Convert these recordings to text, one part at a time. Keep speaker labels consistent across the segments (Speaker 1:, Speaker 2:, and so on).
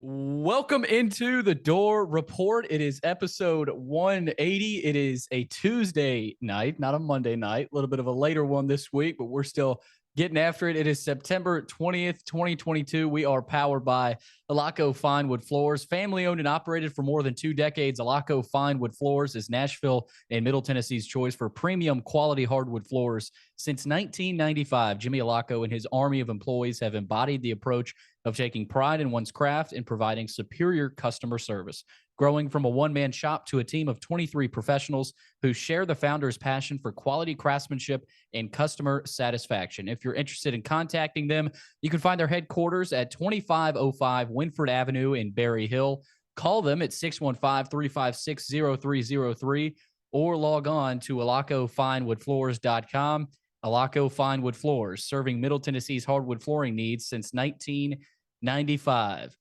Speaker 1: Welcome into the Door Report. It is episode 180. It is a Tuesday night, not a Monday night. A little bit of a later one this week, but we're still getting after it. It is September 20th, 2022. We are powered by Alaco Fine Wood Floors. Family owned and operated for more than 2 decades, Alaco Fine Wood Floors is Nashville and Middle Tennessee's choice for premium quality hardwood floors. Since 1995, Jimmy Alaco and his army of employees have embodied the approach of taking pride in one's craft and providing superior customer service. Growing from a one-man shop to a team of 23 professionals who share the founder's passion for quality craftsmanship and customer satisfaction. If you're interested in contacting them, you can find their headquarters at 2505 Winford Avenue in Berry Hill. Call them at 615-356-0303 or log on to alacofinewoodfloors.com. Alaco Fine Wood Floors, serving Middle Tennessee's hardwood flooring needs since 1995.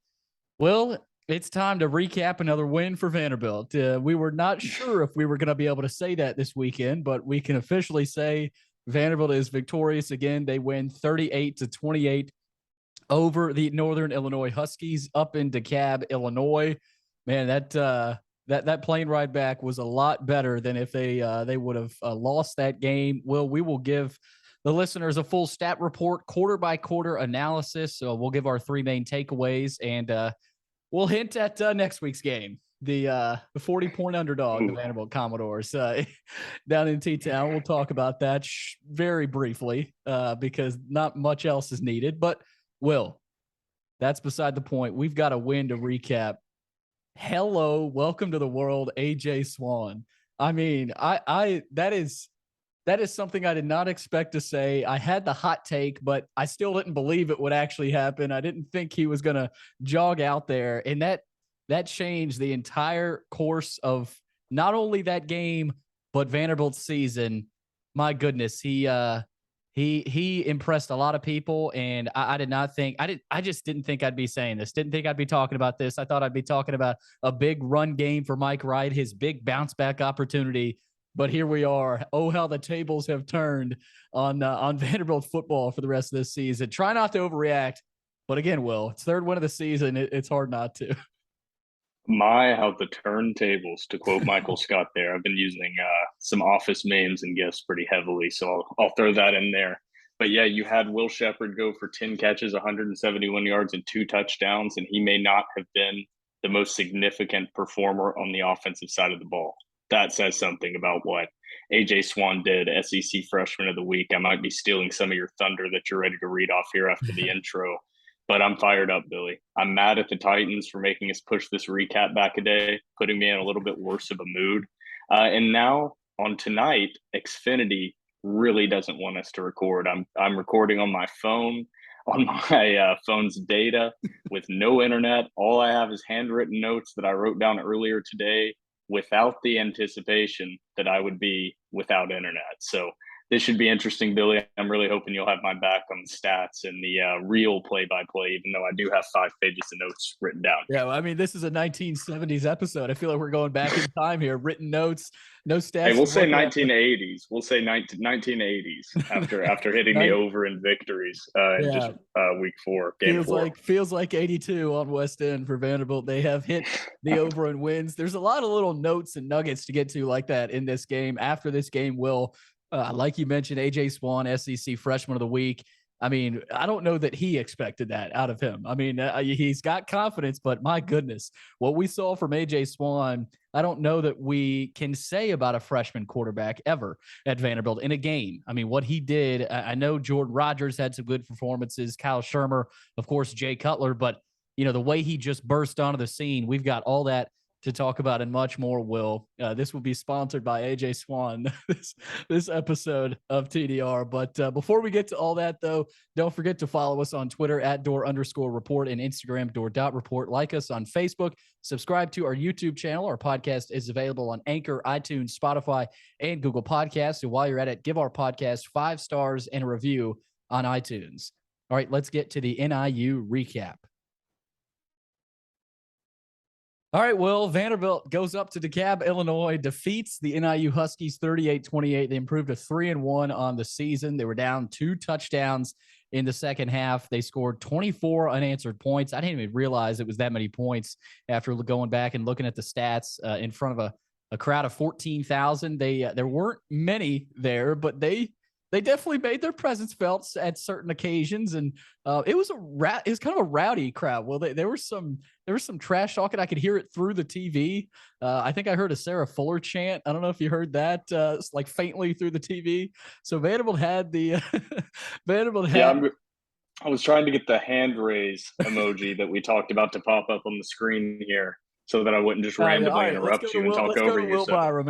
Speaker 1: Well, it's time to recap another win for Vanderbilt. We were not sure if we were going to be able to say that this weekend, but we can officially say Vanderbilt is victorious again. They win 38-28 over the Northern Illinois Huskies up in DeKalb, Illinois. Man, that plane ride back was a lot better than if they would have lost that game. We will give the listeners a full stat report, quarter by quarter analysis. So we'll give our 3 main takeaways, and we'll hint at next week's game, the 40-point underdog, the Vanderbilt Commodores down in T-Town. We'll talk about that very briefly because not much else is needed. But Will, that's beside the point. We've got a win to recap. Hello, welcome to the world, AJ Swann. I mean, that is something I did not expect to say. I had the hot take, but I still didn't believe it would actually happen. I didn't think he was going to jog out there, and that changed the entire course of not only that game but Vanderbilt's season. My goodness, he impressed a lot of people, and I just didn't think I'd be saying this. Didn't think I'd be talking about this. I thought I'd be talking about a big run game for Mike Wright, his big bounce back opportunity. But here we are. Oh, how the tables have turned on Vanderbilt football for the rest of this season. Try not to overreact, but again, Will, it's 3rd win of the season. It's hard not to.
Speaker 2: My, how the turntables, to quote Michael Scott there. I've been using some office memes and gifs pretty heavily, so I'll throw that in there. But yeah, you had Will Sheppard go for 10 catches, 171 yards, and 2 touchdowns, and he may not have been the most significant performer on the offensive side of the ball. That says something about what AJ Swann did, SEC Freshman of the Week. I might be stealing some of your thunder that you're ready to read off here after the intro. But I'm fired up, Billy. I'm mad at the Titans for making us push this recap back a day, putting me in a little bit worse of a mood. And now on tonight, Xfinity really doesn't want us to record. I'm recording on my phone, on my phone's data with no internet. All I have is handwritten notes that I wrote down earlier today without the anticipation that I would be without internet. So this should be interesting, Billy. I'm really hoping you'll have my back on the stats and the real play-by-play, even though I do have 5 pages of notes written down.
Speaker 1: Yeah, I mean, this is a 1970s episode. I feel like we're going back in time here. Written notes, no stats.
Speaker 2: Hey, we'll say 1980s. We'll say 1980s after hitting the over in victories in just week 4.
Speaker 1: Feels like 82 on West End for Vanderbilt. They have hit the over in wins. There's a lot of little notes and nuggets to get to like that in this game. After this game, Will, like you mentioned, AJ Swann, SEC Freshman of the Week. I mean, I don't know that he expected that out of him. I mean, he's got confidence, but my goodness, what we saw from AJ Swann, I don't know that we can say about a freshman quarterback ever at Vanderbilt in a game. I mean, what he did, I know Jordan Rodgers had some good performances, Kyle Shermer, of course, Jay Cutler, but the way he just burst onto the scene, we've got all that to talk about and much more, Will. This will be sponsored by AJ Swann, this episode of TDR. But before we get to all that, though, don't forget to follow us on Twitter at @door_report and Instagram door.report. Like us on Facebook. Subscribe to our YouTube channel. Our podcast is available on Anchor, iTunes, Spotify, and Google Podcasts. And while you're at it, give our podcast 5 stars and a review on iTunes. All right, let's get to the NIU recap. All right, well, Vanderbilt goes up to DeKalb, Illinois, defeats the NIU Huskies 38-28. They improved to 3-1 on the season. They were down 2 touchdowns in the second half. They scored 24 unanswered points. I didn't even realize it was that many points after going back and looking at the stats in front of a crowd of 14,000. There weren't many there, but they definitely made their presence felt at certain occasions, and it was kind of a rowdy crowd. Well, there was some trash talking. I could hear it through the TV. I think I heard a Sarah Fuller chant. I don't know if you heard that, like faintly through the TV. So Vanderbilt had the Vanderbilt had.
Speaker 2: Yeah, I was trying to get the hand raise emoji that we talked about to pop up on the screen here, so that I wouldn't just randomly interrupt you and talk over you.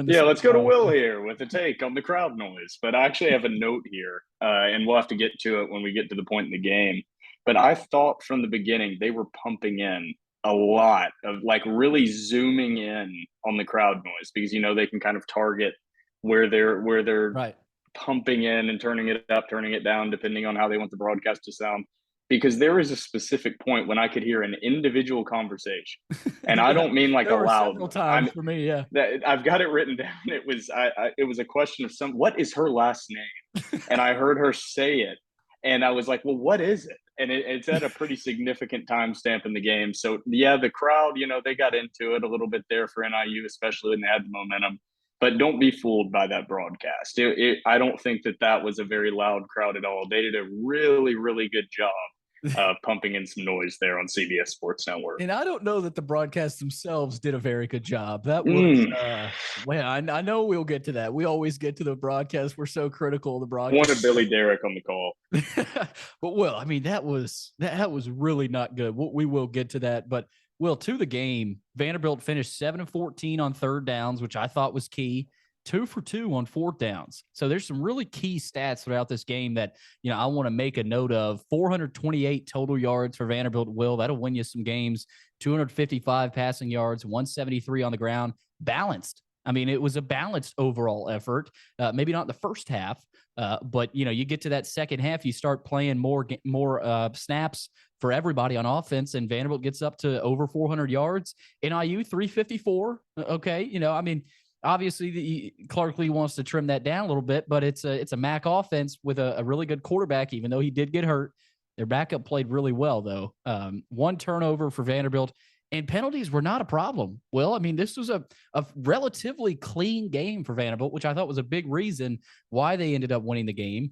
Speaker 2: Yeah, let's go to Will here with a take on the crowd noise. But I actually have a note here, and we'll have to get to it when we get to the point in the game. But I thought from the beginning they were pumping in a lot of, like, really zooming in on the crowd noise, because they can kind of target where they're
Speaker 1: right.
Speaker 2: pumping in and turning it up, turning it down, depending on how they want the broadcast to sound. Because there was a specific point when I could hear an individual conversation, and I don't mean like a loud.
Speaker 1: Several times for me, yeah.
Speaker 2: I've got it written down. It was a question of what is her last name, and I heard her say it, and I was like, well, what is it? And it's at a pretty significant timestamp in the game. So yeah, the crowd, they got into it a little bit there for NIU, especially when they had the momentum. But don't be fooled by that broadcast. I don't think that was a very loud crowd at all. They did a really, really good job pumping in some noise there on CBS Sports Network.
Speaker 1: And I don't know that the broadcasts themselves did a very good job. That was, well, I know we'll get to that. We always get to the broadcast. We're so critical of the broadcast.
Speaker 2: Wanted Billy Derrick on the call.
Speaker 1: But, Will, I mean, that was really not good. We will get to that. But, Will, to the game, Vanderbilt finished 7-14 on third downs, which I thought was key. 2 for 2 on fourth downs. So there's some really key stats throughout this game that, I want to make a note of. 428 total yards for Vanderbilt. Will, that'll win you some games. 255 passing yards, 173 on the ground. Balanced. I mean, it was a balanced overall effort. Maybe not in the first half, but, you get to that second half, you start playing more snaps for everybody on offense, and Vanderbilt gets up to over 400 yards. NIU 354. Okay, I mean, obviously, Clarkley wants to trim that down a little bit, but it's a MAC offense with a really good quarterback, even though he did get hurt. Their backup played really well, though. 1 turnover for Vanderbilt, and penalties were not a problem. Well, I mean, this was a relatively clean game for Vanderbilt, which I thought was a big reason why they ended up winning the game.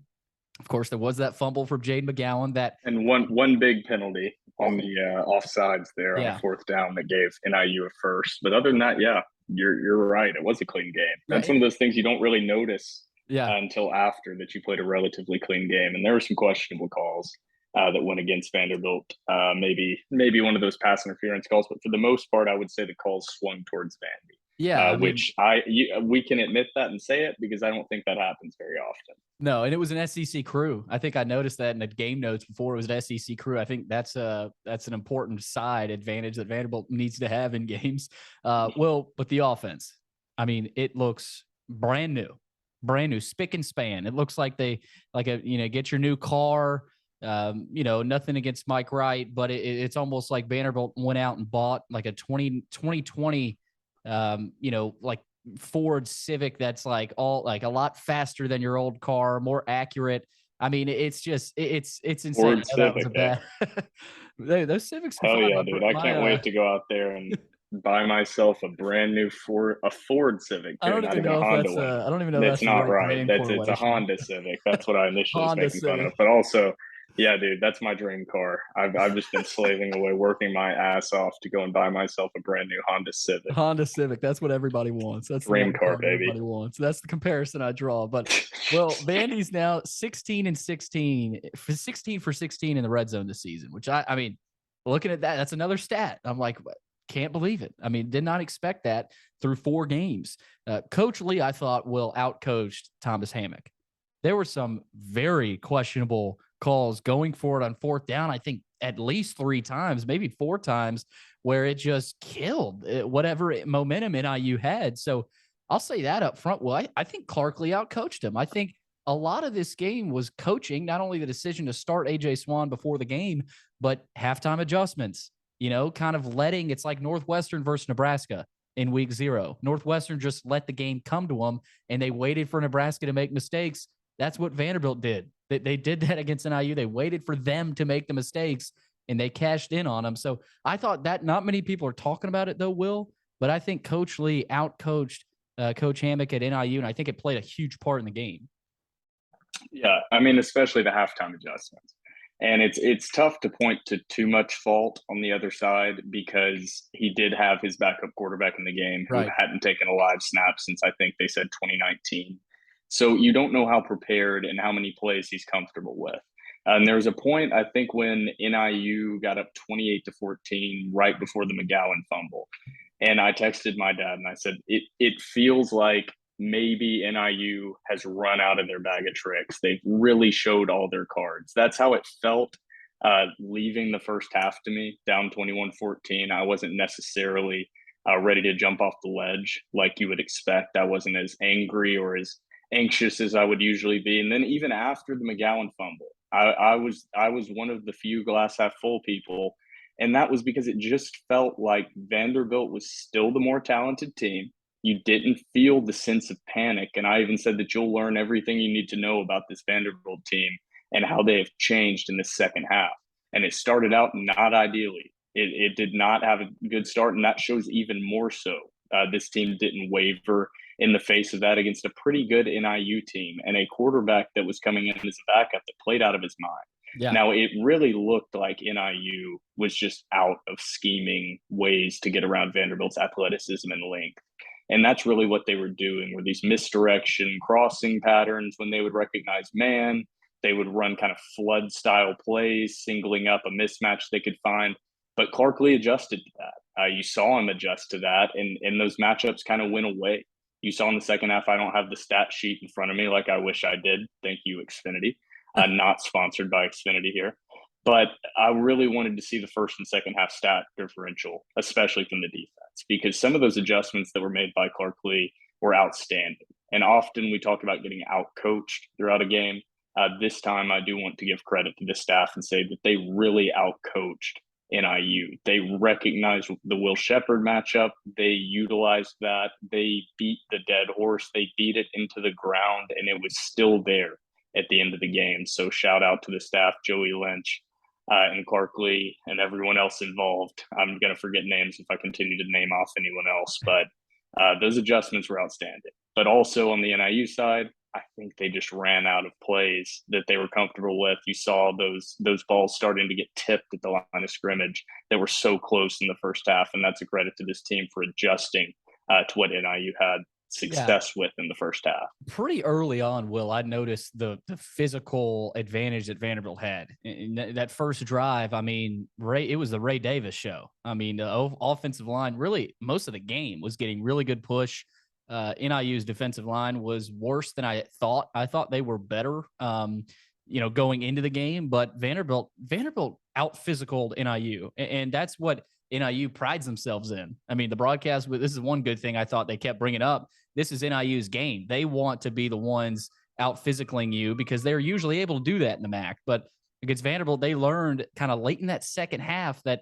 Speaker 1: Of course, there was that fumble from Jade McGowan.
Speaker 2: And one big penalty on the offsides there on the fourth down that gave NIU a first. But other than that, yeah. You're right. It was a clean game. That's one of those things you don't really notice until after that you played a relatively clean game. And there were some questionable calls that went against Vanderbilt. Maybe one of those pass interference calls, but for the most part, I would say the calls swung towards Vandy.
Speaker 1: Yeah,
Speaker 2: which we can admit that and say it, because I don't think that happens very often.
Speaker 1: No, and it was an SEC crew. I think I noticed that in the game notes before. It was an SEC crew. I think that's an important side advantage that Vanderbilt needs to have in games. Well, but the offense, I mean, it looks brand new, spick and span. It looks like they get your new car. Nothing against Mike Wright, but it's almost like Vanderbilt went out and bought like a 2020. Like Ford Civic that's like a lot faster than your old car, more accurate. I mean, it's just it's insane.
Speaker 2: Ford Civic,
Speaker 1: those Civics.
Speaker 2: Hell yeah, dude! I can't wait to go out there and buy myself a brand new Ford Civic.
Speaker 1: I don't even know if that's I don't even know
Speaker 2: that's not right. It's a Honda Civic. That's what I initially was making fun of. But also, yeah, dude, that's my dream car. I've just been slaving away, working my ass off to go and buy myself a brand new Honda Civic.
Speaker 1: Honda Civic, that's what everybody wants. That's
Speaker 2: dream car, baby.
Speaker 1: Everybody wants. That's the comparison I draw. But well, Vandy's now 16 for 16 in the red zone this season, which I mean, looking at that, that's another stat. I'm like, can't believe it. I mean, did not expect that through 4 games. Coach Lee, I thought, will outcoached Thomas Hammock. There were some very questionable calls going for it on fourth down. I think at least 3 times, maybe 4 times, where it just killed whatever momentum NIU had. So I'll say that up front. Well, I think Clarkley outcoached him. I think a lot of this game was coaching, not only the decision to start AJ Swann before the game, but halftime adjustments, kind of letting, it's like Northwestern versus Nebraska in week 0. Northwestern just let the game come to them, and they waited for Nebraska to make mistakes. That's what Vanderbilt did. They did that against NIU. They waited for them to make the mistakes, and they cashed in on them. So I thought that not many people are talking about it, though, Will, but I think Coach Lee outcoached Coach Hammock at NIU, and I think it played a huge part in the game.
Speaker 2: Yeah, I mean, especially the halftime adjustments. And it's tough to point to too much fault on the other side because he did have his backup quarterback in the game who
Speaker 1: Right.
Speaker 2: hadn't taken a live snap since I think they said 2019. So you don't know how prepared and how many plays he's comfortable with. And there was a point, I think, when NIU got up 28-14 right before the McGowan fumble. And I texted my dad and I said, it feels like maybe NIU has run out of their bag of tricks. They've really showed all their cards. That's how it felt leaving the first half to me, down 21-14. I wasn't necessarily ready to jump off the ledge like you would expect. I wasn't as angry or as anxious as I would usually be. And then even after the McGowan fumble, I was one of the few glass half full people. And that was because it just felt like Vanderbilt was still the more talented team. You didn't feel the sense of panic. And I even said that you'll learn everything you need to know about this Vanderbilt team and how they have changed in the second half. And it started out not ideally. It did not have a good start, and that shows even more so. This team didn't waver in the face of that against a pretty good NIU team and a quarterback that was coming in as a backup that played out of his mind.
Speaker 1: Yeah.
Speaker 2: Now, it really looked like NIU was just out of scheming ways to get around Vanderbilt's athleticism and length. And that's really what they were doing, were these misdirection crossing patterns. When they would recognize man, they would run kind of flood style plays, singling up a mismatch they could find. But Clark Lee adjusted to that. You saw him adjust to that, and those matchups kind of went away. You saw in the second half, I don't have the stat sheet in front of me like I wish I did. Thank you, Xfinity. Not sponsored by Xfinity here. But I really wanted to see the first and second half stat differential, especially from the defense, because some of those adjustments that were made by Clark Lee were outstanding. And often we talk about getting out-coached throughout a game. This time I do want to give credit to the staff and say that they really out-coached NIU. They recognized the Will Sheppard matchup. They utilized that. They beat the dead horse. They beat it into the ground, and it was still there at the end of the game. So shout out to the staff, Joey Lynch, and Clark Lee, and everyone else involved. I'm going to forget names if I continue to name off anyone else, but those adjustments were outstanding. But also on the NIU side, I think they just ran out of plays that they were comfortable with. You saw those balls starting to get tipped at the line of scrimmage that were so close in the first half, and that's a credit to this team for adjusting to what NIU had success with in the first half.
Speaker 1: Pretty early on, Will, I noticed the physical advantage that Vanderbilt had. In that first drive, I mean, it was the Ray Davis show. I mean, the offensive line, really, most of the game was getting really good push. NIU's defensive line was worse than I thought. I thought they were better, going into the game, but Vanderbilt out-physicaled NIU, and that's what NIU prides themselves in. I mean, the broadcast, this is one good thing I thought they kept bringing up. This is NIU's game. They want to be the ones out-physicaling you because they're usually able to do that in the MAC. But against Vanderbilt, they learned kind of late in that second half that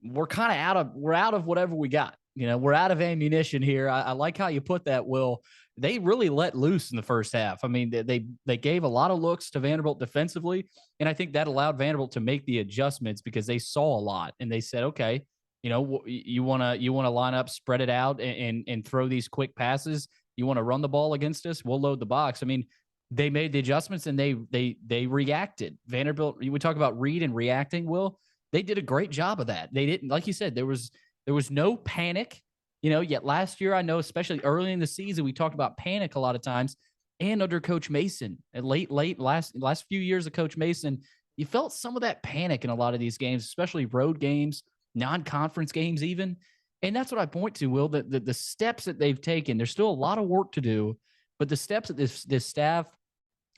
Speaker 1: we're kind of out of whatever we got. We're out of ammunition here. I like how you put that, Will. They really let loose in the first half. I mean, they gave a lot of looks to Vanderbilt defensively, and I think that allowed Vanderbilt to make the adjustments because they saw a lot, and they said, okay, you want to line up, spread it out, and throw these quick passes. You want to run the ball against us? We'll load the box. I mean, they made the adjustments and they reacted. Vanderbilt, we talk about read and reacting, Will. They did a great job of that. They didn't, like you said, there was no panic, yet last year, I know, especially early in the season, we talked about panic a lot of times. And under Coach Mason, and last few years of Coach Mason, you felt some of that panic in a lot of these games, especially road games, non-conference games even. And that's what I point to, Will, the steps that they've taken. There's still a lot of work to do, but the steps that this staff,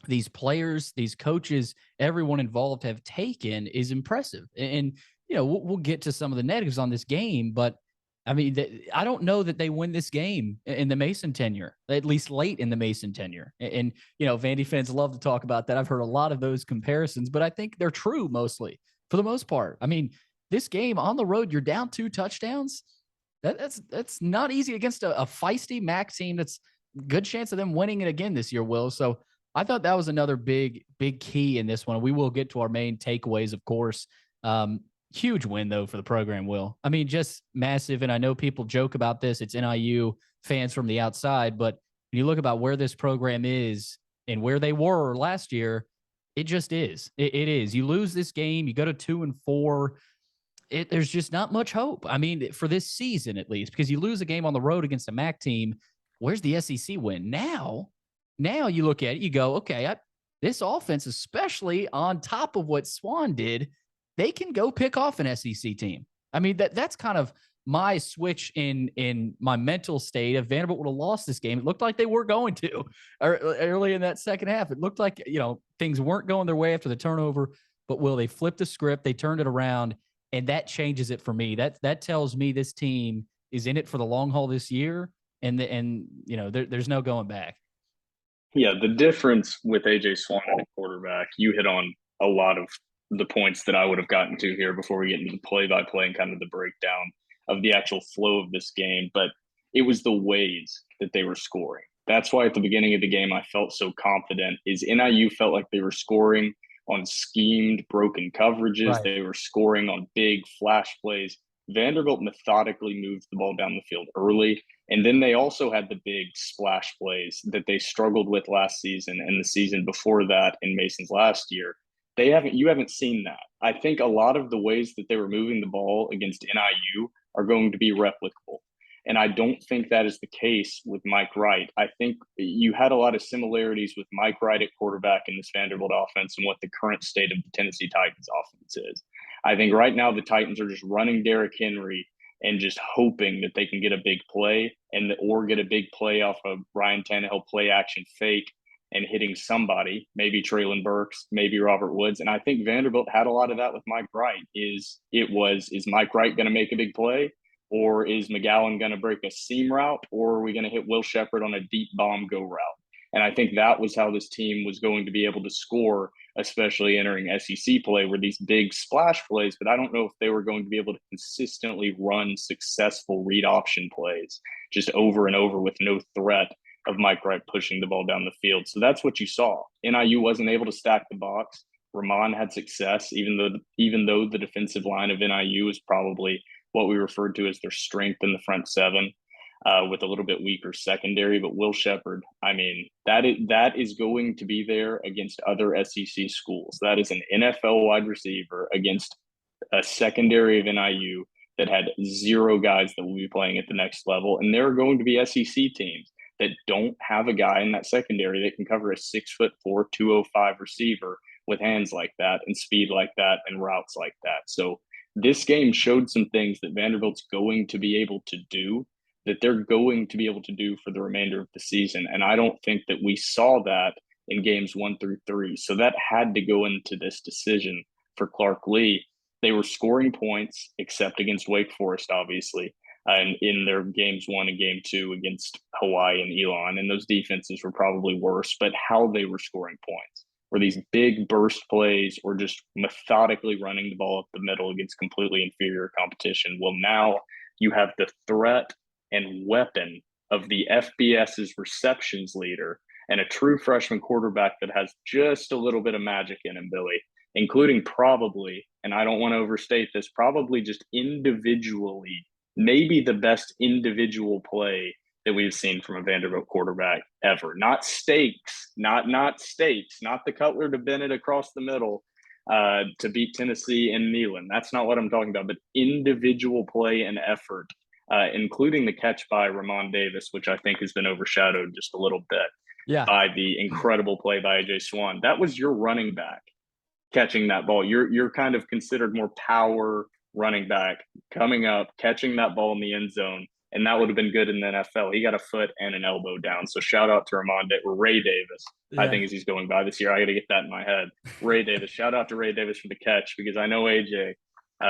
Speaker 1: these players, these coaches, everyone involved have taken is impressive. And we'll get to some of the negatives on this game, but I mean, I don't know that they win this game in the Mason tenure, at least late in the Mason tenure. And Vandy fans love to talk about that. I've heard a lot of those comparisons, but I think they're true mostly for the most part. I mean, this game on the road, you're down 2 touchdowns. That's not easy against a feisty MAC team. That's a good chance of them winning it again this year, Will. So I thought that was another big key in this one. We will get to our main takeaways, of course. Huge win, though, for the program, Will. I mean, just massive. And I know people joke about this. It's NIU fans from the outside. But when you look about where this program is and where they were last year, it just is. It is. You lose this game, you go to 2-4. There's just not much hope. I mean, for this season, at least, because you lose a game on the road against a MAC team. Where's the SEC win? Now you look at it, you go, okay, this offense, especially on top of what Swann did, they can go pick off an SEC team. I mean, that's kind of my switch in my mental state. If Vanderbilt would have lost this game, it looked like they were going to early in that second half. It looked like, things weren't going their way after the turnover, but they flipped the script, they turned it around, and that changes it for me. That tells me this team is in it for the long haul this year, and there's no going back.
Speaker 2: Yeah, the difference with AJ Swann at the quarterback, you hit on a lot of the points that I would have gotten to here before we get into the play-by-play and kind of the breakdown of the actual flow of this game. But it was the ways that they were scoring. That's why at the beginning of the game I felt so confident, is NIU felt like they were scoring on schemed, broken coverages. Right. They were scoring on big flash plays. Vanderbilt methodically moved the ball down the field early. And then they also had the big splash plays that they struggled with last season and the season before that in Mason's last year. You haven't seen that. I think a lot of the ways that they were moving the ball against NIU are going to be replicable. And I don't think that is the case with Mike Wright. I think you had a lot of similarities with Mike Wright at quarterback in this Vanderbilt offense and what the current state of the Tennessee Titans offense is. I think right now the Titans are just running Derrick Henry and just hoping that they can get a big play or get a big play off of Ryan Tannehill play action fake and hitting somebody, maybe Traylon Burks, maybe Robert Woods. And I think Vanderbilt had a lot of that with Mike Wright. Is Mike Wright going to make a big play? Or is McGowan going to break a seam route? Or are we going to hit Will Sheppard on a deep bomb go route? And I think that was how this team was going to be able to score, especially entering SEC play, were these big splash plays. But I don't know if they were going to be able to consistently run successful read option plays just over and over with no threat of Mike Wright pushing the ball down the field. So that's what you saw. NIU wasn't able to stack the box. Ramon had success, even though the defensive line of NIU is probably what we referred to as their strength in the front seven, with a little bit weaker secondary. But Will Sheppard, I mean, that is going to be there against other SEC schools. That is an NFL wide receiver against a secondary of NIU that had zero guys that will be playing at the next level. And there are going to be SEC teams that don't have a guy in that secondary that can cover a 6'4", 205 receiver with hands like that and speed like that and routes like that. So this game showed some things that Vanderbilt's going to be able to do, that they're going to be able to do for the remainder of the season. And I don't think that we saw that in games 1 through 3. So that had to go into this decision for Clark Lee. They were scoring points, except against Wake Forest, obviously, and in their games 1 and game 2 against Hawaii and Elon. And those defenses were probably worse, but how they were scoring points were these big burst plays or just methodically running the ball up the middle against completely inferior competition. Well, now you have the threat and weapon of the FBS's receptions leader and a true freshman quarterback that has just a little bit of magic in him, Billy, including probably, and I don't want to overstate this, probably just individually, maybe the best individual play that we've seen from a Vanderbilt quarterback ever. Not stakes, not the Cutler to Bennett across the middle to beat Tennessee and Neyland. That's not what I'm talking about, but individual play and effort, including the catch by Ramon Davis, which I think has been overshadowed just a little bit by the incredible play by AJ Swann. That was your running back catching that ball. You're kind of considered more power running back coming up, catching that ball in the end zone. And that would have been good in the NFL. He got a foot and an elbow down. So shout out to Ray Davis. I think as he's going by this year, I got to get that in my head. Ray Davis. Shout out to Ray Davis for the catch, because I know AJ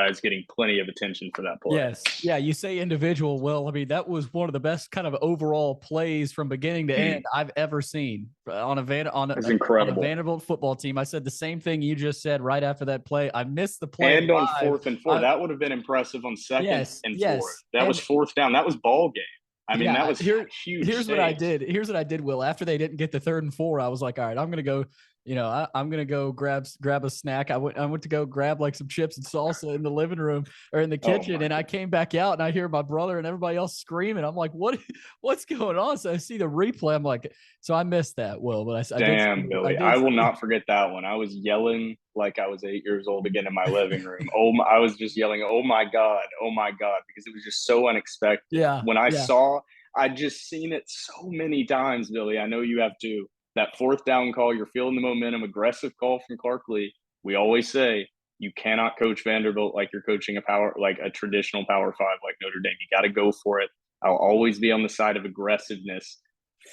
Speaker 2: is getting plenty of attention for that play.
Speaker 1: Yes. Yeah. You say individual. Well, I mean, that was one of the best kind of overall plays from beginning to end I've ever seen on a Vanderbilt football team. I said the same thing you just said right after that play. I missed the play.
Speaker 2: And on 4th and 4, that would have been impressive on 2nd and 4. That was 4th down. That was ball game. I mean, that was huge.
Speaker 1: Here's what I did. Here's what I did, Will. After they didn't get the 3rd and 4, I was like, all right, I'm going to go, I'm going to go grab a snack. I went to go grab like some chips and salsa in the living room or in the kitchen. And I came back out and I hear my brother and everybody else screaming. I'm like, what's going on? So I see the replay. I'm like, so I missed that, Will, but
Speaker 2: Damn, Billy. I will not forget that one. I was yelling like I was 8 years old again in my living room. I was just yelling, oh my God, because it was just so unexpected.
Speaker 1: Yeah.
Speaker 2: When I'd just seen it so many times, Billy. I know you have too. That 4th down call, you're feeling the momentum, aggressive call from Clark Lee. We always say you cannot coach Vanderbilt like you're coaching a traditional Power 5 like Notre Dame. You got to go for it. I'll always be on the side of aggressiveness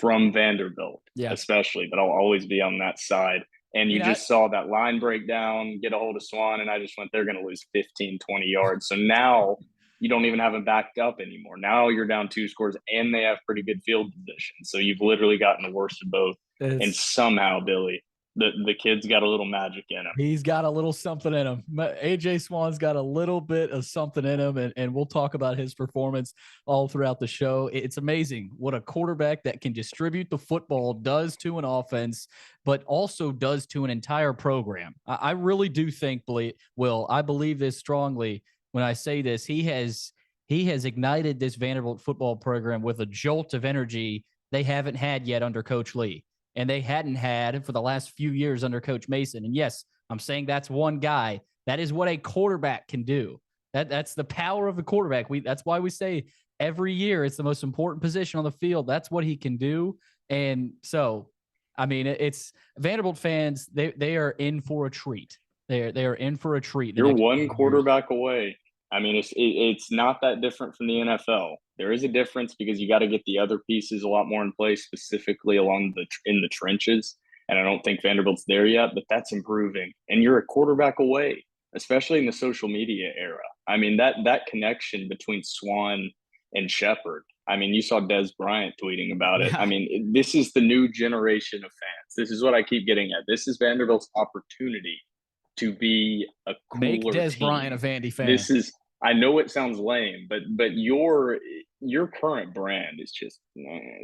Speaker 2: from Vanderbilt, especially, but I'll always be on that side. And you just saw that line break down, get a hold of Swann, and I just went, they're going to lose 15, 20 yards. So now you don't even have them backed up anymore. Now you're down 2 scores, and they have pretty good field position. So you've literally gotten the worst of both. And somehow, Billy, the kid's got a little magic in him.
Speaker 1: He's got a little something in him. AJ Swann's got a little bit of something in him, and we'll talk about his performance all throughout the show. It's amazing what a quarterback that can distribute the football does to an offense, but also does to an entire program. I really do think, Will, I believe this strongly when I say this. He has ignited this Vanderbilt football program with a jolt of energy they haven't had yet under Coach Lee. And they hadn't had for the last few years under Coach Mason. And yes, I'm saying that's one guy. That is what a quarterback can do. That's the power of the quarterback. That's why we say every year it's the most important position on the field. That's what he can do. And so, I mean, it's Vanderbilt fans. They are in for a treat. They are in for a treat.
Speaker 2: You're one quarterback away. I mean, it's not that different from the NFL. There is a difference because you got to get the other pieces a lot more in place, specifically in the trenches. And I don't think Vanderbilt's there yet, but that's improving. And you're a quarterback away, especially in the social media era. I mean, that connection between Swann and Sheppard. I mean, you saw Des Bryant tweeting about it. I mean, this is the new generation of fans. This is what I keep getting at. This is Vanderbilt's opportunity to be a cooler
Speaker 1: Make Des
Speaker 2: team.
Speaker 1: Bryant a Vandy fan.
Speaker 2: I know it sounds lame, but your current brand is just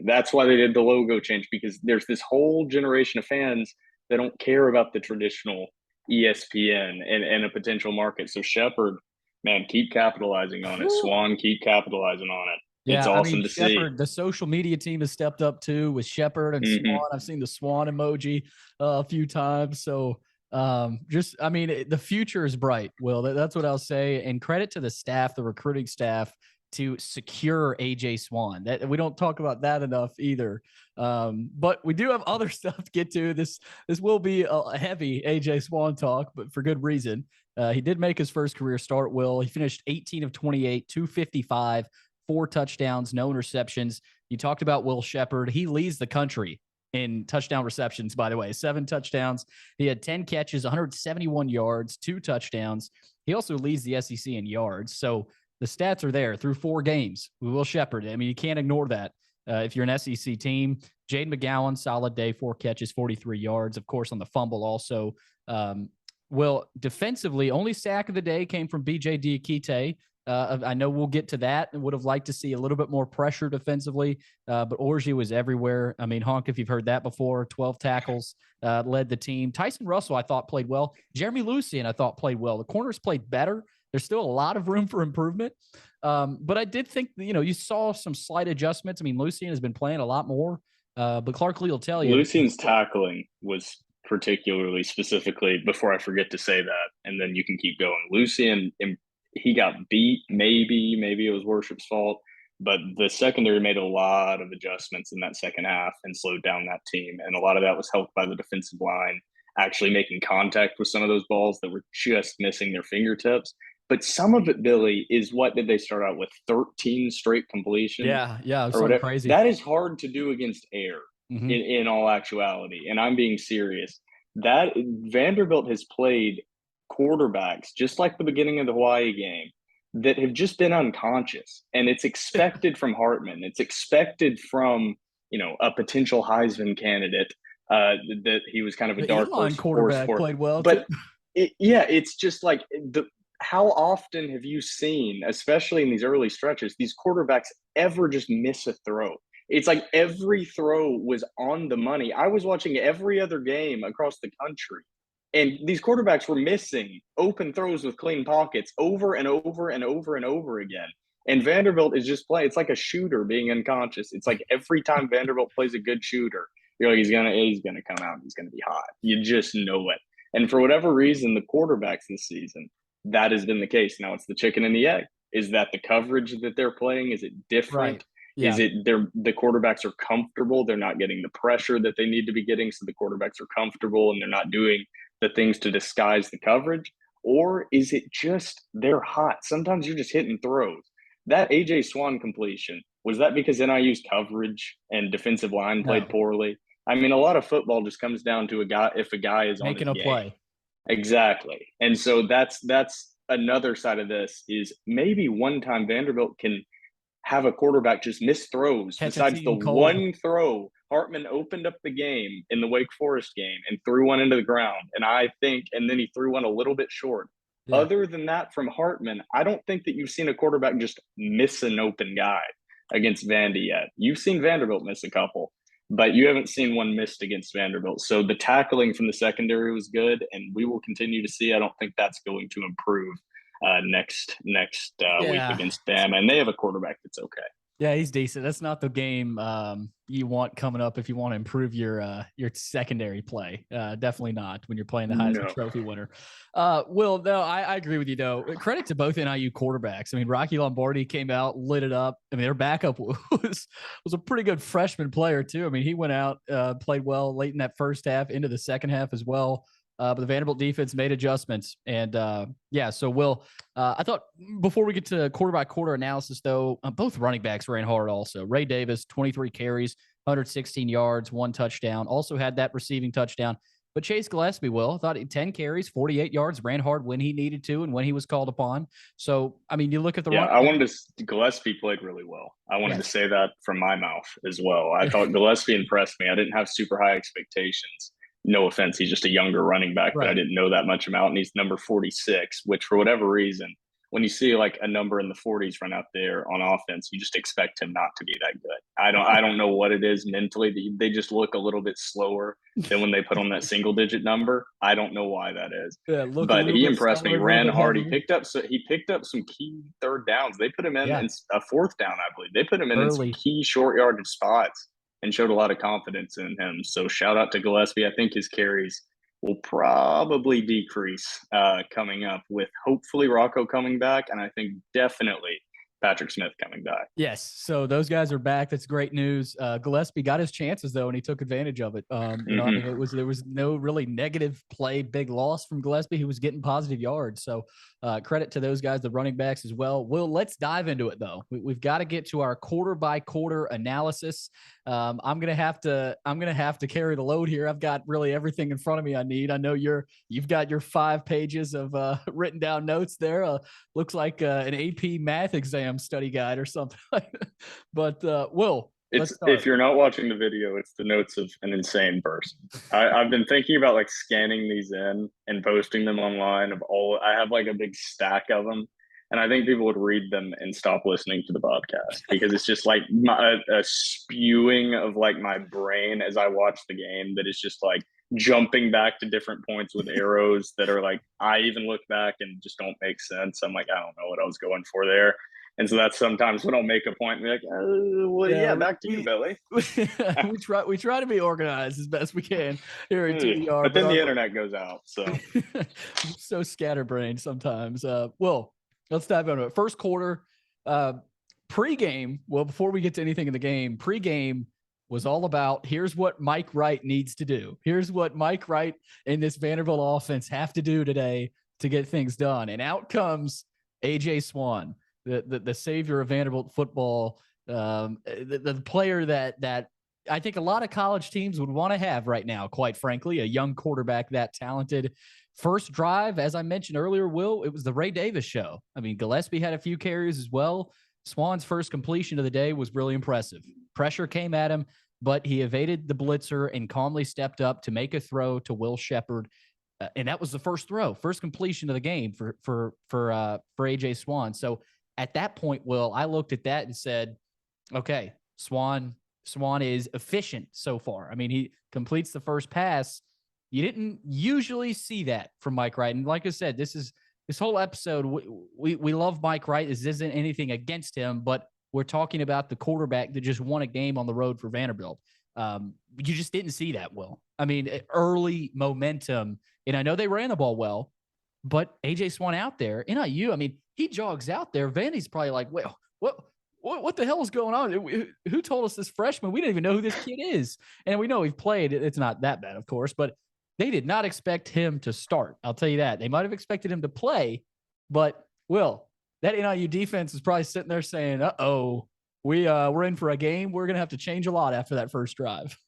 Speaker 2: that's why they did the logo change, because there's this whole generation of fans that don't care about the traditional ESPN and a potential market. So Sheppard, man, keep capitalizing on it. Swann, keep capitalizing on it.
Speaker 1: Yeah,
Speaker 2: it's awesome to see.
Speaker 1: The social media team has stepped up too with Sheppard and Swann. I've seen the Swann emoji a few times. So the future is bright, Will. That's what I'll say. And credit to the staff, the recruiting staff, to secure AJ Swann. That we don't talk about that enough either. But we do have other stuff to get to. This will be a heavy AJ Swann talk, but for good reason. He did make his first career start, Will. He finished 18 of 28, 255, 4 touchdowns, no interceptions. You talked about Will Sheppard. He leads the country in touchdown receptions, by the way, 7 touchdowns. He had 10 catches, 171 yards, 2 touchdowns. He also leads the SEC in yards. So the stats are there through 4 games with Will Sheppard. I mean, you can't ignore that. If you're an SEC team, Jaden McGowan, solid day, 4 catches, 43 yards, of course, on the fumble also. Will, defensively, only sack of the day came from BJ Diakite. I know we'll get to that and would have liked to see a little bit more pressure defensively, but Orji was everywhere. I mean, Honk, if you've heard that before, 12 tackles, led the team. Tyson Russell, I thought, played well. Jeremy Lucien, I thought, played well. The corners played better. There's still a lot of room for improvement. But I did think, you saw some slight adjustments. I mean, Lucien has been playing a lot more, but Clark Lee will tell you.
Speaker 2: Lucien's tackling was particularly specifically, before I forget to say that, and then you can keep going. Lucien, he got beat. Maybe it was Worship's fault, but the secondary made a lot of adjustments in that second half and slowed down that team. And a lot of that was helped by the defensive line actually making contact with some of those balls that were just missing their fingertips. But some of it, Billy, is what did they start out with? 13 straight completions?
Speaker 1: Yeah, something crazy.
Speaker 2: That is hard to do against air in all actuality. And I'm being serious. That Vanderbilt has played quarterbacks, just like the beginning of the Hawaii game, that have just been unconscious. And it's expected from Hartman. It's expected from, a potential Heisman candidate that he was kind of a dark horse
Speaker 1: quarterback
Speaker 2: for.
Speaker 1: played well.
Speaker 2: But it's just like how often have you seen, especially in these early stretches, these quarterbacks ever just miss a throw? It's like every throw was on the money. I was watching every other game across the country, and these quarterbacks were missing open throws with clean pockets over and over and over and over again. And Vanderbilt is just playing. It's like a shooter being unconscious. It's like every time Vanderbilt plays a good shooter, you're like, he's gonna come out. He's gonna be hot. You just know it. And for whatever reason, the quarterbacks this season, that has been the case. Now it's the chicken and the egg. Is that the coverage that they're playing? Is it different?
Speaker 1: Right. Yeah.
Speaker 2: Is it the quarterbacks are comfortable? They're not getting the pressure that they need to be getting, so the quarterbacks are comfortable and they're not doing the things to disguise the coverage? Or is it just they're hot? Sometimes you're just hitting throws. That AJ Swann completion, was that because NIU's coverage and defensive line played poorly? I mean, a lot of football just comes down to a guy is
Speaker 1: making
Speaker 2: on
Speaker 1: a
Speaker 2: his
Speaker 1: play.
Speaker 2: game. Exactly. And so that's another side of this is maybe one time Vanderbilt can have a quarterback just miss throws. Besides the one throw, Hartman opened up the game in the Wake Forest game and threw one into the ground. And then he threw one a little bit short. Yeah. Other than that, from Hartman, I don't think that you've seen a quarterback just miss an open guy against Vandy yet. You've seen Vanderbilt miss a couple, but you haven't seen one missed against Vanderbilt. So the tackling from the secondary was good, and we will continue to see. I don't think that's going to improve next week against them, and they have a quarterback that's okay.
Speaker 1: Yeah, he's decent. That's not the game you want coming up if you want to improve your secondary play. Definitely not when you're playing the Heisman Trophy winner. Will, no, I agree with you, though. Credit to both NIU quarterbacks. I mean, Rocky Lombardi came out, lit it up. I mean, their backup was a pretty good freshman player, too. I mean, he went out, played well late in that first half, into the second half as well. But the Vanderbilt defense made adjustments. And, so, Will, I thought before we get to quarter-by-quarter analysis, though, both running backs ran hard also. Ray Davis, 23 carries, 116 yards, 1 touchdown. Also had that receiving touchdown. But Chase Gillespie, Will, thought 10 carries, 48 yards, ran hard when he needed to and when he was called upon. So, I mean, you look at the run.
Speaker 2: Gillespie played really well. I wanted to say that from my mouth as well. I thought Gillespie impressed me. I didn't have super high expectations. No offense, he's just a younger running back, but I didn't know that much about, and he's number 46, which for whatever reason, when you see like a number in the 40s run out there on offense, you just expect him not to be that good. I don't know what it is mentally. They just look a little bit slower than when they put on that single digit number. I don't know why that is. Yeah, but he impressed me. He ran hard. He picked up some key third downs. They put him in a fourth down, I believe. They put him in some key short yardage spots and showed a lot of confidence in him. So shout out to Gillespie. I think his carries will probably decrease coming up with hopefully Rocco coming back, and I think definitely Patrick Smith coming back.
Speaker 1: Yes, so those guys are back. That's great news. Gillespie got his chances though, and he took advantage of it. I mean, there was no really negative play, big loss from Gillespie. He was getting positive yards. So credit to those guys, the running backs as well. Will, let's dive into it though. We've got to get to our quarter by quarter analysis. I'm gonna have to carry the load here. I've got really everything in front of me I need. I know you've got your 5 pages of written down notes there. Looks like an AP math exam study guide or something. But Will,
Speaker 2: if you're not watching the video, it's the notes of an insane person. I've been thinking about like scanning these in and posting them online. I have like a big stack of them. And I think people would read them and stop listening to the podcast because it's just like a spewing of like my brain as I watch the game that is just like jumping back to different points with arrows that are like, I even look back and just don't make sense. I'm like, I don't know what I was going for there. And so that's sometimes when I'll make a point and be like, back to you, Billy.
Speaker 1: we try to be organized as best we can here at TDR.
Speaker 2: But then the internet goes out.
Speaker 1: So scatterbrained sometimes. Will, let's dive into it. First quarter, pregame. Well, before we get to anything in the game, pregame was all about here's what Mike Wright needs to do. Here's what Mike Wright and this Vanderbilt offense have to do today to get things done. And out comes AJ Swann, the savior of Vanderbilt football, the player that I think a lot of college teams would want to have right now, quite frankly, a young quarterback that talented. First drive, as I mentioned earlier, Will, it was the Ray Davis show. I mean, Gillespie had a few carries as well. Swann's first completion of the day was really impressive. Pressure came at him, but he evaded the blitzer and calmly stepped up to make a throw to Will Sheppard. And that was the first completion of the game for AJ Swann. So at that point, Will, I looked at that and said, okay, Swann is efficient so far. I mean, he completes the first pass. You didn't usually see that from Mike Wright. And like I said, this whole episode, we love Mike Wright. This isn't anything against him, but we're talking about the quarterback that just won a game on the road for Vanderbilt. You just didn't see that, Will. I mean, early momentum, and I know they ran the ball well, but AJ Swann out there, NIU, I mean, he jogs out there. Vandy's probably like, well, what the hell is going on? Who told us this freshman? We didn't even know who this kid is. And we know he's played. It's not that bad, of course, but they did not expect him to start. I'll tell you that. They might have expected him to play, but Will, that NIU defense is probably sitting there saying, uh-oh, we're in for a game. We're going to have to change a lot after that first drive.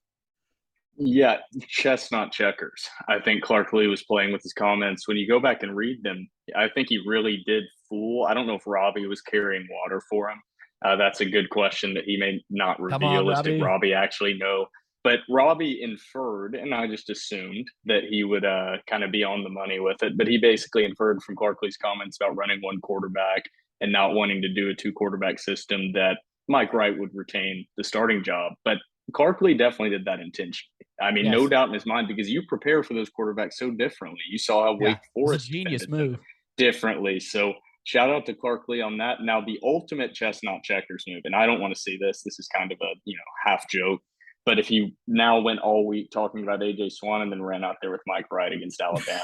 Speaker 2: Yeah, chess, not checkers. I think Clark Lee was playing with his comments. When you go back and read them, I think he really did fool. I don't know if Robbie was carrying water for him. That's a good question that he may not reveal as did Robbie actually know. But Robbie inferred, and I just assumed that he would kind of be on the money with it. But he basically inferred from Clark Lee's comments about running one quarterback and not wanting to do a two quarterback system that Mike Wright would retain the starting job. But Clark Lee definitely did that intentionally. I mean, no doubt in his mind, because you prepare for those quarterbacks so differently. You saw how Wake Forest
Speaker 1: it's a genius move
Speaker 2: differently. So shout out to Clark Lee on that. Now, the ultimate chess, not checkers move, and I don't want to see this. This is kind of a half joke. But if he now went all week talking about AJ Swann and then ran out there with Mike Wright against Alabama,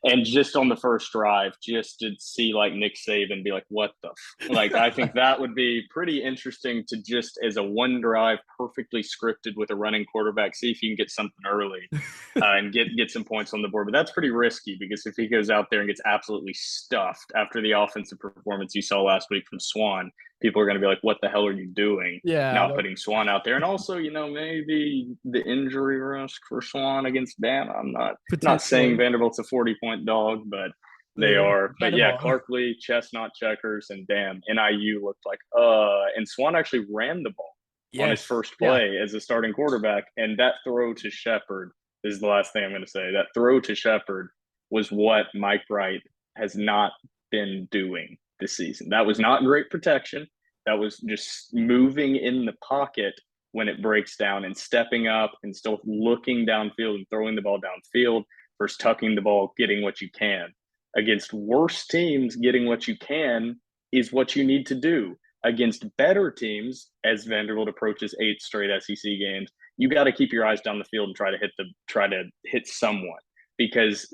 Speaker 2: and just on the first drive, just to see like Nick Saban be like, what the like, I think that would be pretty interesting to just as a one drive, perfectly scripted with a running quarterback, see if you can get something early and get some points on the board. But that's pretty risky because if he goes out there and gets absolutely stuffed after the offensive performance you saw last week from Swann, people are going to be like, what the hell are you doing? Not putting Swann out there. And also, maybe the injury risk for Swann against Bama. I'm not saying Vanderbilt's a 40-point dog, but they are. But yeah, Clark Lee, chess, not checkers, and damn, NIU looked like, and Swann actually ran the ball on his first play as a starting quarterback. And that throw to Sheppard is the last thing I'm going to say. That throw to Sheppard was what Mike Wright has not been doing this season. That was not great protection. That was just moving in the pocket when it breaks down and stepping up and still looking downfield and throwing the ball downfield versus tucking the ball, getting what you can. Against worse teams, getting what you can is what you need to do. Against better teams, as Vanderbilt approaches 8 straight SEC games, you got to keep your eyes down the field and try to hit someone. Because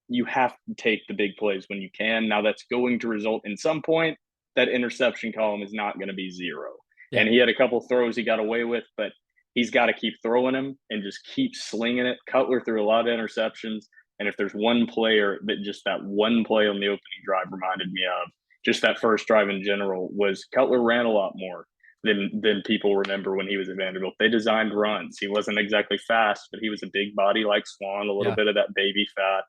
Speaker 2: you have to take the big plays when you can. Now that's going to result in some point that interception column is not going to be 0. Yeah. And he had a couple throws he got away with, but he's got to keep throwing them and just keep slinging it. Cutler threw a lot of interceptions. And if there's one player that one play on the opening drive reminded me of, just that first drive in general, was Cutler ran a lot more than people remember when he was at Vanderbilt. They designed runs. He wasn't exactly fast, but he was a big body like Swann, a little bit of that baby fat,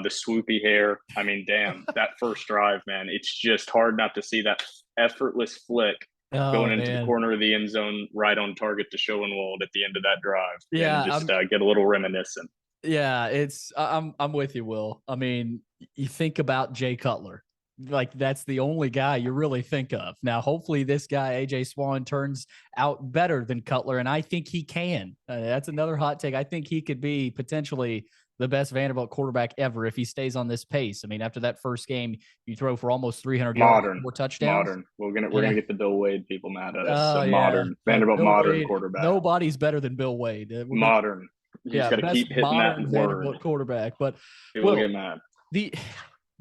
Speaker 2: the swoopy hair. I mean, damn, that first drive, man, it's just hard not to see that effortless flick going into the corner of the end zone right on target to Schoenwald at the end of that drive.
Speaker 1: Yeah.
Speaker 2: And just get a little reminiscent.
Speaker 1: Yeah, I'm with you, Will. I mean, you think about Jay Cutler. Like that's the only guy you really think of. Now, hopefully this guy, AJ Swann, turns out better than Cutler, and I think he can. That's another hot take. I think he could be potentially the best Vanderbilt quarterback ever if he stays on this pace. I mean, after that first game, you throw for almost 300 yards, 4 touchdowns.
Speaker 2: Modern. We're gonna get the Bill Wade people mad at us. So modern. Vanderbilt
Speaker 1: Bill
Speaker 2: modern
Speaker 1: Wade,
Speaker 2: Nobody's
Speaker 1: nobody's better than Bill Wade.
Speaker 2: Modern. You just got to keep hitting that word.
Speaker 1: Vanderbilt quarterback, but
Speaker 2: people get mad.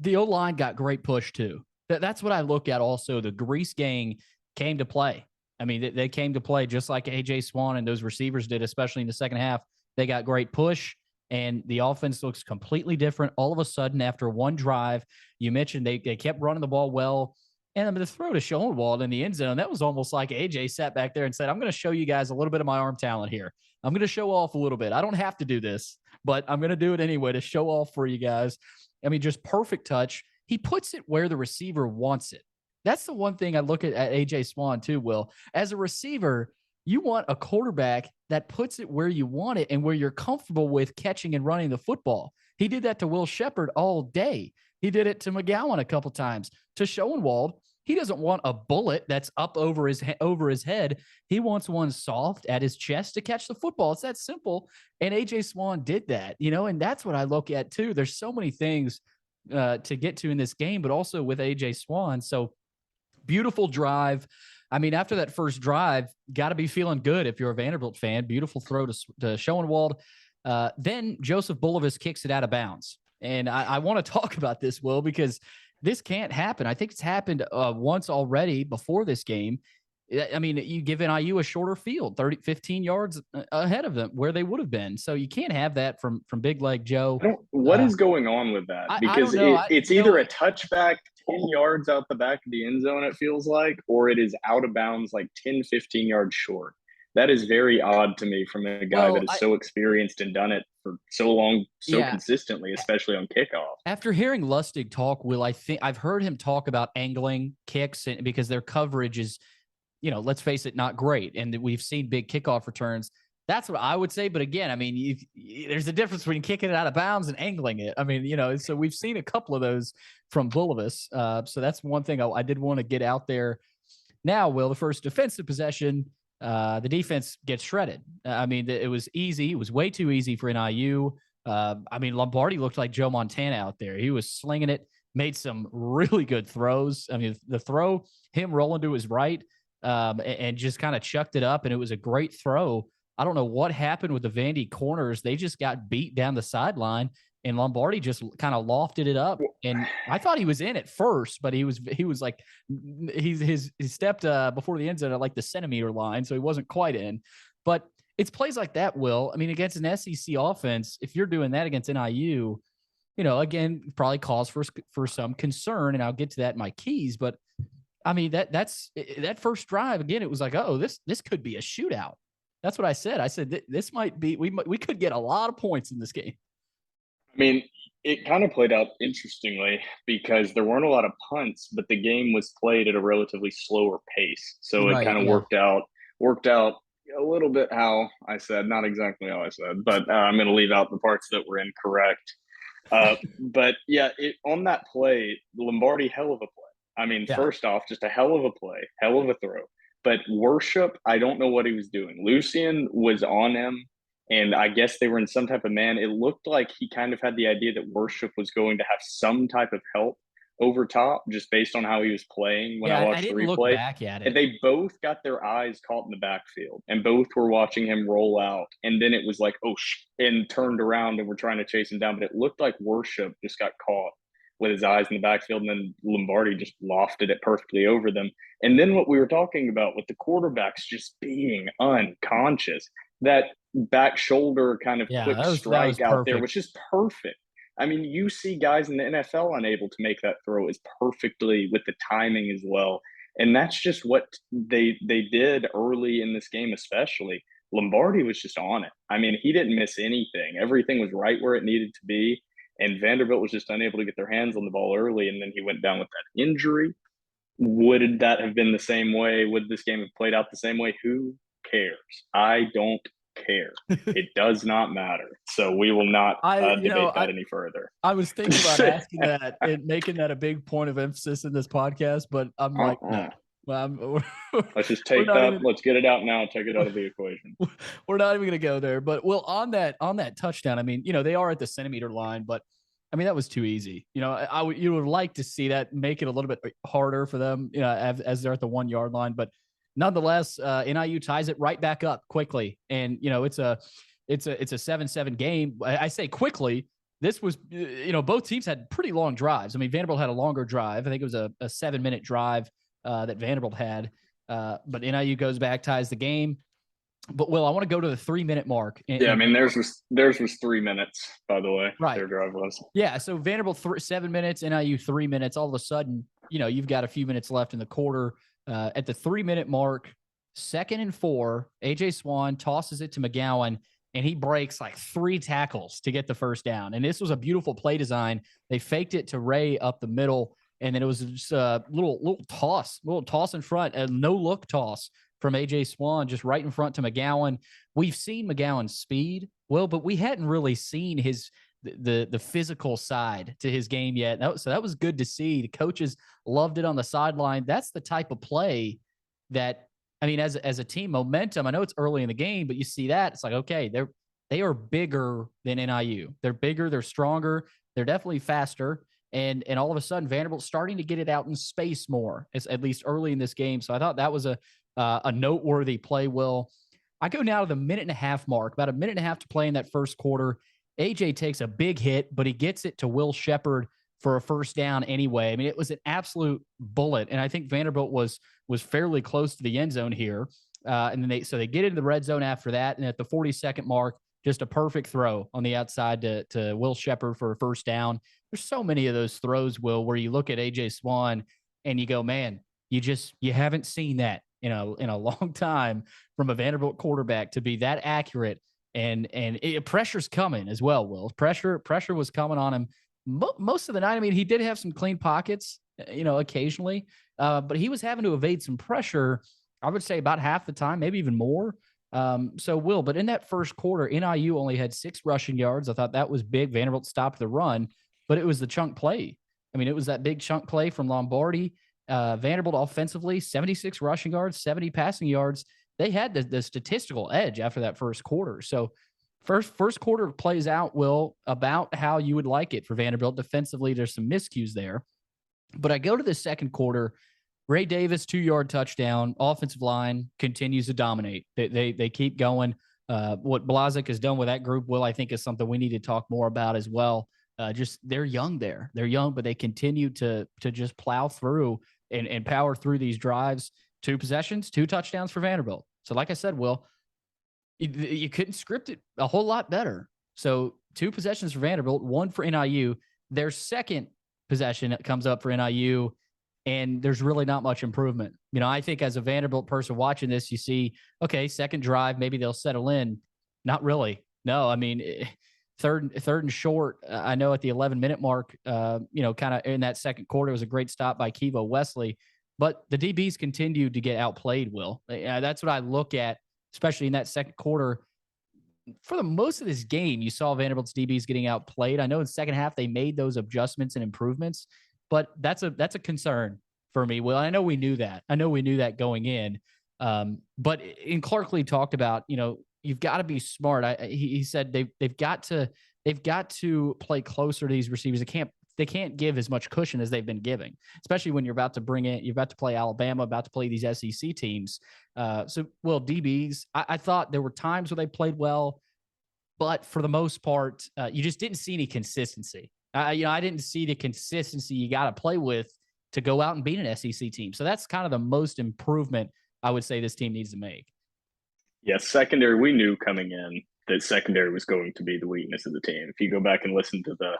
Speaker 1: The O-line got great push too. That's what I look at also. The Grease gang came to play. I mean, they came to play just like AJ Swann and those receivers did, especially in the second half. They got great push, and the offense looks completely different. All of a sudden, after one drive, you mentioned they kept running the ball well. And the throw to Schoenwald in the end zone, that was almost like AJ sat back there and said, I'm going to show you guys a little bit of my arm talent here. I'm going to show off a little bit. I don't have to do this, but I'm going to do it anyway to show off for you guys. I mean, just perfect touch. He puts it where the receiver wants it. That's the one thing I look at AJ Swann too, Will. As a receiver, you want a quarterback that puts it where you want it and where you're comfortable with catching and running the football. He did that to Will Sheppard all day. He did it to McGowan a couple times. To Schoenwald, he doesn't want a bullet that's up over his head. He wants one soft at his chest to catch the football. It's that simple. And AJ Swann did that, and that's what I look at too. There's so many things to get to in this game, but also with AJ Swann. So beautiful drive. I mean, after that first drive, got to be feeling good if you're a Vanderbilt fan. Beautiful throw to Schoenwald. Then Joseph Bulovas kicks it out of bounds. And I want to talk about this, Will, because this can't happen. I think it's happened once already before this game. I mean, you give NIU a shorter field, 15 yards ahead of them where they would have been. So you can't have that from Big Leg Joe.
Speaker 2: What is going on with that? Because it's either a touchback 10 yards out the back of the end zone, it feels like, or it is out of bounds like 10, 15 yards short. That is very odd to me from a guy that is so experienced and done it for so long, so consistently, especially on kickoff.
Speaker 1: After hearing Lustig talk, Will, I think I've heard him talk about angling kicks because their coverage is, let's face it, not great. And we've seen big kickoff returns. That's what I would say. But again, I mean, there's a difference between kicking it out of bounds and angling it. I mean, so we've seen a couple of those from Bulovas. So that's one thing I did want to get out there. Now, Will, the first defensive possession, the defense gets shredded. I mean, it was easy. It was way too easy for NIU. I mean, Lombardi looked like Joe Montana out there. He was slinging it, made some really good throws. I mean, the throw, him rolling to his right, and just kind of chucked it up, and it was a great throw. I don't know what happened with the Vandy corners. They just got beat down the sideline, and Lombardi just kind of lofted it up. And I thought he was in at first, but he was like, he stepped before the end zone at like the centimeter line, so he wasn't quite in. But it's plays like that, Will. I mean, against an SEC offense, if you're doing that against NIU, again, probably cause for some concern, and I'll get to that in my keys. But I mean, that first drive again, it was like, oh, this could be a shootout. That's what I said. I said this might be we could get a lot of points in this game.
Speaker 2: I mean, it kind of played out interestingly because there weren't a lot of punts, but the game was played at a relatively slower pace. So it kind of worked out a little bit how I said, not exactly how I said, but I'm going to leave out the parts that were incorrect. But yeah, on that play, Lombardi, hell of a play. I mean, first off, just a hell of a play, hell of a throw. But Worship, I don't know what he was doing. Lucian was on him, and I guess they were in some type of man. It looked like he kind of had the idea that Worship was going to have some type of help over top, just based on how he was playing when I watched the replay.
Speaker 1: Look back at it.
Speaker 2: And they both got their eyes caught in the backfield, and both were watching him roll out. And then it was like, and turned around and were trying to chase him down. But it looked like Worship just got caught with his eyes in the backfield, and then Lombardi just lofted it perfectly over them. And then what we were talking about with the quarterbacks just being unconscious, that back shoulder kind of quick strike out there, which is perfect. I mean, you see guys in the NFL unable to make that throw as perfectly with the timing as well. And that's just what they did early in this game, especially. Lombardi was just on it. I mean, he didn't miss anything. Everything was right where it needed to be. And Vanderbilt was just unable to get their hands on the ball early, and then he went down with that injury. Would that have been the same way? Would this game have played out the same way? Who cares? I don't care. It does not matter. So we will not debate that any further.
Speaker 1: I was thinking about asking that and making that a big point of emphasis in this podcast, but I'm like, no.
Speaker 2: Let's just take that. Let's get it out now. Take it out of the equation.
Speaker 1: We're not even going to go there. But on that touchdown, I mean, they are at the centimeter line, but I mean that was too easy. You would like to see that make it a little bit harder for them, as they're at the 1 yard line. But nonetheless, NIU ties it right back up quickly, and it's a 7-7 game. I say quickly. This was, both teams had pretty long drives. I mean, Vanderbilt had a longer drive. I think it was a 7-minute drive that Vanderbilt had, but NIU goes back, ties the game. But Will, I want to go to the 3-minute mark.
Speaker 2: I mean, theirs was 3 minutes, by the way.
Speaker 1: Right,
Speaker 2: their drive was.
Speaker 1: Yeah, so Vanderbilt 7 minutes, NIU 3 minutes. All of a sudden, you've got a few minutes left in the quarter. At the 3-minute mark, 2nd and 4, AJ Swann tosses it to McGowan, and he breaks like 3 tackles to get the first down. And this was a beautiful play design. They faked it to Ray up the middle. And then it was just a little toss in front, a no-look toss from A.J. Swann, just right in front to McGowan. We've seen McGowan's speed, but we hadn't really seen his the physical side to his game yet. So that was good to see. The coaches loved it on the sideline. That's the type of play that, I mean, as a team, momentum, I know it's early in the game, but you see that, it's like, okay, they are bigger than NIU. They're bigger, they're stronger, they're definitely faster. And all of a sudden, Vanderbilt's starting to get it out in space more, at least early in this game. So I thought that was a noteworthy play, Will. I go now to the 1.5-minute mark, about a 1.5 minutes to play in that first quarter. AJ takes a big hit, but he gets it to Will Sheppard for a first down anyway. I mean, it was an absolute bullet, and I think Vanderbilt was fairly close to the end zone here. And then they get into the red zone after that, and at the 42nd mark, just a perfect throw on the outside to Will Sheppard for a first down. There's so many of those throws, Will, where you look at AJ Swann and you go, man, you haven't seen that in a long time from a Vanderbilt quarterback to be that accurate. And pressure's coming as well, Will. Pressure was coming on him most of the night. I mean, he did have some clean pockets, occasionally, but he was having to evade some pressure, I would say about half the time, maybe even more. Will, but in that first quarter, NIU only had 6 rushing yards. I thought that was big. Vanderbilt stopped the run, but it was the chunk play. I mean, it was that big chunk play from Lombardi. Vanderbilt offensively, 76 rushing yards, 70 passing yards. They had the statistical edge after that first quarter. So first quarter plays out, Will, about how you would like it for Vanderbilt. Defensively, there's some miscues there. But I go to the second quarter, Ray Davis, 2-yard touchdown. Offensive line continues to dominate. They keep going. What Blazek has done with that group, Will, I think is something we need to talk more about as well. Just they're young there. They're young, but they continue to just plow through and power through these drives. 2 possessions, 2 touchdowns for Vanderbilt. So like I said, Will, you couldn't script it a whole lot better. So 2 possessions for Vanderbilt, 1 for NIU. Their second possession comes up for NIU, and there's really not much improvement. I think as a Vanderbilt person watching this, you see, okay, second drive, maybe they'll settle in. Not really. No, I mean, third and short, I know at the 11-minute mark, kind of in that second quarter, it was a great stop by Kevo Wesley, but the DBs continued to get outplayed, Will. That's what I look at, especially in that second quarter. For the most of this game, you saw Vanderbilt's DBs getting outplayed. I know in the second half, they made those adjustments and improvements, but that's a concern for me, Will. I know we knew that. Going in. But Clark Lee talked about, you've got to be smart. He said they've got to play closer to these receivers. They can't give as much cushion as they've been giving, especially when you're about to play Alabama, about to play these SEC teams. DBs, I thought there were times where they played well, but for the most part, you just didn't see any consistency. I didn't see the consistency you got to play with to go out and beat an SEC team. So that's kind of the most improvement I would say this team needs to make.
Speaker 2: Yeah, secondary, we knew coming in that secondary was going to be the weakness of the team. If you go back and listen to the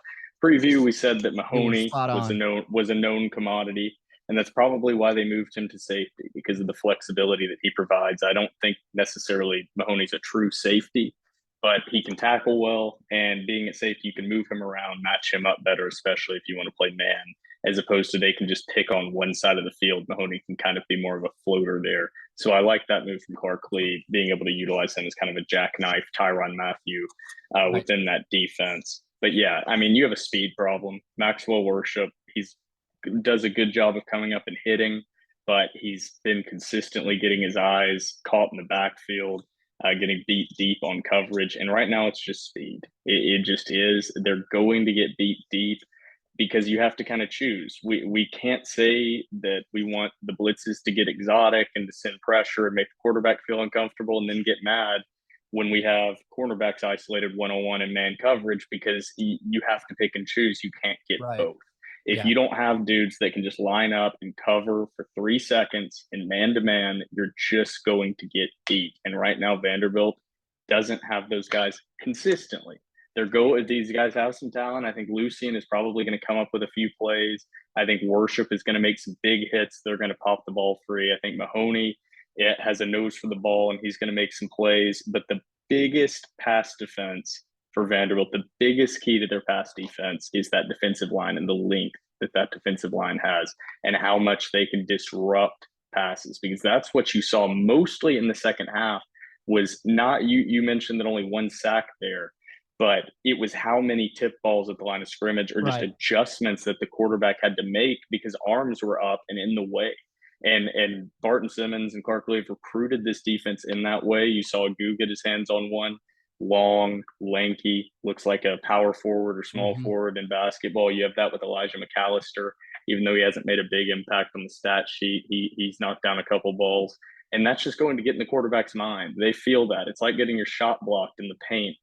Speaker 2: preview, we said that Mahoney was a known commodity, and that's probably why they moved him to safety, because of the flexibility that he provides. I don't think necessarily Mahoney's a true safety, but he can tackle well, and being at safety, you can move him around, match him up better, especially if you want to play man, as opposed to they can just pick on one side of the field. Mahoney can kind of be more of a floater there. So I like that move from Clark Lee, being able to utilize him as kind of a jackknife, Tyrann Mathieu within that defense. But yeah, I mean, you have a speed problem. Maxwell Worship, does a good job of coming up and hitting, but he's been consistently getting his eyes caught in the backfield, getting beat deep on coverage. And right now it's just speed. It just is. They're going to get beat deep because you have to kind of choose. We can't say that we want the blitzes to get exotic and to send pressure and make the quarterback feel uncomfortable and then get mad when we have cornerbacks isolated one-on-one and man coverage, because you have to pick and choose. You can't get both. If you don't have dudes that can just line up and cover for 3 seconds in man-to-man, you're just going to get beat. And right now, Vanderbilt doesn't have those guys consistently. These guys have some talent. I think Lucien is probably going to come up with a few plays. I think Worship is going to make some big hits. They're going to pop the ball free. I think Mahoney has a nose for the ball, and he's going to make some plays. But the biggest pass defense for Vanderbilt, the biggest key to their pass defense is that defensive line and the length that defensive line has and how much they can disrupt passes, because that's what you saw mostly in the second half was not – you mentioned that only 1 sack there. but it was how many tip balls at the line of scrimmage or just
Speaker 1: Right.
Speaker 2: adjustments that the quarterback had to make because arms were up and in the way. And Barton Simmons and Clark Lee have recruited this defense in that way. You saw Goo get his hands on one, long, lanky, looks like a power forward or small forward in basketball. You have that with Elijah McAllister. Even though he hasn't made a big impact on the stat sheet, he's knocked down a couple balls. And that's just going to get in the quarterback's mind. They feel that. It's like getting your shot blocked in the paint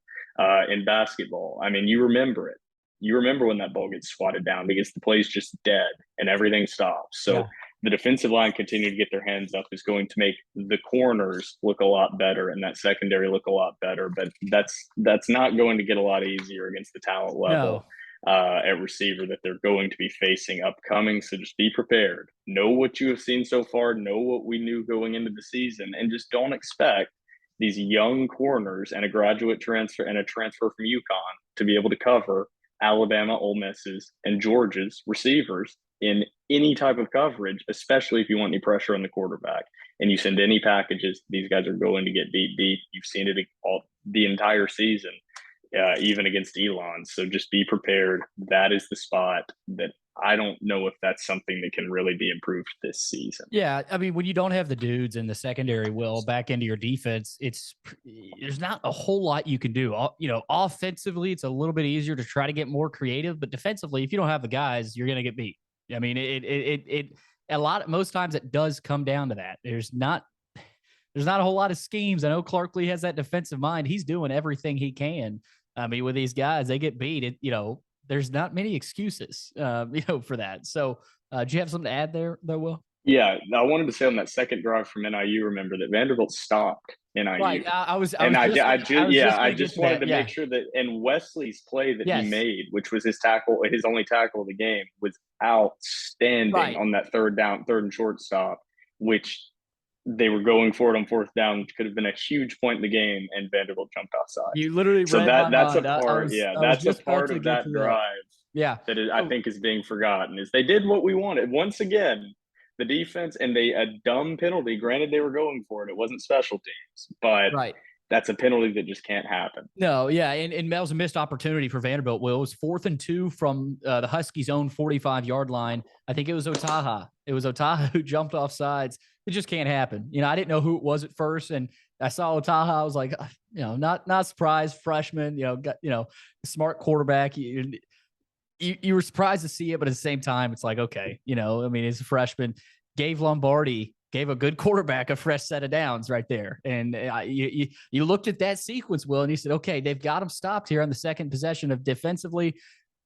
Speaker 2: in basketball. I mean, you remember it. You remember when that ball gets swatted down because the play's just dead and everything stops. So the defensive line continue to get their hands up is going to make the corners look a lot better and that secondary look a lot better. But that's not going to get a lot easier against the talent level at receiver that they're going to be facing upcoming. So just be prepared. Know what you have seen so far. Know what we knew going into the season, and just don't expect these young corners and a graduate transfer and a transfer from UConn to be able to cover Alabama, Ole Miss's, and Georgia's receivers in any type of coverage, especially if you want any pressure on the quarterback and you send any packages. These guys are going to get beat deep. You've seen it all the entire season, even against Elon. So just be prepared. That is the spot that I don't know if that's something that can really be improved this season.
Speaker 1: Yeah, I mean, when you don't have the dudes in the secondary, Will, back into your defense, there's not a whole lot you can do. Offensively, it's a little bit easier to try to get more creative, but defensively, if you don't have the guys, you're going to get beat. I mean, most times it does come down to that. There's not a whole lot of schemes. I know Clark Lee has that defensive mind. He's doing everything he can. I mean, with these guys, they get beat. There's not many excuses, for that. So, do you have something to add there, though, Will?
Speaker 2: Yeah, I wanted to say on that second drive from NIU, remember that Vanderbilt stopped NIU.
Speaker 1: Right. I
Speaker 2: just wanted to make sure that, and Wesley's play that he made, which was his only tackle of the game, was outstanding on that third and short stop, which they were going for it on fourth down, which could have been a huge point in the game, and Vanderbilt jumped outside.
Speaker 1: You literally read
Speaker 2: that's
Speaker 1: my mind.
Speaker 2: A part. That's a part of that drive. I think is being forgotten. Is they did what we wanted once again. The defense and a dumb penalty. Granted, they were going for it. It wasn't special teams, but that's a penalty that just can't happen.
Speaker 1: No, yeah, and that was a missed opportunity for Vanderbilt. Will, it was 4th and 2 from the Huskies' own 45-yard line. I think it was Otaha. It was Otaha who jumped off sides. It just can't happen. I didn't know who it was at first, and I saw Otaha. I was like, not surprised. Freshman, smart quarterback. You were surprised to see it, but at the same time, it's like, okay, he's a freshman. Gave a good quarterback a fresh set of downs right there. And you looked at that sequence, Will, and you said, okay, they've got him stopped here on the second possession of defensively,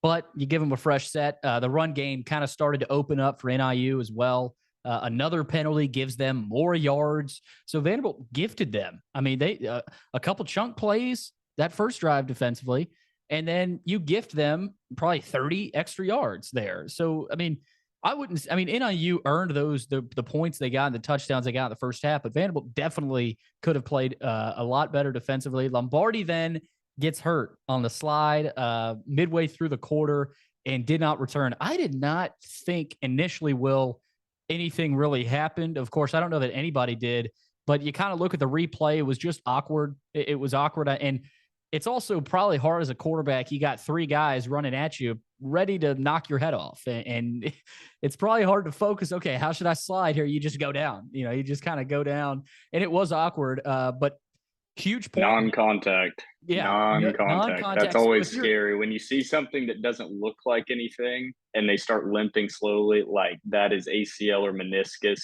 Speaker 1: but you give him a fresh set. The run game kind of started to open up for NIU as well. Another penalty gives them more yards. So Vanderbilt gifted them. I mean, they a couple chunk plays that first drive defensively, and then you gift them probably 30 extra yards there. So, NIU earned the points they got and the touchdowns they got in the first half, but Vanderbilt definitely could have played a lot better defensively. Lombardi then gets hurt on the slide midway through the quarter and did not return. I did not think initially, Will, anything really happened. Of course, I don't know that anybody did, but you kind of look at the replay. It was just awkward. It was awkward. And it's also probably hard as a quarterback. You got 3 guys running at you ready to knock your head off. And it's probably hard to focus. Okay, how should I slide here? You just go down. You just kind of go down. And it was awkward, but huge point.
Speaker 2: Non-contact.
Speaker 1: Yeah.
Speaker 2: Non-contact. That's always scary. When you see something that doesn't look like anything and they start limping slowly, like that is ACL or meniscus.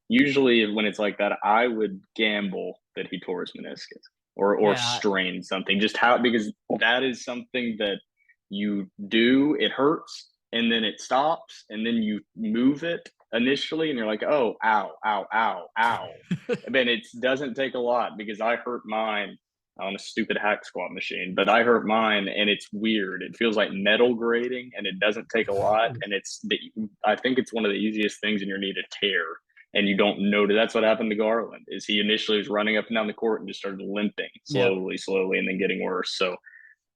Speaker 2: Usually when it's like that, I would gamble that he tore his meniscus. Or strain something, because that is something that you do, it hurts, and then it stops, and then you move it initially, and you're like, oh, ow, ow, ow, ow. It doesn't take a lot, because I hurt mine on a stupid hack squat machine, but I hurt mine, and it's weird. It feels like metal grating, and it doesn't take a lot, and I think it's one of the easiest things in your knee to tear. And you don't know that. That's what happened to Garland. Is he initially was running up and down the court and just started limping slowly, and then getting worse. So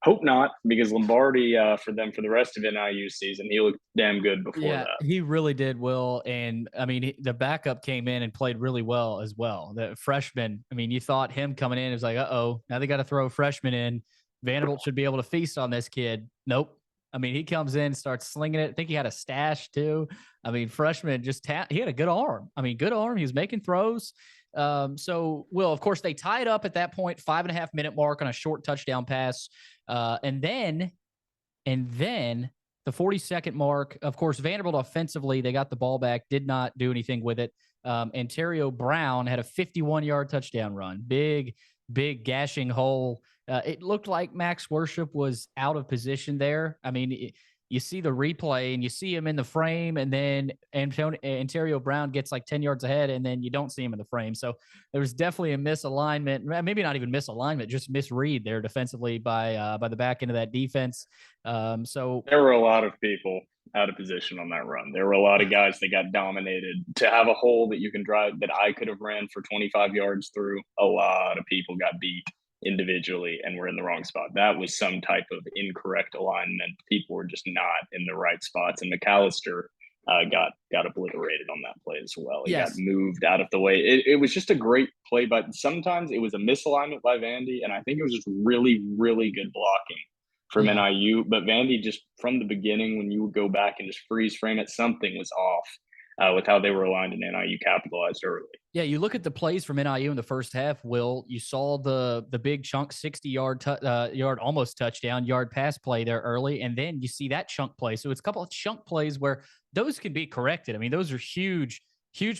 Speaker 2: hope not, because Lombardi for the rest of NIU season, he looked damn good before that.
Speaker 1: He really did, Will. And the backup came in and played really well as well. The freshman, you thought him coming in, it was like, now they got to throw a freshman in. Vanderbilt should be able to feast on this kid. Nope. I mean, he comes in, starts slinging it. I think he had a stash too. I mean, freshman he had a good arm. I mean, good arm. He was making throws. So, Will, of course, they tied up at that point, 5.5 minute mark on a short touchdown pass. And then the 42nd mark, of course, Vanderbilt offensively, they got the ball back, did not do anything with it. Ontario Brown had a 51-yard touchdown run. Big gashing hole. It looked like Max Worship was out of position there. I mean, you see the replay and you see him in the frame, and then Ontario Brown gets like 10 yards ahead, and then you don't see him in the frame. So there was definitely a misalignment, maybe not even misalignment, just misread there defensively by the back end of that defense. So
Speaker 2: there were a lot of people out of position on that run. There were a lot of guys that got dominated. To have a hole that you can drive, that I could have ran for 25 yards through, a lot of people got beat individually and were in the wrong spot. That was some type of incorrect alignment. People were just not in the right spots, and McAllister got obliterated on that play as well. He got moved out of the way. It was just a great play, but sometimes it was a misalignment by Vandy, and I think it was just really, really good blocking from NIU. But Vandy, just from the beginning, when you would go back and just freeze frame it, something was off with how they were aligned, and NIU capitalized early.
Speaker 1: Yeah, you look at the plays from NIU in the first half, Will, you saw the big chunk 60-yard almost touchdown yard pass play there early, and then you see that chunk play. So it's a couple of chunk plays where those can be corrected. I mean, those are huge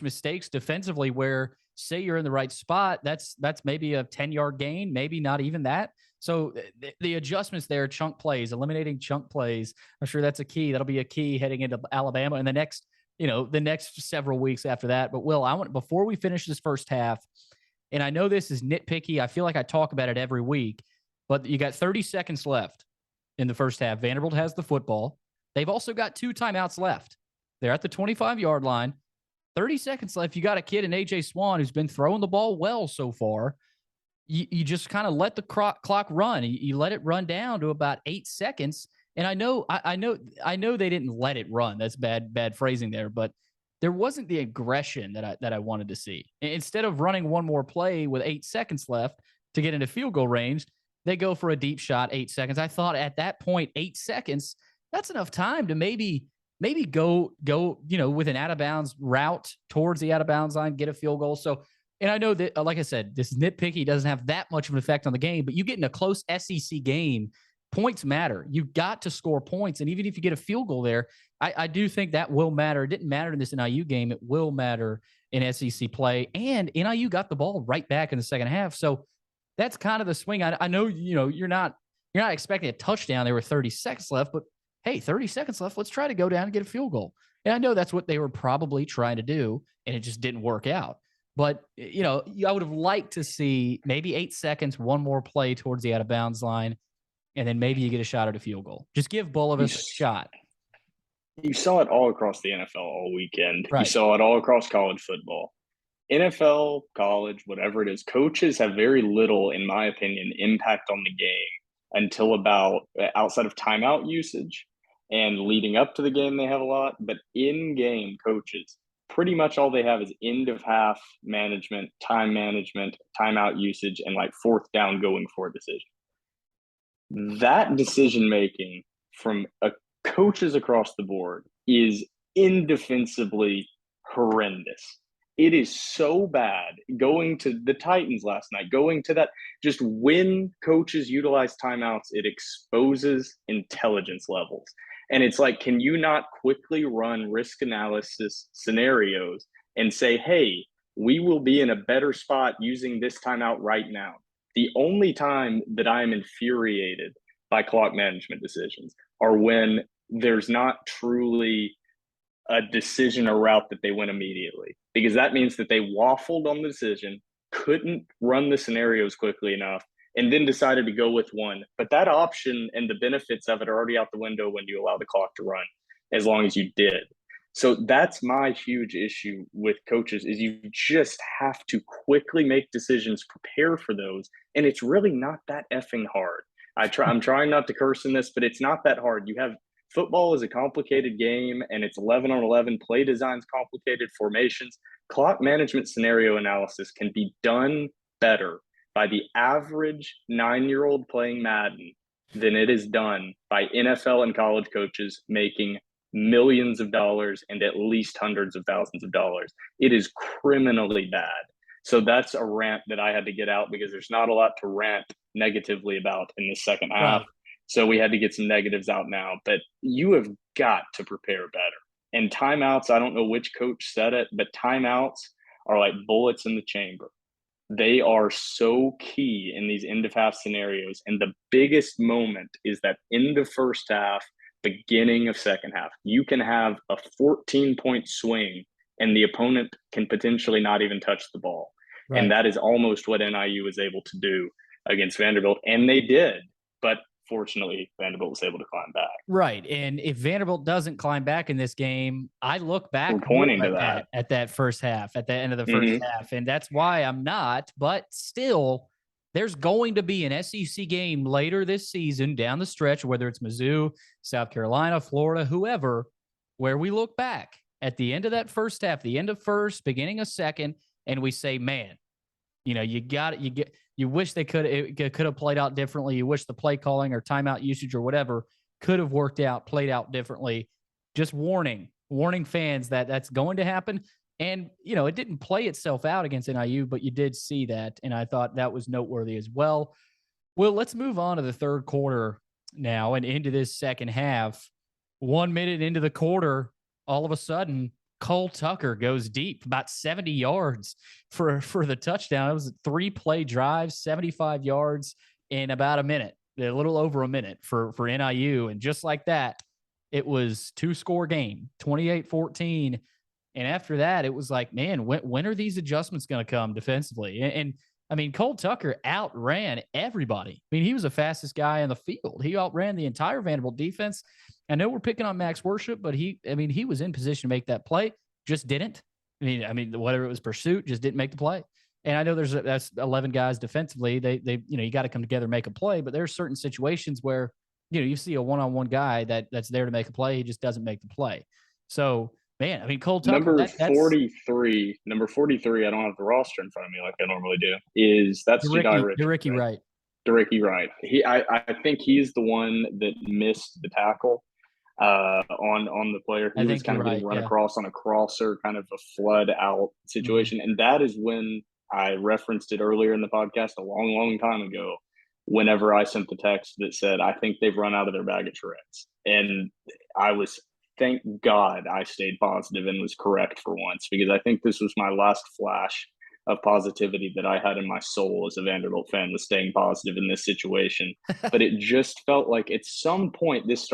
Speaker 1: mistakes defensively where, say you're in the right spot, that's maybe a 10-yard gain, maybe not even that. So the adjustments there, chunk plays, eliminating chunk plays, I'm sure that's a key. That'll be a key heading into Alabama in the next several weeks after that. But Will, before we finish this first half, and I know this is nitpicky, I feel like I talk about it every week, but you got 30 seconds left in the first half. Vanderbilt has the football. They've also got 2 timeouts left. They're at the 25-yard line. 30 seconds left. You got a kid in AJ Swann who's been throwing the ball well so far. You just kind of let the clock run. You let it run down to about 8 seconds. And I know they didn't let it run. That's bad phrasing there, but there wasn't the aggression that I wanted to see. Instead of running one more play with 8 seconds left to get into field goal range, they go for a deep shot, 8 seconds. I thought at that point, 8 seconds, that's enough time to maybe go, with an out of bounds route towards the out of bounds line, get a field goal. So, and I know that, like I said, this nitpicky doesn't have that much of an effect on the game, but you get in a close SEC game, points matter. You've got to score points. And even if you get a field goal there, I do think that will matter. It didn't matter in this NIU game. It will matter in SEC play. And NIU got the ball right back in the second half. So that's kind of the swing. I know, you're not expecting a touchdown. There were 30 seconds left, but hey, 30 seconds left. Let's try to go down and get a field goal. And I know that's what they were probably trying to do, and it just didn't work out. But, I would have liked to see maybe 8 seconds, one more play towards the out of bounds line, and then maybe you get a shot at a field goal. Just give Bulovas a shot.
Speaker 2: You saw it all across the NFL all weekend.
Speaker 1: Right.
Speaker 2: You saw it all across college football. NFL, college, whatever it is, coaches have very little, in my opinion, impact on the game until about outside of timeout usage. And leading up to the game, they have a lot. But in-game coaches, pretty much all they have is end-of-half management, timeout usage, and like fourth down going for a decision. That decision-making from coaches across the board is indefensibly horrendous. It is so bad. Going to the Titans last night, going to that, just when coaches utilize timeouts, it exposes intelligence levels. And it's like, can you not quickly run risk analysis scenarios and say, hey, we will be in a better spot using this timeout right now? The only time that I am infuriated by clock management decisions are when there's not truly a decision or route that they win immediately, because that means that they waffled on the decision, couldn't run the scenarios quickly enough, and then decided to go with one. But that option and the benefits of it are already out the window when you allow the clock to run, as long as you did. So that's my huge issue with coaches, is you just have to quickly make decisions, prepare for those. And it's really not that effing hard. I'm trying not to curse in this, but it's not that hard. Football is a complicated game, and it's 11 on 11. Play design's complicated, formations. Clock management scenario analysis can be done better by the average 9-year-old playing Madden than it is done by NFL and college coaches making millions of dollars and at least hundreds of thousands of dollars. It is criminally bad. So that's a rant that I had to get out because there's not a lot to rant negatively about in the second half.
Speaker 1: Right.
Speaker 2: So we had to get some negatives out now. But you have got to prepare better. And timeouts, I don't know which coach said it, but timeouts are like bullets in the chamber. They are so key in these end of half scenarios. And the biggest moment is that in the first half, beginning of second half, you can have a 14-point swing and the opponent can potentially not even touch the ball. Right. And that is almost what NIU was able to do against Vanderbilt. And they did. But fortunately, Vanderbilt was able to climb back.
Speaker 1: Right. And if Vanderbilt doesn't climb back in this game, I look back
Speaker 2: We're pointing to that
Speaker 1: at that first half, at the end of the first half. And that's why I'm not. But still, there's going to be an SEC game later this season down the stretch, whether it's Mizzou, South Carolina, Florida, whoever, where we look back at the end of that first half, the end of first, beginning of second, and we say, man, you know, you wish they could have played out differently. You wish the play calling or timeout usage or whatever could have played out differently. Just warning fans that that's going to happen. And, you know, it didn't play itself out against NIU, but you did see that. And I thought that was noteworthy as well. Well, let's move on to the third quarter now and into this second half. 1 minute into the quarter, all of a sudden, Cole Tucker goes deep, about 70 yards for the touchdown. It was a 3-play drive, 75 yards in about a minute, a little over a minute for NIU. And just like that, it was 2-score game, 28-14. And after that, it was like, man, when are these adjustments going to come defensively? And I mean, Cole Tucker outran everybody. I mean, he was the fastest guy in the field. He outran the entire Vanderbilt defense. I know we're picking on Max Worship, but he was in position to make that play, just didn't. I mean, whether it was pursuit, just didn't make the play. And I know that's 11 guys defensively. They you know, you got to come together and make a play, but there's certain situations where, you know, you see a one-on-one guy that's there to make a play, he just doesn't make the play. So, man, I mean, Cole Tucker.
Speaker 2: Number 43, I don't have the roster in front of me like I normally do, that's
Speaker 1: Derrick Wright.
Speaker 2: Derrick Wright. I think he's the one that missed the tackle on the player. He was kind of getting run across on a crosser, kind of a flood out situation. And that is when I referenced it earlier in the podcast a long, long time ago, whenever I sent the text that said, I think they've run out of their bag of tricks. And thank God I stayed positive and was correct for once, because I think this was my last flash of positivity that I had in my soul as a Vanderbilt fan, was staying positive in this situation. But it just felt like at some point this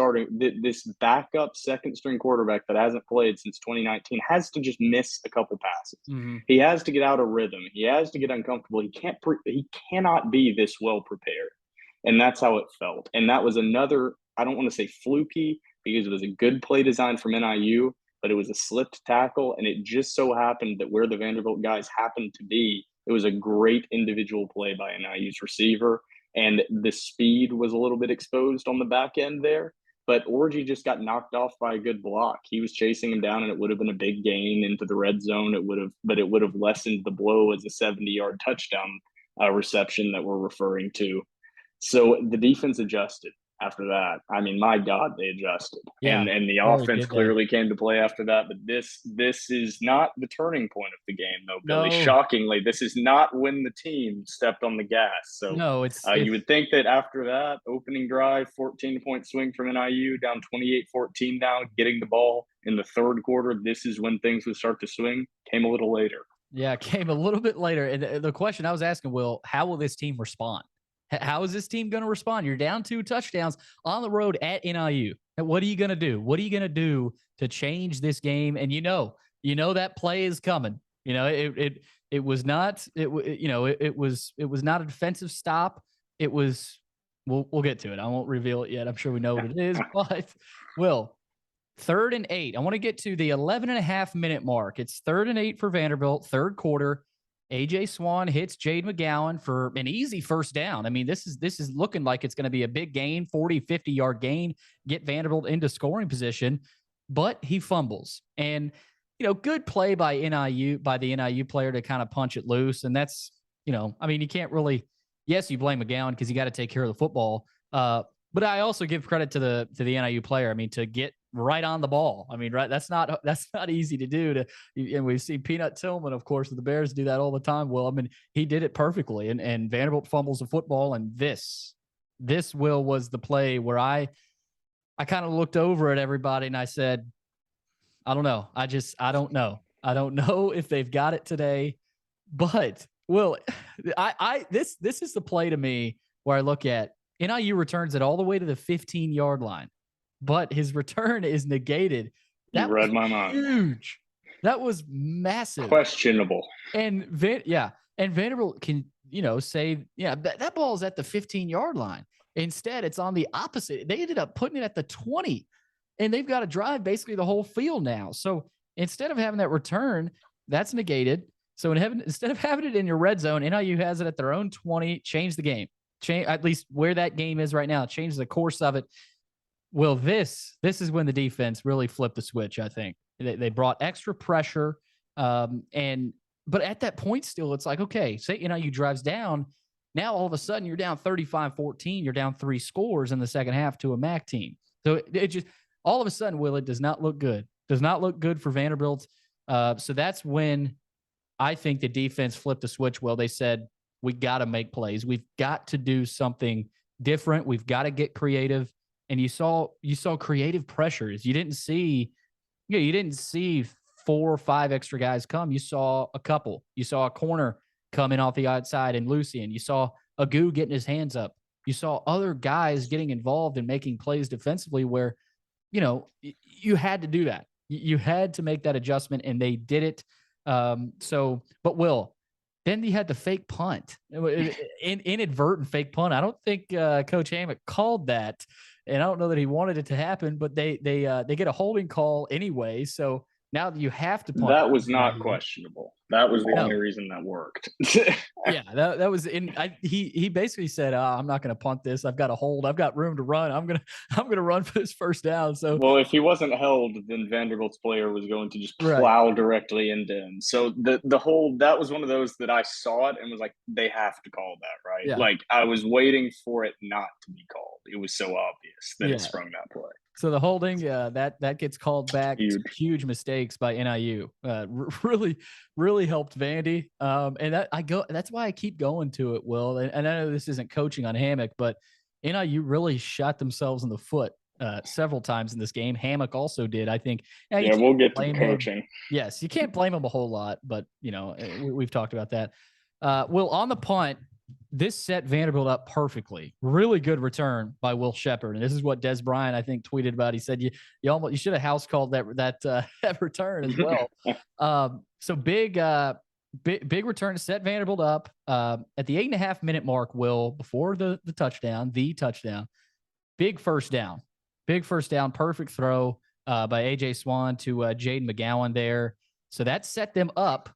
Speaker 2: backup second string quarterback that hasn't played since 2019 has to just miss a couple passes. Mm-hmm. He has to get out of rhythm. He has to get uncomfortable. He cannot be this well prepared. And that's how it felt. And that was another, I don't want to say fluky, because it was a good play design from NIU, but it was a slipped tackle, and it just so happened that where the Vanderbilt guys happened to be, it was a great individual play by NIU's receiver, and the speed was a little bit exposed on the back end there, but Orji just got knocked off by a good block. He was chasing him down, and it would have been a big gain into the red zone. It would have lessened the blow as a 70-yard touchdown reception that we're referring to. So the defense adjusted after that. I mean, my God, they adjusted. Yeah, and the offense clearly came to play after that. But this is not the turning point of the game, though, Billy. No. Shockingly, this is not when the team stepped on the gas. So no, you would think that after that opening drive, 14-point swing from NIU, down 28-14 now, getting the ball in the third quarter, this is when things would start to swing. Came a little later.
Speaker 1: Yeah, came a little bit later. And the question I was asking, Will, how will this team respond? How is this team going to respond? You're down 2 touchdowns on the road at NIU. What are you going to do? What are you going to do to change this game? And you know that play is coming. You know, it was not not a defensive stop. It was. We'll get to it. I won't reveal it yet. I'm sure we know what it is. But Will, 3rd and 8. I want to get to the 11.5-minute mark. It's 3rd and 8 for Vanderbilt. Third quarter. AJ Swann hits Jade McGowan for an easy first down. I mean, this is looking like it's going to be a big gain, 40, 50-yard gain, get Vanderbilt into scoring position, but he fumbles. And, you know, good play by the NIU player to kind of punch it loose. And that's I mean, you can't really, yes, you blame McGowan because you got to take care of the football. But I also give credit to the NIU player. I mean, to get right on the ball. I mean, right. That's not easy to do and we've seen Peanut Tillman, of course, with the Bears do that all the time. Well, I mean, he did it perfectly and Vanderbilt fumbles the football. And this Will was the play where I kind of looked over at everybody and I said, I don't know. I don't know. I don't know if they've got it today, but Will, this is the play to me where I look at NIU returns it all the way to the 15-yard line, but his return is negated.
Speaker 2: That you read my mind.
Speaker 1: Huge. That was massive.
Speaker 2: Questionable.
Speaker 1: And Vanderbilt can, say, that ball is at the 15-yard line. Instead, it's on the opposite. They ended up putting it at the 20, and they've got to drive basically the whole field now. So instead of having that return, that's negated. So instead of having it in your red zone, NIU has it at their own 20, change the game. Change at least where that game is right now, change the course of it. Well, this is when the defense really flipped the switch, I think. They brought extra pressure. But at that point still, it's like, okay, say NIU drives down. Now all of a sudden you're down 35-14. You're down 3 scores in the second half to a MAC team. So it just all of a sudden, Will, it does not look good. Does not look good for Vanderbilt. So that's when I think the defense flipped the switch. Well, they said, we got to make plays. We've got to do something different. We've got to get creative. And you saw creative pressures. You didn't see 4 or 5 extra guys come. You saw a couple. You saw a corner coming off the outside and Lucian. You saw Agu getting his hands up. You saw other guys getting involved and making plays defensively where, you had to do that. You had to make that adjustment, and they did it. But Will, then you had the fake punt, inadvertent fake punt. I don't think Coach Hammock called that, and I don't know that he wanted it to happen. But they get a holding call anyway. So now you have to punt.
Speaker 2: That was not questionable. That was the only reason that worked.
Speaker 1: Yeah, that was in. He basically said, "I'm not going to punt this. I've got a hold. I've got room to run. I'm gonna run for this first down." So,
Speaker 2: well, if he wasn't held, then Vanderbilt's player was going to just plow directly into him. So the hold, that was one of those that I saw it and was like, they have to call that, right?
Speaker 1: Yeah.
Speaker 2: Like I was waiting for it not to be called. It was so obvious that it sprung that play.
Speaker 1: So the holding, that gets called back. Huge mistakes by NIU. Really, really helped Vandy. And that's why I keep going to it, Will. And I know this isn't coaching on Hammock, but NIU really shot themselves in the foot several times in this game. Hammock also did, I think.
Speaker 2: Yeah, we'll get to coaching.
Speaker 1: Him. Yes, you can't blame him a whole lot, but we've talked about that. Will, on the punt, this set Vanderbilt up perfectly. Really good return by Will Sheppard. And this is what Des Bryant, I think, tweeted about. He said, you should have house called that return as well. So big return to set Vanderbilt up at the 8.5-minute mark, Will, before the touchdown, big first down, perfect throw by AJ Swann to Jaden McGowan there. So that set them up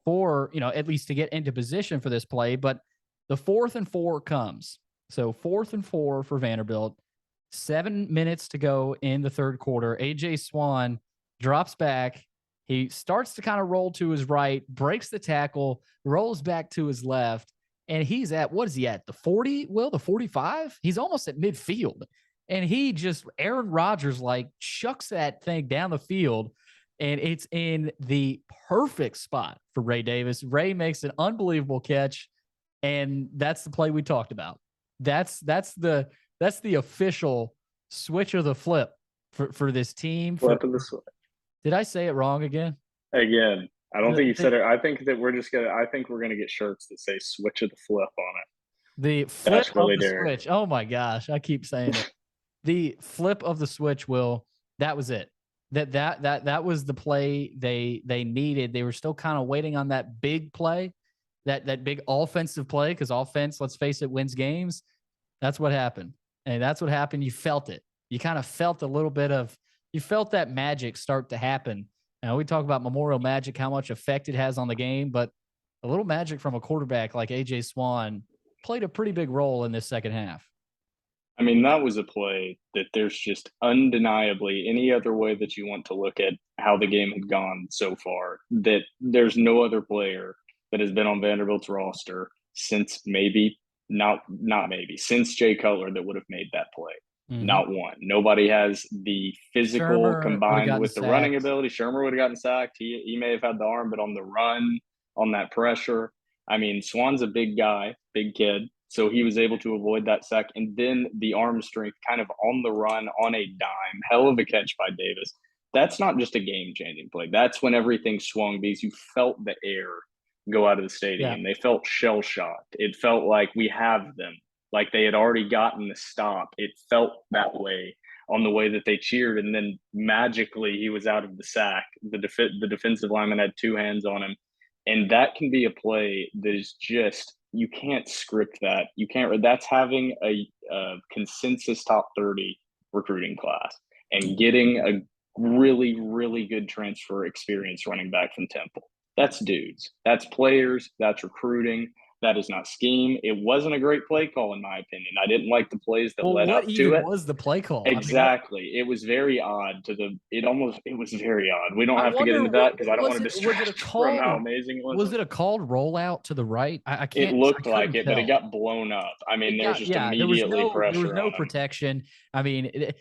Speaker 1: for, at least to get into position for this play. But the 4th and 4 comes. So 4th and 4 for Vanderbilt. 7 minutes to go in the third quarter. AJ Swann drops back. He starts to kind of roll to his right, breaks the tackle, rolls back to his left, and he's at, what is he at? The 40? Will, the 45? He's almost at midfield. And he just, Aaron Rodgers, chucks that thing down the field, and it's in the perfect spot for Ray Davis. Ray makes an unbelievable catch. And that's the play we talked about. That's the official switch of the flip for this team.
Speaker 2: Flip of the switch.
Speaker 1: Did I say it wrong again?
Speaker 2: Again, I don't think you said it. I think that we're gonna get shirts that say "switch of the flip" on it.
Speaker 1: The flip of the switch. Oh my gosh, I keep saying it. The flip of the switch. Will, that was it. That was the play they needed. They were still kind of waiting on that big play. That big offensive play, because offense, let's face it, wins games. That's what happened. And that's what happened. You felt it. You kind of felt you felt that magic start to happen. Now, we talk about Memorial Magic, how much effect it has on the game, but a little magic from a quarterback like AJ Swann played a pretty big role in this second half.
Speaker 2: I mean, that was a play that there's just undeniably any other way that you want to look at how the game had gone so far, that there's no other player that has been on Vanderbilt's roster since since Jay Cutler that would have made that play.
Speaker 1: Mm-hmm.
Speaker 2: Not one. Nobody has the physical
Speaker 1: Shermer
Speaker 2: combined with the running
Speaker 1: sacked.
Speaker 2: ability. Shermer would have gotten sacked. He may have had the arm, but on the run, on that pressure, I mean, Swann's a big guy, big kid. So he was able to avoid that sack. And then the arm strength kind of on the run, on a dime, hell of a catch by Davis. That's not just a game-changing play. That's when everything swung because you felt the air go out of the stadium.
Speaker 1: Yeah.
Speaker 2: They felt shell-shocked. It felt like we have them, like they had already gotten the stop. It felt that way on the way that they cheered. And then magically he was out of the sack. The defensive lineman had two hands on him. And that can be a play that is just, you can't script that. You can't, that's having a consensus top 30 recruiting class and getting a really, really good transfer experience running back from Temple. That's dudes. That's players. That's recruiting. That is not scheme. It wasn't a great play call, in my opinion. I didn't like the plays that led up to it.
Speaker 1: What was the play call?
Speaker 2: Exactly. I mean, it was very odd it was very odd. We don't have to get into that because I don't want to distract from how amazing it was.
Speaker 1: Was it a called rollout to the right? I can't.
Speaker 2: It looked like it, but it got blown up. I mean, there's just immediately pressure.
Speaker 1: There was no protection. I mean,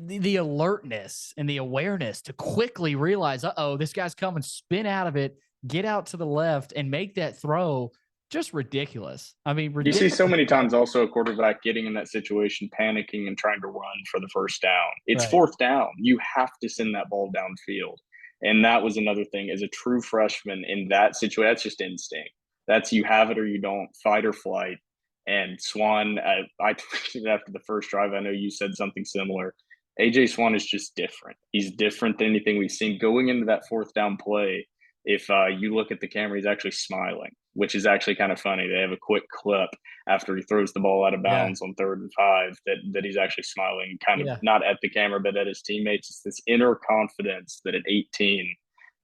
Speaker 1: the alertness and the awareness to quickly realize, this guy's coming, spin out of it, get out to the left, and make that throw. Just ridiculous. I mean, ridiculous.
Speaker 2: You see so many times also a quarterback getting in that situation, panicking and trying to run for the first down. It's fourth down. You have to send that ball downfield. And that was another thing. As a true freshman in that situation, that's just instinct. That's you have it or you don't, fight or flight. And Swann, I tweeted after the first drive, I know you said something similar. AJ Swann is just different. He's different than anything we've seen. Going into that fourth down play, if you look at the camera, he's actually smiling, which is actually kind of funny. They have a quick clip after he throws the ball out of bounds on 3rd and 5 that he's actually smiling, kind of not at the camera, but at his teammates. It's this inner confidence that at 18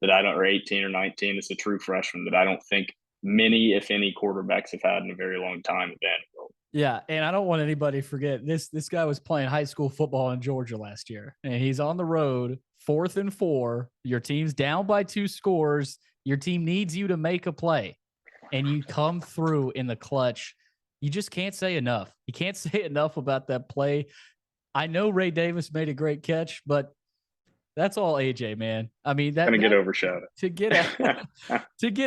Speaker 2: or 18 or 19, it's a true freshman that I don't think many, if any, quarterbacks have had in a very long time at Vanderbilt.
Speaker 1: Yeah, and I don't want anybody to forget this guy was playing high school football in Georgia last year, and he's on the road, 4th and 4. Your team's down by 2 scores. Your team needs you to make a play, and you come through in the clutch. You just can't say enough. You can't say enough about that play. I know Ray Davis made a great catch, but that's all AJ, man. I mean, that's
Speaker 2: gonna get overshadowed.
Speaker 1: To get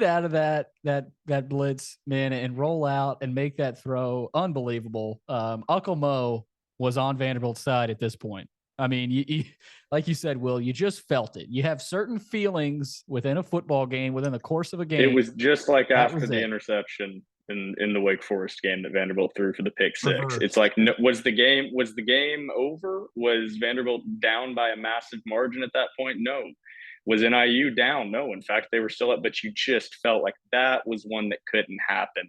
Speaker 1: out of that blitz, man, and roll out and make that throw, unbelievable. Uncle Mo was on Vanderbilt's side at this point. I mean, you like you said, Will, you just felt it. You have certain feelings within a football game, within the course of a game.
Speaker 2: It was just like after the interception in the Wake Forest game that Vanderbilt threw for the pick 6. It's like, was the game over? Was Vanderbilt down by a massive margin at that point? No. Was NIU down? No. In fact, they were still up, but you just felt like that was one that couldn't happen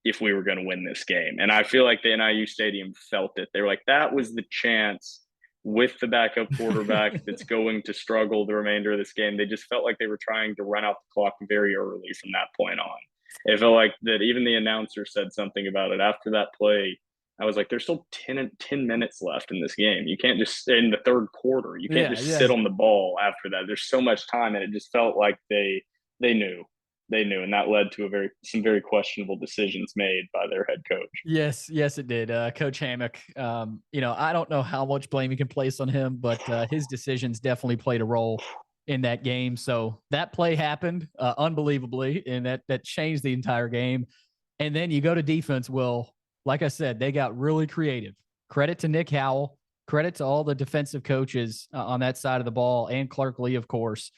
Speaker 2: if we were going to win this game. And I feel like the NIU stadium felt it. They were like, that was the chance with the backup quarterback that's going to struggle the remainder of this game. They just felt like they were trying to run out the clock very early from that point on. It felt like that even the announcer said something about it after that play. I was like, there's still 10 minutes left in this game. You can't just in the third quarter. You can't just sit on the ball after that. There's so much time, and it just felt like they knew. They knew, and that led to some very questionable decisions made by their head coach.
Speaker 1: Yes, it did. Coach Hammock, I don't know how much blame you can place on him, but his decisions definitely played a role in that game. So that play happened unbelievably, and that changed the entire game. And then you go to defense, Will. Like I said, they got really creative. Credit to Nick Howell. Credit to all the defensive coaches on that side of the ball, and Clark Lee, of course.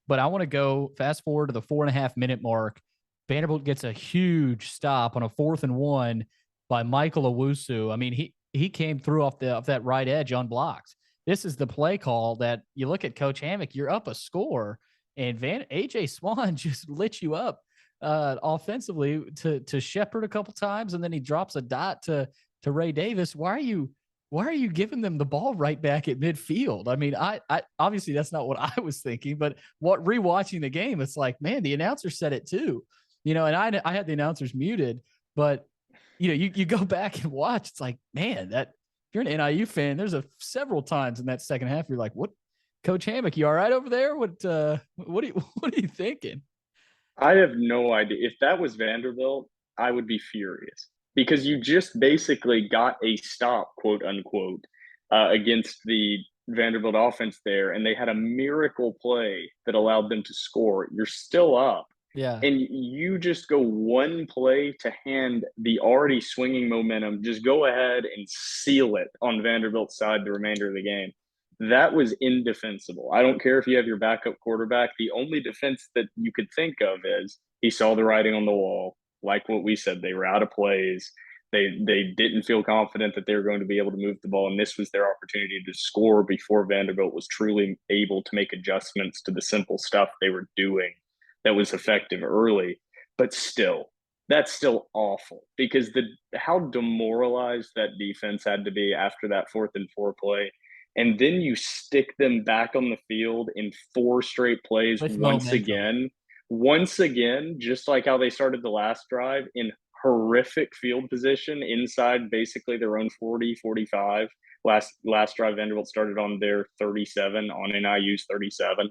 Speaker 1: But I want to go fast forward to the 4.5-minute mark. Vanderbilt gets a huge stop on a 4th and 1 by Michael Owusu. I mean, he came through off that right edge unblocked. This is the play call that you look at Coach Hammock, you're up a score, and AJ Swann just lit you up offensively to Sheppard a couple times, and then he drops a dot to Ray Davis. Why are you giving them the ball right back at midfield? I mean, I obviously that's not what I was thinking, but rewatching the game, it's like, man, the announcer said it too, and I had the announcers muted, but you go back and watch, it's like, man, that if you're an NIU fan, there's several times in that second half you're like, what, Coach Hammock, you all right over there? What are you thinking?
Speaker 2: I have no idea. If that was Vanderbilt, I would be furious because you just basically got a stop, quote unquote, against the Vanderbilt offense there, and they had a miracle play that allowed them to score. You're still up.
Speaker 1: Yeah.
Speaker 2: And you just go one play to hand the already swinging momentum, just go ahead and seal it on Vanderbilt's side the remainder of the game. That was indefensible. I don't care if you have your backup quarterback. The only defense that you could think of is he saw the writing on the wall. Like what we said, they were out of plays. They didn't feel confident that they were going to be able to move the ball, and this was their opportunity to score before Vanderbilt was truly able to make adjustments to the simple stuff they were doing that was effective early. But still, that's still awful because how demoralized that defense had to be after that 4th and 4 play. And then you stick them back on the field in 4 straight plays
Speaker 1: With momentum.
Speaker 2: once again, just like how they started the last drive in horrific field position inside basically their own 40, 45. Last drive, Vanderbilt started on their 37, on NIU's 37.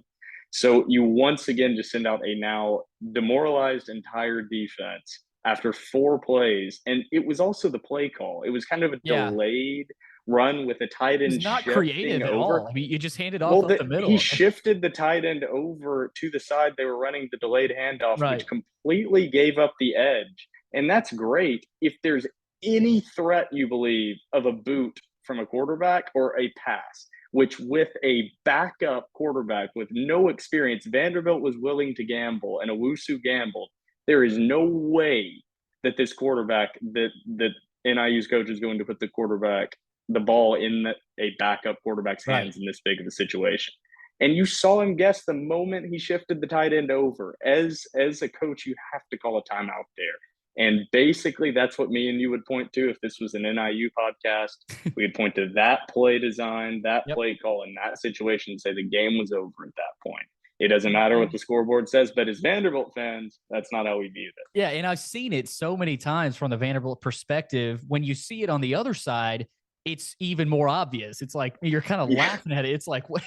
Speaker 2: So you once again just send out a now demoralized entire defense after 4 plays. And it was also the play call. It was kind of a
Speaker 1: Yeah.
Speaker 2: delayed run with a tight
Speaker 1: It was
Speaker 2: end
Speaker 1: not
Speaker 2: shifting
Speaker 1: creative at all.
Speaker 2: over.
Speaker 1: I mean, you just hand it off
Speaker 2: Well,
Speaker 1: up the
Speaker 2: he
Speaker 1: middle.
Speaker 2: shifted the tight end over to the side. They were running the delayed handoff,
Speaker 1: Right.
Speaker 2: which completely gave up the edge. And that's great if there's any threat you believe of a boot from a quarterback or a pass, which with a backup quarterback with no experience, Vanderbilt was willing to gamble and Owusu gambled. There is no way that this quarterback, that NIU's coach is going to put the ball in a backup quarterback's
Speaker 1: Right.
Speaker 2: hands in this big of a situation. And you saw him guess the moment he shifted the tight end over. As a coach, you have to call a timeout there. And basically, that's what me and you would point to if this was an NIU podcast. We would point to that play design, that
Speaker 1: Yep.
Speaker 2: play call in that situation and say the game was over at that point. It doesn't matter what the scoreboard says, but as Vanderbilt fans, that's not how we view it.
Speaker 1: Yeah, and I've seen it so many times from the Vanderbilt perspective. When you see it on the other side, it's even more obvious. It's like you're kind of laughing at it. It's like, what?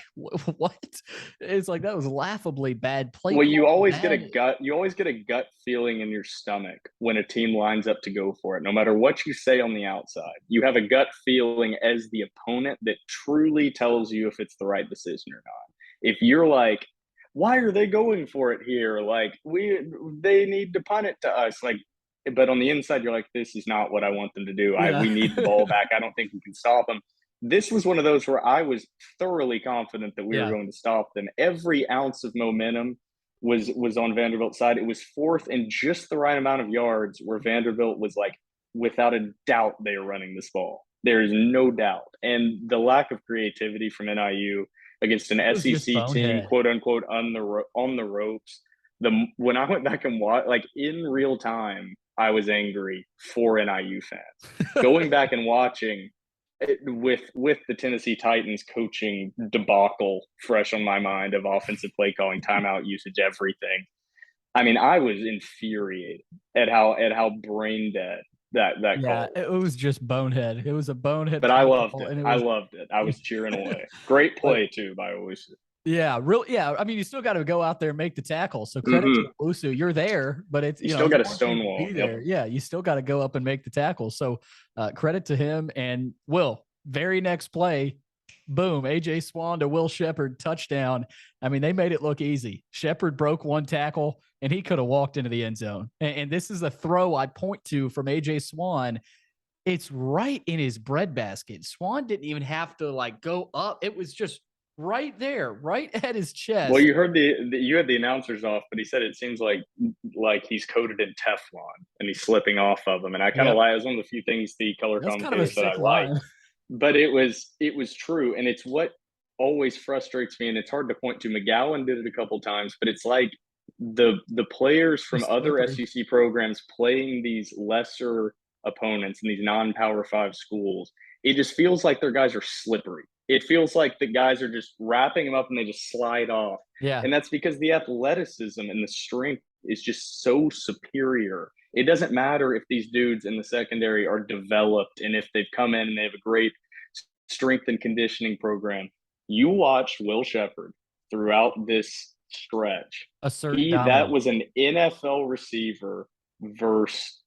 Speaker 1: It's like that was laughably bad play
Speaker 2: Well, you
Speaker 1: call.
Speaker 2: always get a gut feeling in your stomach when a team lines up to go for it. No matter what you say on the outside, you have a gut feeling as the opponent that truly tells you if it's the right decision or not. If you're like, why are they going for it here? Like they need to punt it to us. Like, but on the inside, you're like, this is not what I want them to do.
Speaker 1: Yeah.
Speaker 2: We need the ball back. I don't think we can stop them. This was one of those where I was thoroughly confident that we were going to stop them. Every ounce of momentum was on Vanderbilt's side. It was 4th and just the right amount of yards where Vanderbilt was like, without a doubt, they are running this ball. There is no doubt. And the lack of creativity from NIU against an SEC team, quote unquote, on the ropes. When I went back and watched, like in real time, I was angry for NIU fans. Going back and watching it, with the Tennessee Titans coaching debacle fresh on my mind of offensive play calling, timeout usage, everything. I mean, I was infuriated at how brain dead that call.
Speaker 1: It was just bonehead. It was a bonehead.
Speaker 2: But I loved it. I loved it. I was cheering away. Great play too by Owusu.
Speaker 1: Yeah, Yeah, I mean, you still got to go out there and make the tackle. So credit to Owusu. You're there, but it's
Speaker 2: you still got a stonewall.
Speaker 1: Yep. Yeah, you still got to go up and make the tackle. So credit to him. And Will, very next play, boom, AJ Swann to Will Sheppard, touchdown. I mean, they made it look easy. Sheppard broke one tackle, and he could have walked into the end zone. And this is a throw I'd point to from AJ Swann. It's right in his breadbasket. Swann didn't even have to like go up. It was just right there, right at his chest.
Speaker 2: Well, you heard you had the announcers off, but he said it seems like he's coated in Teflon and he's slipping off of them. And I kind of like, it was one of the few things the color commentators that I like. But it was true, and it's what always frustrates me, and it's hard to point to. McGowan did it a couple times, but it's like the players from other SEC programs playing these lesser opponents in these non-Power 5 schools. It just feels like their guys are slippery. It feels like the guys are just wrapping them up and they just slide off.
Speaker 1: Yeah.
Speaker 2: And that's because the athleticism and the strength is just so superior. It doesn't matter if these dudes in the secondary are developed and if they've come in and they have a great strength and conditioning program. You watched Will Sheppard throughout this stretch,
Speaker 1: Assert
Speaker 2: that
Speaker 1: dominance.
Speaker 2: was an NFL receiver versus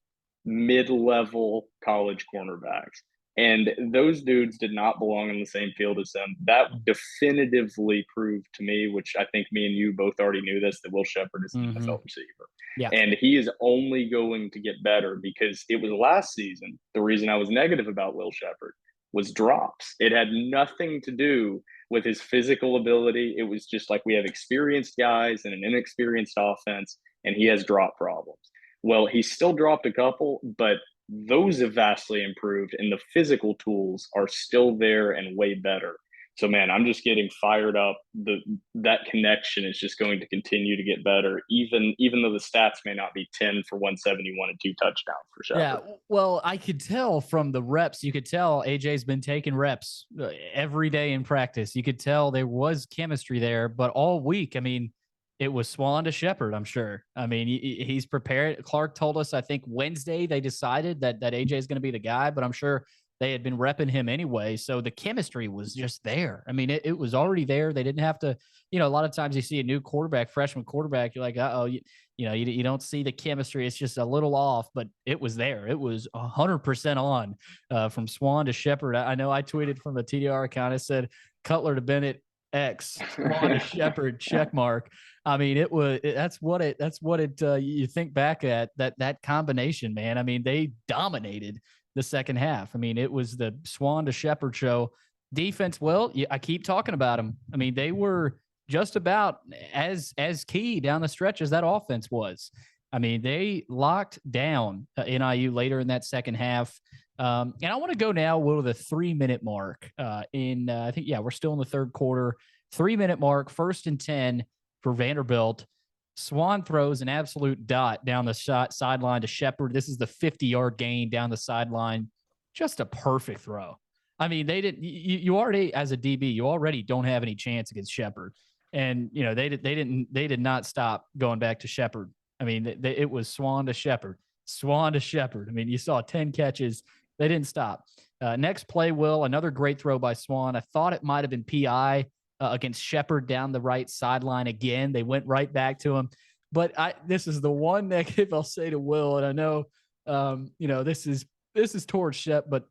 Speaker 2: mid-level college cornerbacks. And those dudes did not belong in the same field as him. That definitively proved to me, which I think me and you both already knew this, that Will Sheppard is an
Speaker 1: Mm-hmm.
Speaker 2: NFL receiver.
Speaker 1: Yeah.
Speaker 2: And he is only going to get better, because it was last season. The reason I was negative about Will Sheppard was drops. It had nothing to do with his physical ability. It was just like, we have experienced guys and an inexperienced offense, and he has drop problems. Well, he still dropped a couple, but those have vastly improved, and the physical tools are still there and way better. So, man, I'm just getting fired up. That connection is just going to continue to get better, even though the stats may not be 10 for 171 and 2 touchdowns for Sheppard.
Speaker 1: Yeah, well, I could tell from the reps. You could tell AJ's been taking reps every day in practice. You could tell there was chemistry there, but all week, I mean, it was Swann to Sheppard, I'm sure. I mean, he's prepared. Clark told us, I think Wednesday, they decided that AJ is going to be the guy, but I'm sure they had been repping him anyway. So the chemistry was just there. I mean, it was already there. They didn't have to, a lot of times you see a new quarterback, freshman quarterback, you're like, uh-oh, you don't see the chemistry. It's just a little off, but it was there. It was 100% on from Swann to Sheppard. I know I tweeted from the TDR account. I said Cutler to Bennett X, Swann to Sheppard check mark. I mean, that's what it you think back at that combination, man. I mean, they dominated the second half. I mean, it was the Swann to Sheppard show. Defense, well, I keep talking about them. I mean, they were just about as key down the stretch as that offense was. I mean, they locked down NIU later in that second half. And I want to go now to the 3-minute mark I think, we're still in the third quarter. 3-minute mark, 1st and 10 for Vanderbilt. Swann throws an absolute dot down the sideline to Sheppard. This is the 50-yard gain down the sideline. Just a perfect throw. I mean, they didn't. You already, as a DB, you already don't have any chance against Sheppard, and they did not stop going back to Sheppard. I mean, it was Swann to Sheppard, Swann to Sheppard. I mean, you saw 10 catches. They didn't stop. Next play, another great throw by Swann. I thought it might have been PI against Sheppard down the right sideline again. They went right back to him. But this is the one negative I'll say to Will, and I know this is towards Shep, but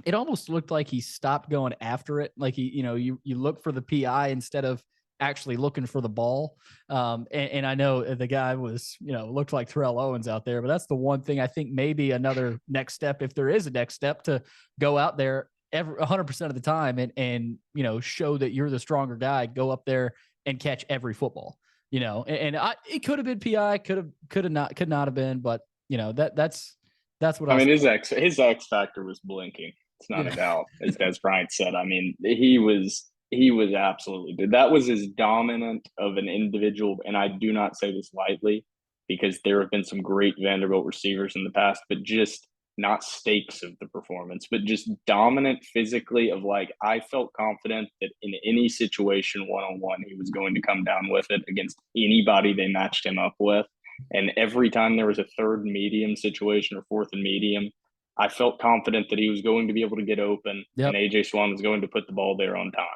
Speaker 1: it almost looked like he stopped going after it. Like you look for the PI instead of actually looking for the ball. And I know the guy was, looked like Terrell Owens out there, but that's the one thing I think maybe another next step, if there is a next step, to go out there 100% of the time and show that you're the stronger guy, go up there and catch every football, it could have been PI, could not have been, but that's what
Speaker 2: I mean, his X factor was blinking. It's not a doubt, as Des Bryant said. I mean, he was absolutely good. That was as dominant of an individual, and I do not say this lightly, because there have been some great Vanderbilt receivers in the past, but just not stakes of the performance, but just dominant physically. Of like, I felt confident that in any situation one-on-one, he was going to come down with it against anybody they matched him up with. And every time there was a 3rd and medium situation or 4th and medium, I felt confident that he was going to be able to get open, and AJ Swann was going to put the ball there on time.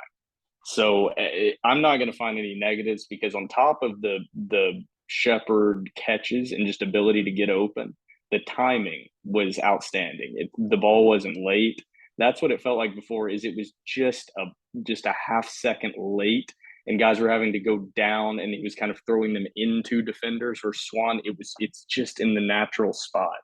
Speaker 2: So I'm not going to find any negatives, because on top of the Sheppard catches and just ability to get open, the timing was outstanding. The ball wasn't late. That's what it felt like before. Is it was just a half second late, and guys were having to go down, and he was kind of throwing them into defenders. Or Swann, it's just in the natural spot.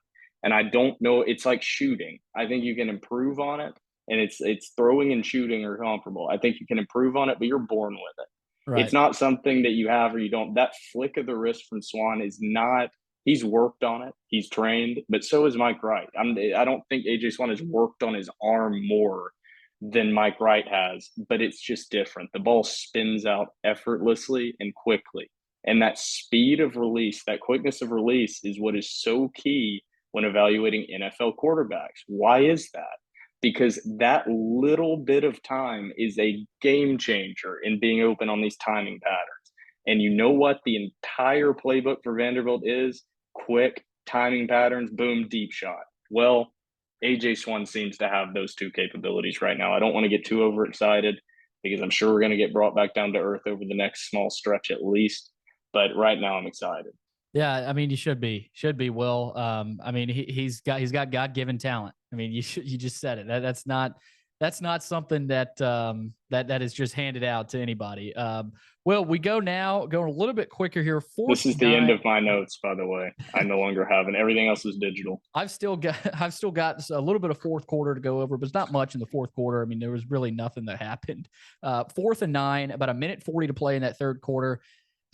Speaker 2: And I don't know. It's like shooting. I think you can improve on it, and it's throwing and shooting are comparable. I think you can improve on it, but you're born with it. Right. It's not something that you have or you don't. That flick of the wrist from Swann is not. He's worked on it. He's trained, but so is Mike Wright. I don't think AJ Swann has worked on his arm more than Mike Wright has, but it's just different. The ball spins out effortlessly and quickly. And that speed of release, that quickness of release, is what is so key when evaluating NFL quarterbacks. Why is that? Because that little bit of time is a game changer in being open on these timing patterns. And you know what the entire playbook for Vanderbilt is? Quick timing patterns, boom, deep shot. Well, AJ Swann seems to have those two capabilities right now. I don't want to get too overexcited, because I'm sure we're going to get brought back down to earth over the next small stretch at least. But right now I'm excited.
Speaker 1: Yeah, I mean, you should be, Will. I mean, he's got God-given talent. I mean, you just said it. That's not something that that is just handed out to anybody. Well, we going a little bit quicker here.
Speaker 2: This is the end of my notes, by the way. I no longer have, and everything else is digital.
Speaker 1: I've still got a little bit of fourth quarter to go over, but it's not much in the fourth quarter. I mean, there was really nothing that happened. 4th and 9, about a minute 40 to play in that third quarter.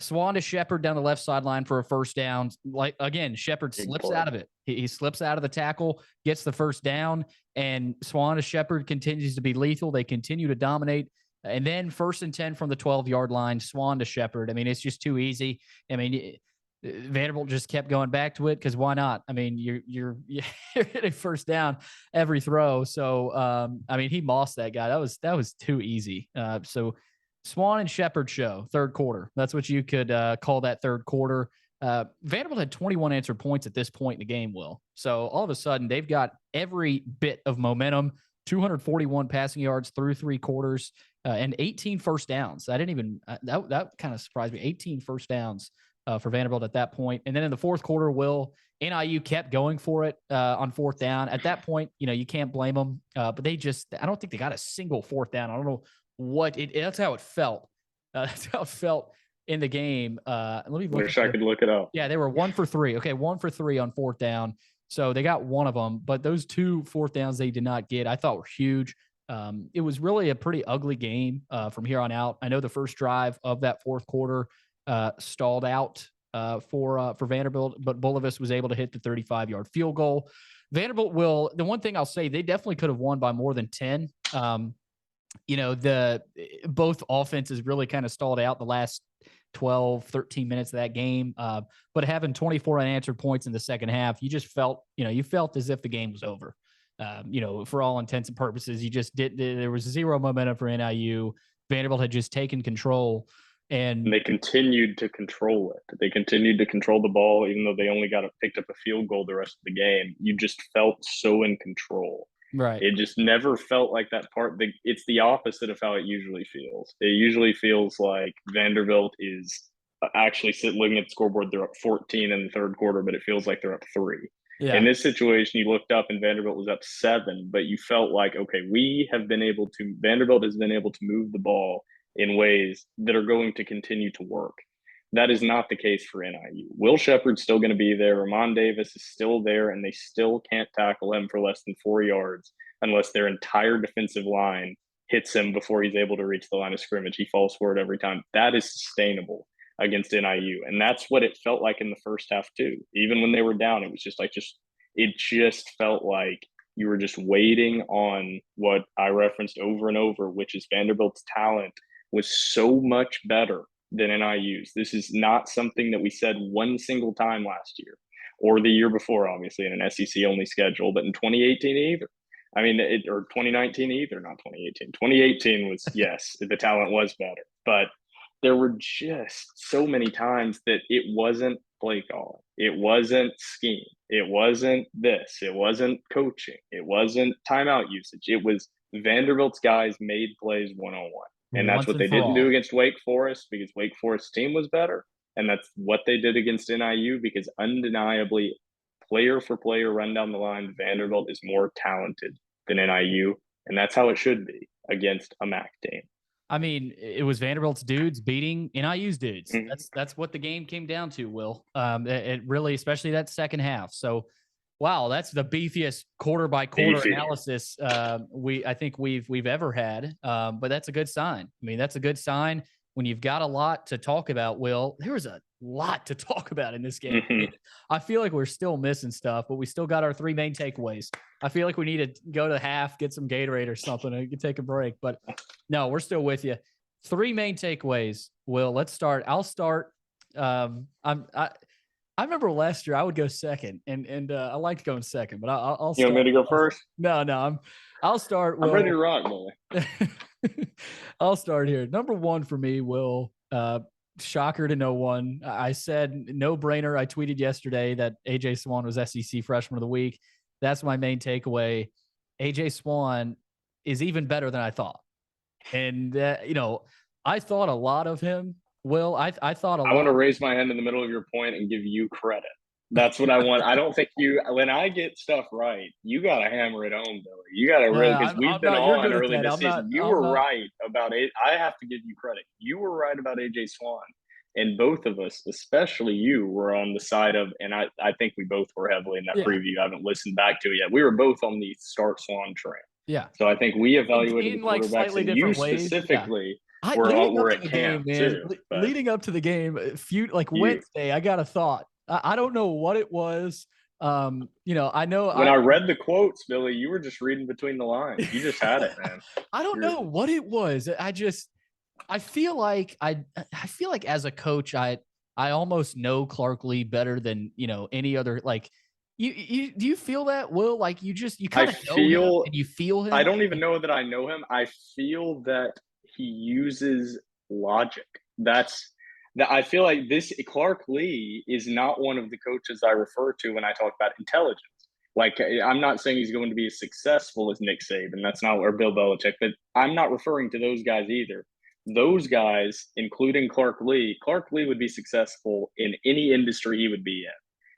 Speaker 1: Swann to Sheppard down the left sideline for a first down. Like again, Sheppard slips out of it. He slips out of the tackle, gets the first down, and Swann to Sheppard continues to be lethal. They continue to dominate. And then 1st and 10 from the 12-yard line, Swann to Sheppard. I mean, it's just too easy. I mean, Vanderbilt just kept going back to it because why not? I mean, you're hitting first down every throw. So I mean, he mossed that guy. That was too easy. So Swann and Sheppard show, third quarter. That's what you could call that third quarter. Vanderbilt had 21 answered points at this point in the game, Will. So all of a sudden, they've got every bit of momentum, 241 passing yards through 3 quarters, and 18 first downs. I didn't even that kind of surprised me. 18 first downs for Vanderbilt at that point. And then in the fourth quarter, Will, NIU kept going for it on 4th down. At that point, you can't blame them. But I don't think they got a single 4th down. I don't know that's how it felt. That's how it felt in the game. Let me
Speaker 2: wish I could look it up.
Speaker 1: Yeah, they were 1 for 3. Okay, 1 for 3 on 4th down. So they got one of them, but those 2 4th downs they did not get, I thought were huge. It was really a pretty ugly game from here on out. I know the first drive of that fourth quarter stalled out for Vanderbilt, but Bulovas was able to hit the 35-yard field goal. Vanderbilt the one thing I'll say, they definitely could have won by more than 10. Both offenses really kind of stalled out the last 12, 13 minutes of that game. But having 24 unanswered points in the second half, you just felt, you felt as if the game was over. For all intents and purposes, there was zero momentum for NIU. Vanderbilt had just taken control. And
Speaker 2: they continued to control it. They continued to control the ball, even though they only picked up a field goal the rest of the game. You just felt so in control.
Speaker 1: Right.
Speaker 2: It just never felt like that part. It's the opposite of how it usually feels. It usually feels like Vanderbilt is actually looking at the scoreboard. They're up 14 in the third quarter, but it feels like they're up 3. Yeah. In this situation, you looked up and Vanderbilt was up 7, but you felt like, okay, Vanderbilt has been able to move the ball in ways that are going to continue to work. That is not the case for NIU. Will Sheppard's still going to be there. Ramon Davis is still there, and they still can't tackle him for less than 4 yards unless their entire defensive line hits him before he's able to reach the line of scrimmage. He falls forward every time. That is sustainable against NIU, and that's what it felt like in the first half too. Even when they were down, it was it just felt like you were just waiting on what I referenced over and over, which is Vanderbilt's talent was so much better than NIU's. This is not something that we said one single time last year or the year before, obviously, in an SEC only schedule, but in 2018 either. I mean, or 2019 either, not 2018. 2018 was, yes, the talent was better, but there were just so many times that it wasn't play calling. It wasn't scheme. It wasn't this. It wasn't coaching. It wasn't timeout usage. It was Vanderbilt's guys made plays one-on-one. And that's what they didn't do against Wake Forest because Wake Forest's team was better. And that's what they did against NIU because undeniably, player for player, run down the line, Vanderbilt is more talented than NIU. And that's how it should be against a MAC team.
Speaker 1: I mean, it was Vanderbilt's dudes beating NIU's dudes. Mm-hmm. That's what the game came down to, Will. It really, especially that second half. So, wow, that's the beefiest quarter by quarter analysis I think we've ever had. But that's a good sign. I mean, that's a good sign when you've got a lot to talk about. Will, there was a lot to talk about in this game. Mm-hmm. I feel like we're still missing stuff, but we still got our 3 main takeaways. I feel like we need to go to half, get some Gatorade or something, and take a break. But no, we're still with you. 3 main takeaways. Will, let's start. I'll start. I remember last year I would go second, and I liked going second, but I'll start.
Speaker 2: You want me to go first?
Speaker 1: No, I'll start.
Speaker 2: I'm ready to rock, boy.
Speaker 1: I'll start here. Number 1 for me, Will. Shocker to no one. I said no brainer. I tweeted yesterday that AJ Swann was SEC Freshman of the Week. That's my main takeaway. AJ Swann is even better than I thought. And, I thought a lot of him. Will, I thought a
Speaker 2: I want to
Speaker 1: lot.
Speaker 2: raise my hand in the middle of your point and give you credit. That's what I want. I don't think when I get stuff right, you got to hammer it home, Billy. You got to really, because we've
Speaker 1: I'm
Speaker 2: been
Speaker 1: not. You're
Speaker 2: on
Speaker 1: good at
Speaker 2: early
Speaker 1: that.
Speaker 2: this season. You
Speaker 1: I'm
Speaker 2: were
Speaker 1: not.
Speaker 2: right about it. I have to give you credit. You were right about AJ Swann. And both of us, especially you, were on the side of, and I think we both were heavily in that
Speaker 1: Yeah.
Speaker 2: preview. I haven't listened back to it yet. We were both on the start Swann train.
Speaker 1: Yeah.
Speaker 2: So I think we evaluated the
Speaker 1: In like
Speaker 2: quarterbacks,
Speaker 1: slightly
Speaker 2: and you
Speaker 1: different ways. Yeah.
Speaker 2: specifically
Speaker 1: Leading up
Speaker 2: were
Speaker 1: to
Speaker 2: at
Speaker 1: the
Speaker 2: camp
Speaker 1: game, man.
Speaker 2: too. But
Speaker 1: Leading up to the game,
Speaker 2: you,
Speaker 1: Wednesday, I got a thought. I don't know what it was. I know
Speaker 2: when I read the quotes, Billy, you were just reading between the lines. You just had it, man.
Speaker 1: I don't know what it was. I feel like as a coach, I almost know Clark Lee better than, any other, like, do you feel that, Will? Like, you kind of know him and you feel him.
Speaker 2: I don't even know that I know him. I feel that he uses logic. I feel like this Clark Lee is not one of the coaches I refer to when I talk about intelligence. Like, I'm not saying he's going to be as successful as Nick Saban. That's not, or Bill Belichick, but I'm not referring to those guys either. Those guys, including Clark Lee would be successful in any industry he would be in.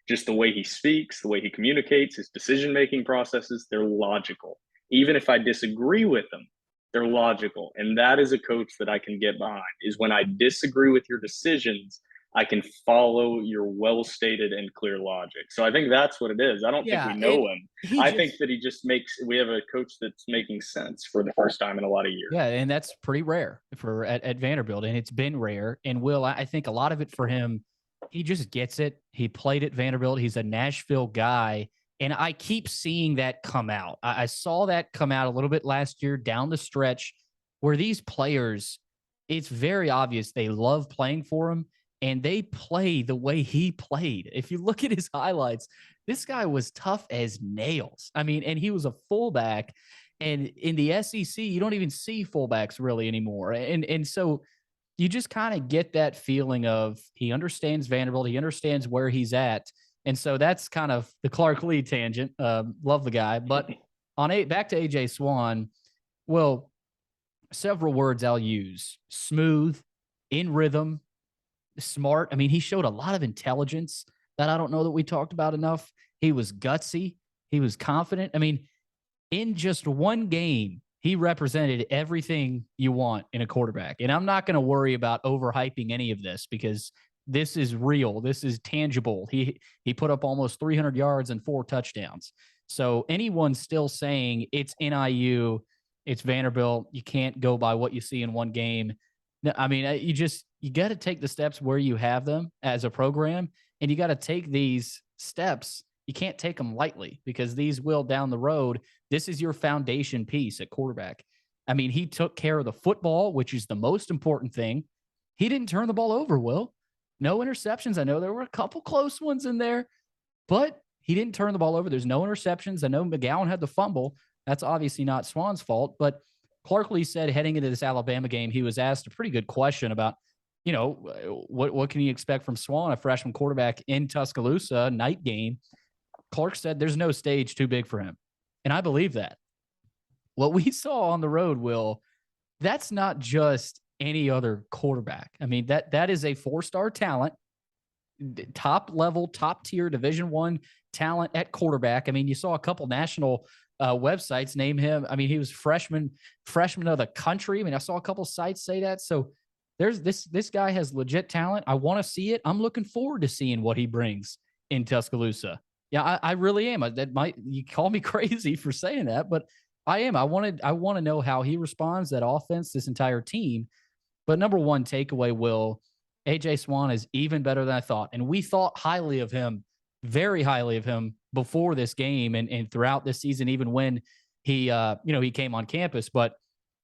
Speaker 2: Just the way he speaks, the way he communicates, his decision-making processes, they're logical. Even if I disagree with them, they're logical. And that is a coach that I can get behind, is when I disagree with your decisions, I can follow your well-stated and clear logic. So I think that's what it is. I don't think we know him. I think that we have a coach that's making sense for the first time in a lot of years.
Speaker 1: Yeah, and that's pretty rare at Vanderbilt, and it's been rare. And Will, I think a lot of it for him, he just gets it. He played at Vanderbilt. He's a Nashville guy. And I keep seeing that come out. I saw that come out a little bit last year down the stretch where these players, it's very obvious they love playing for him and they play the way he played. If you look at his highlights, this guy was tough as nails. I mean, and he was a fullback. And in the SEC, you don't even see fullbacks really anymore. And so you just kind of get that feeling of he understands Vanderbilt. He understands where he's at. And so that's kind of the Clark Lee tangent. Love the guy. But back to AJ Swann, well, several words I'll use: smooth, in rhythm, smart. I mean, he showed a lot of intelligence that I don't know that we talked about enough. He was gutsy. He was confident. I mean, in just one game, he represented everything you want in a quarterback. And I'm not going to worry about overhyping any of this because this is real. This is tangible. He put up almost 300 yards and 4 touchdowns. So anyone still saying it's NIU, it's Vanderbilt, you can't go by what you see in one game. I mean, you got to take the steps where you have them as a program, and you got to take these steps. You can't take them lightly because these will down the road. This is your foundation piece at quarterback. I mean, he took care of the football, which is the most important thing. He didn't turn the ball over, Will. No interceptions. I know there were a couple close ones in there, but he didn't turn the ball over. There's no interceptions. I know McGowan had the fumble. That's obviously not Swann's fault, but Clark Lee said heading into this Alabama game, he was asked a pretty good question about, what can you expect from Swann, a freshman quarterback in Tuscaloosa, night game. Clark said there's no stage too big for him. And I believe that. What we saw on the road, Will, that's not just any other quarterback. I mean, that is a 4-star talent, top level, top tier Division I talent at quarterback. I mean, you saw a couple national websites name him. I mean, he was freshman of the country. I mean, I saw a couple sites say that. So there's this guy has legit talent. I want to see it. I'm looking forward to seeing what he brings in Tuscaloosa. Yeah, I really am. You call me crazy for saying that, but I am. I want to know how he responds, that offense, this entire team. But number one takeaway, Will, AJ Swann is even better than I thought. And we thought highly of him, very highly of him before this game and throughout this season, even when he came on campus. But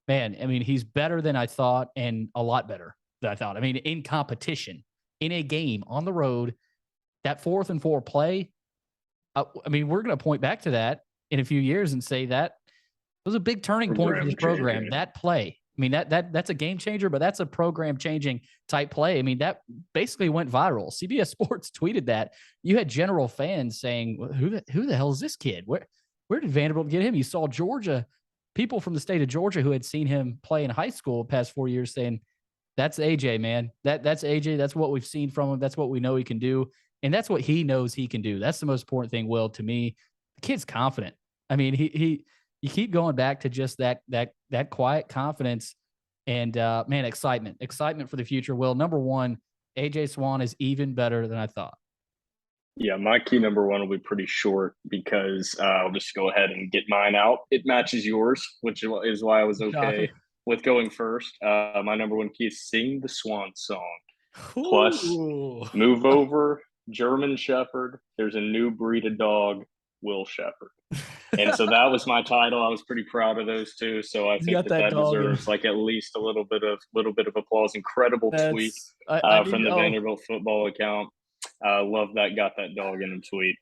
Speaker 1: man, I mean, he's better than I thought and a lot better than I thought. I mean, in competition, in a game on the road, that 4th and 4 play, I mean, we're going to point back to that in a few years and say that was a big turning point for this program. That play. I mean, that's a game changer, but that's a program changing type play. I mean, that basically went viral. CBS Sports tweeted that. You had general fans saying, who the hell is this kid? Where did Vanderbilt get him? You saw Georgia people from the state of Georgia who had seen him play in high school the past 4 years saying, that's AJ, man. That's AJ. That's what we've seen from him. That's what we know he can do. And that's what he knows he can do. That's the most important thing, Will, to me. The kid's confident. I mean, you keep going back to just that quiet confidence and, man, excitement for the future. Will, number one, AJ Swann is even better than I thought.
Speaker 2: Yeah, my key number one will be pretty short because I'll just go ahead and get mine out. It matches yours, which is why I was okay with going first. My number one key is sing the Swan song. Plus, move over, German Shepherd. There's a new breed of dog, Will Sheppard. And so that was my title. I was pretty proud of those two. So I think that deserves like at least a little bit of applause. Incredible tweet from the Vanderbilt football account. Love that got that dog in him tweet.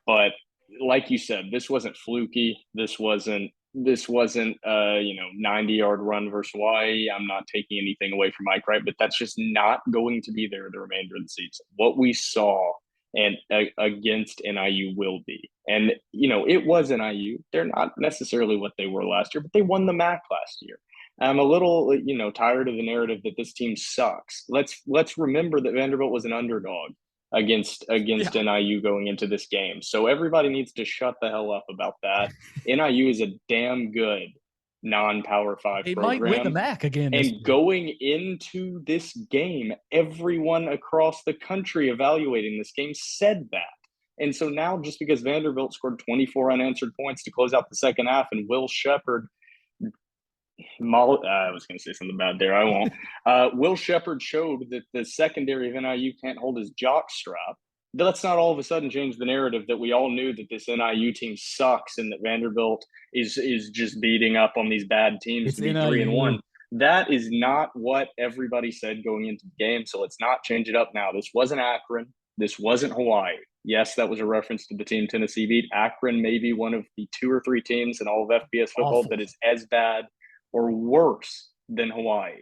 Speaker 2: But like you said, this wasn't fluky. This wasn't 90-yard run versus Hawaii. I'm not taking anything away from Mike Wright, but that's just not going to be there the remainder of the season. What we saw and against NIU will be. And, it was NIU. They're not necessarily what they were last year, but they won the MAC last year. I'm a little, tired of the narrative that this team sucks. Let's remember that Vanderbilt was an underdog against NIU going into this game. So everybody needs to shut the hell up about that. NIU is a damn good non-Power 5 program. They might win
Speaker 1: the MAC again.
Speaker 2: And going into this game, everyone across the country evaluating this game said that. And so now, just because Vanderbilt scored 24 unanswered points to close out the second half and Will Sheppard I was going to say something bad there. I won't. Will Sheppard showed that the secondary of NIU can't hold his jock strap. Let's not all of a sudden change the narrative that we all knew that this NIU team sucks and that Vanderbilt is just beating up on these bad teams to be 3-1. That is not what everybody said going into the game. So let's not change it up now. This wasn't Akron. This wasn't Hawaii. Yes, that was a reference to the team Tennessee beat. Akron may be one of the 2 or 3 teams in all of FBS football that is as bad or worse than Hawaii.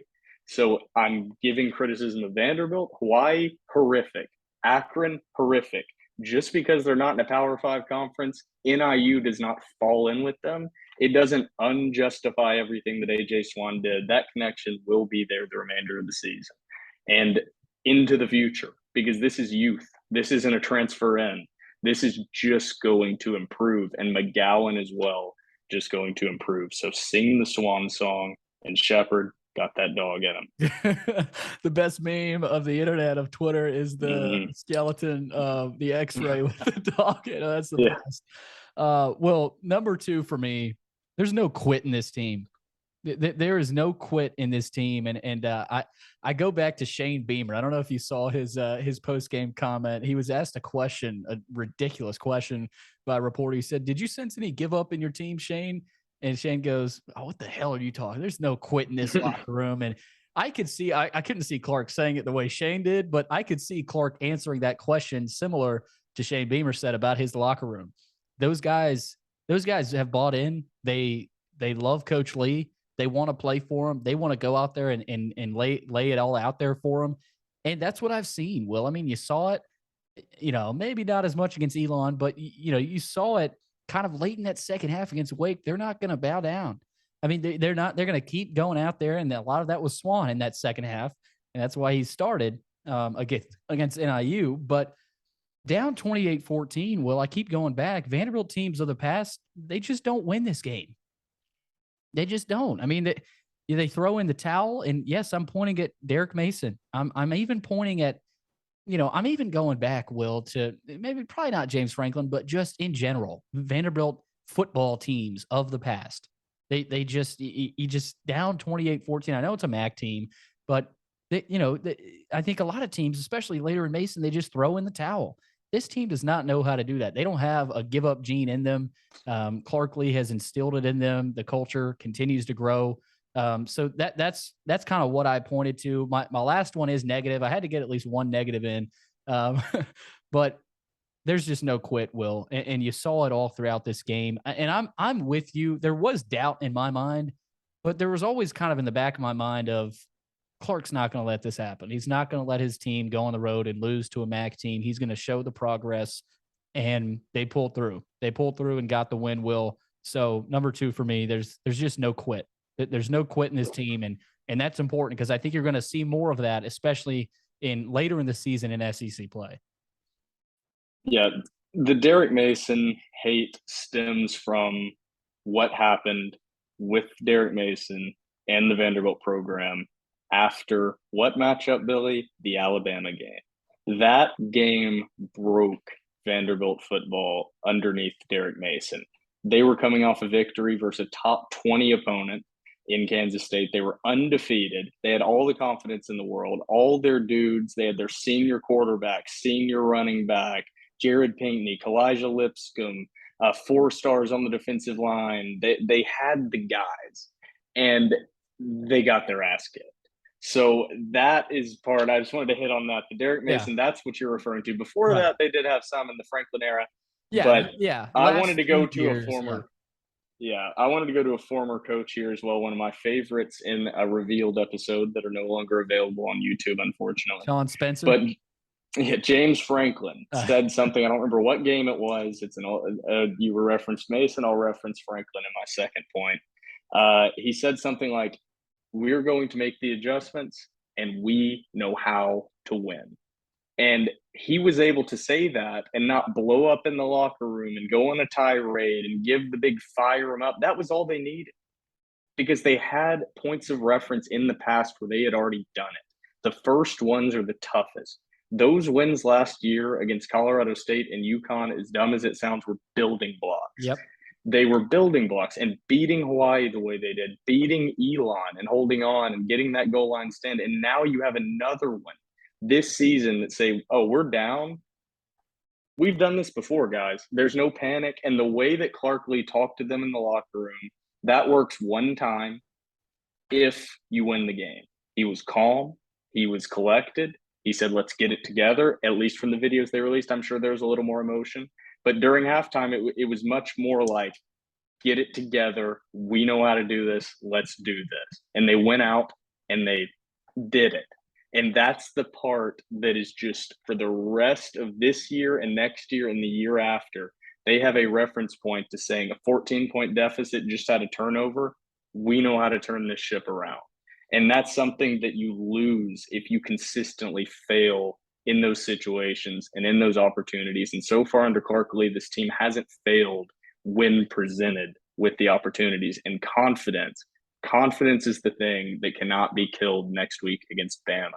Speaker 2: So I'm giving criticism of Vanderbilt. Hawaii, horrific. Akron, horrific. Just because they're not in a Power 5 conference, NIU does not fall in with them. It doesn't unjustify everything that AJ Swann did. That connection will be there the remainder of the season and into the future, because this is youth. This isn't a transfer in. This is just going to improve, and McGowan as well, just going to improve. So sing the Swan song, and Sheppard got that dog in him.
Speaker 1: The best meme of the internet of Twitter is the skeleton of the X-ray with the dog. That's the best. Well, number 2 for me, there's no quit in this team. There is no quit in this team. And I go back to Shane Beamer. I don't know if you saw his post-game comment. He was asked a ridiculous question by a reporter. He said, "Did you sense any give up in your team, Shane?" And Shane goes, "Oh, what the hell are you talking? There's no quit in this locker room." And I could see, I couldn't see Clark saying it the way Shane did, but I could see Clark answering that question similar to Shane Beamer said about his locker room. Those guys have bought in. They love Coach Lee. They want to play for him. They want to go out there and lay it all out there for him. And that's what I've seen, Will. I mean, you saw it, maybe not as much against Elon, but, you saw it kind of late in that second half against Wake. They're not going to bow down. I mean, they're going to keep going out there. And a lot of that was Swann in that second half. And that's why he started against NIU. But down 28-14, Will, I keep going back. Vanderbilt teams of the past, they just don't win this game. They just don't. I mean, they throw in the towel, and yes, I'm pointing at Derek Mason. I'm even pointing at, I'm even going back, Will, to probably not James Franklin, but just in general, Vanderbilt football teams of the past. They just down 28-14. I know it's a MAC team, but I think a lot of teams, especially later in Mason, they just throw in the towel. This team does not know how to do that. They don't have a give-up gene in them. Clark Lee has instilled it in them. The culture continues to grow. So that's kind of what I pointed to. My last one is negative. I had to get at least one negative in. But there's just no quit, Will. And you saw it all throughout this game. And I'm with you. There was doubt in my mind, but there was always kind of in the back of my mind of, Clark's not going to let this happen. He's not going to let his team go on the road and lose to a MAC team. He's going to show the progress, and they pulled through. They pulled through and got the win, Will. So number 2 for me, there's just no quit. There's no quit in this team, and that's important because I think you're going to see more of that, especially in later in the season in SEC play.
Speaker 2: Yeah, the Derrick Mason hate stems from what happened with Derrick Mason and the Vanderbilt program after what matchup, Billy? The Alabama game. That game broke Vanderbilt football underneath Derrick Mason. They were coming off a victory versus a top 20 opponent in Kansas State. They were undefeated. They had all the confidence in the world, all their dudes. They had their senior quarterback, senior running back, Jared Pinkney, Kalijah Lipscomb, 4 stars on the defensive line. They had the guys, and they got their ass kicked. So that is part. I just wanted to hit on that. The Derrick Mason, that's what you're referring to. Before that, they did have some in the Franklin era. But I wanted to go to a former. Yeah, I wanted to go to a former coach here as well. One of my favorites in a revealed episode that are no longer available on YouTube, unfortunately.
Speaker 1: Sean Spencer.
Speaker 2: But yeah, James Franklin said something. I don't remember what game it was. It's you referenced Mason. I'll reference Franklin in my second point. He said something like, "We're going to make the adjustments, and we know how to win." And he was able to say that and not blow up in the locker room and go on a tirade and give the big fire him up. That was all they needed because they had points of reference in the past where they had already done it. The first ones are the toughest. Those wins last year against Colorado State and UConn, as dumb as it sounds, were building blocks.
Speaker 1: Yep.
Speaker 2: They were building blocks, and beating Hawaii the way they did, beating Elon and holding on and getting that goal line stand. And now you have another one this season that say, oh, we're down. We've done this before, guys. There's no panic. And the way that Clark Lee talked to them in the locker room, that works one time if you win the game. He was calm. He was collected. He said, let's get it together. At least from the videos they released, I'm sure there was a little more emotion. But during halftime, it was much more like, get it together. We know how to do this. Let's do this. And they went out and they did it. And that's the part that is just for the rest of this year and next year and the year after, they have a reference point to saying a 14-point deficit just had a turnover. We know how to turn this ship around. And that's something that you lose if you consistently fail in those situations and in those opportunities. And so far under Clark Lee, this team hasn't failed when presented with the opportunities. And confidence is the thing that cannot be killed next week against Bama.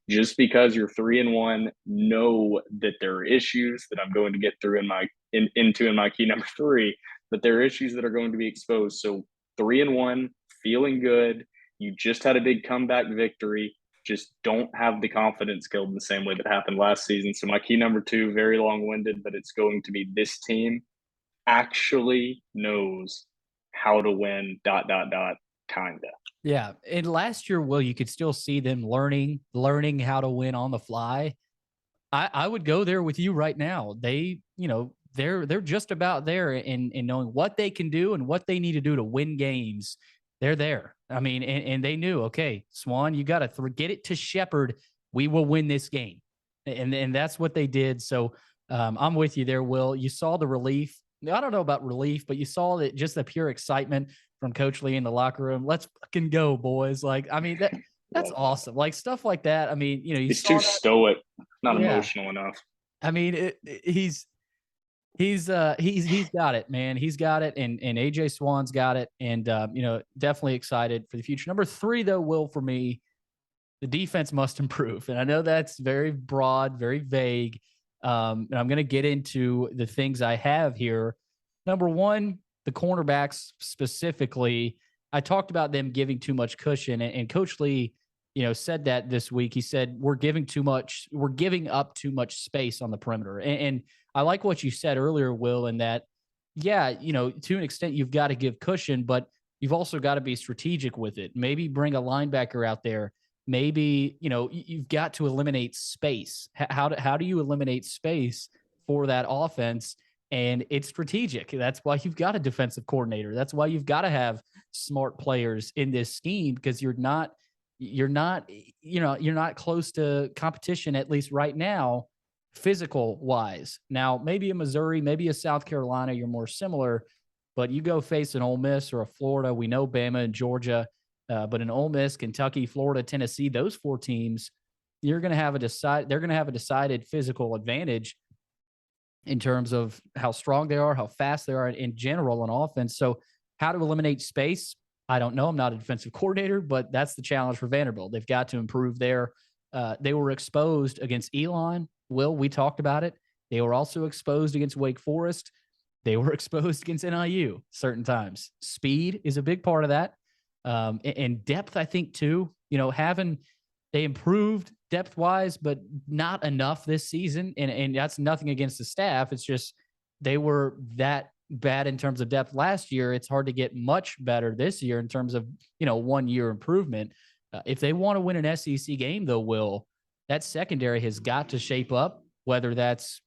Speaker 2: Just because you're 3-1, know that there are issues that I'm going to get through in my key number 3, that there are issues that are going to be exposed. So 3-1, feeling good. You just had a big comeback victory. Just don't have the confidence killed in the same way that happened last season. So my key number 2, very long-winded, but it's going to be this team actually knows how to win, ... kinda.
Speaker 1: Yeah. And last year, Will, you could still see them learning how to win on the fly. I would go there with you right now. They, they're just about there in knowing what they can do and what they need to do to win games. They're there. I mean, and they knew, okay, Swann, you got to get it to Sheppard. We will win this game. And that's what they did. So I'm with you there, Will. You saw the relief. I don't know about relief, but you saw that just the pure excitement from Coach Lee in the locker room. Let's fucking go, boys. Like, I mean, that's awesome. Like stuff like that. I mean,
Speaker 2: he's too stoic, not emotional enough.
Speaker 1: I mean, he's got it, man. He's got it. And AJ Swann's got it. And, definitely excited for the future. Number 3, though, Will, for me, the defense must improve. And I know that's very broad, very vague. And I'm going to get into the things I have here. Number 1, the cornerbacks specifically. I talked about them giving too much cushion, and Coach Lee, said that this week. He said, we're giving up too much space on the perimeter. And I like what you said earlier, Will, in that, to an extent, you've got to give cushion, but you've also got to be strategic with it. Maybe bring a linebacker out there. Maybe, you've got to eliminate space. How do you eliminate space for that offense? And it's strategic. That's why you've got a defensive coordinator. That's why you've got to have smart players in this scheme, because you're not close to competition, at least right now, physical wise. Now, maybe a Missouri, maybe a South Carolina, you're more similar, But you go face an Ole Miss or a Florida. We know Bama and Georgia, but an Ole Miss, Kentucky, Florida, Tennessee, those 4 teams, they're going to have a decided physical advantage in terms of how strong they are, how fast they are in general on offense. So how to eliminate space, I don't know. I'm not a defensive coordinator, but that's the challenge for Vanderbilt. They've got to improve there. They were exposed against Elon. Will, we talked about it. They were also exposed against Wake Forest. They were exposed against NIU certain times. Speed is a big part of that. And depth, I think, too. They improved depth-wise, but not enough this season. And that's nothing against the staff. It's just they were that bad in terms of depth last year. It's hard to get much better this year in terms of, 1 year improvement. If they want to win an SEC game, though, Will, that secondary has got to shape up, whether that's,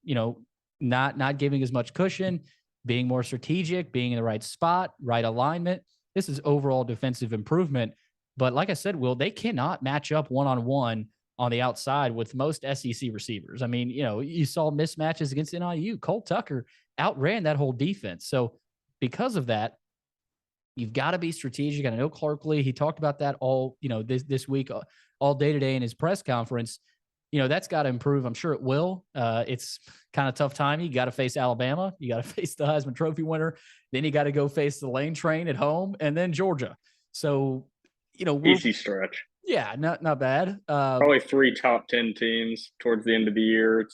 Speaker 1: not giving as much cushion, being more strategic, being in the right spot, right alignment. This is overall defensive improvement. But like I said, Will, they cannot match up one-on-one on the outside with most SEC receivers. I mean, you saw mismatches against NIU. Cole Tucker outran that whole defense. So because of that, you've got to be strategic. And I know Clark Lee, he talked about that all, this week, all day today in his press conference. That's got to improve. I'm sure it will. It's kind of tough time. You got to face Alabama. You got to face the Heisman Trophy winner. Then you got to go face the Lane Train at home and then Georgia. So,
Speaker 2: easy stretch.
Speaker 1: Yeah, not bad.
Speaker 2: Probably 3 top 10 teams towards the end of the year.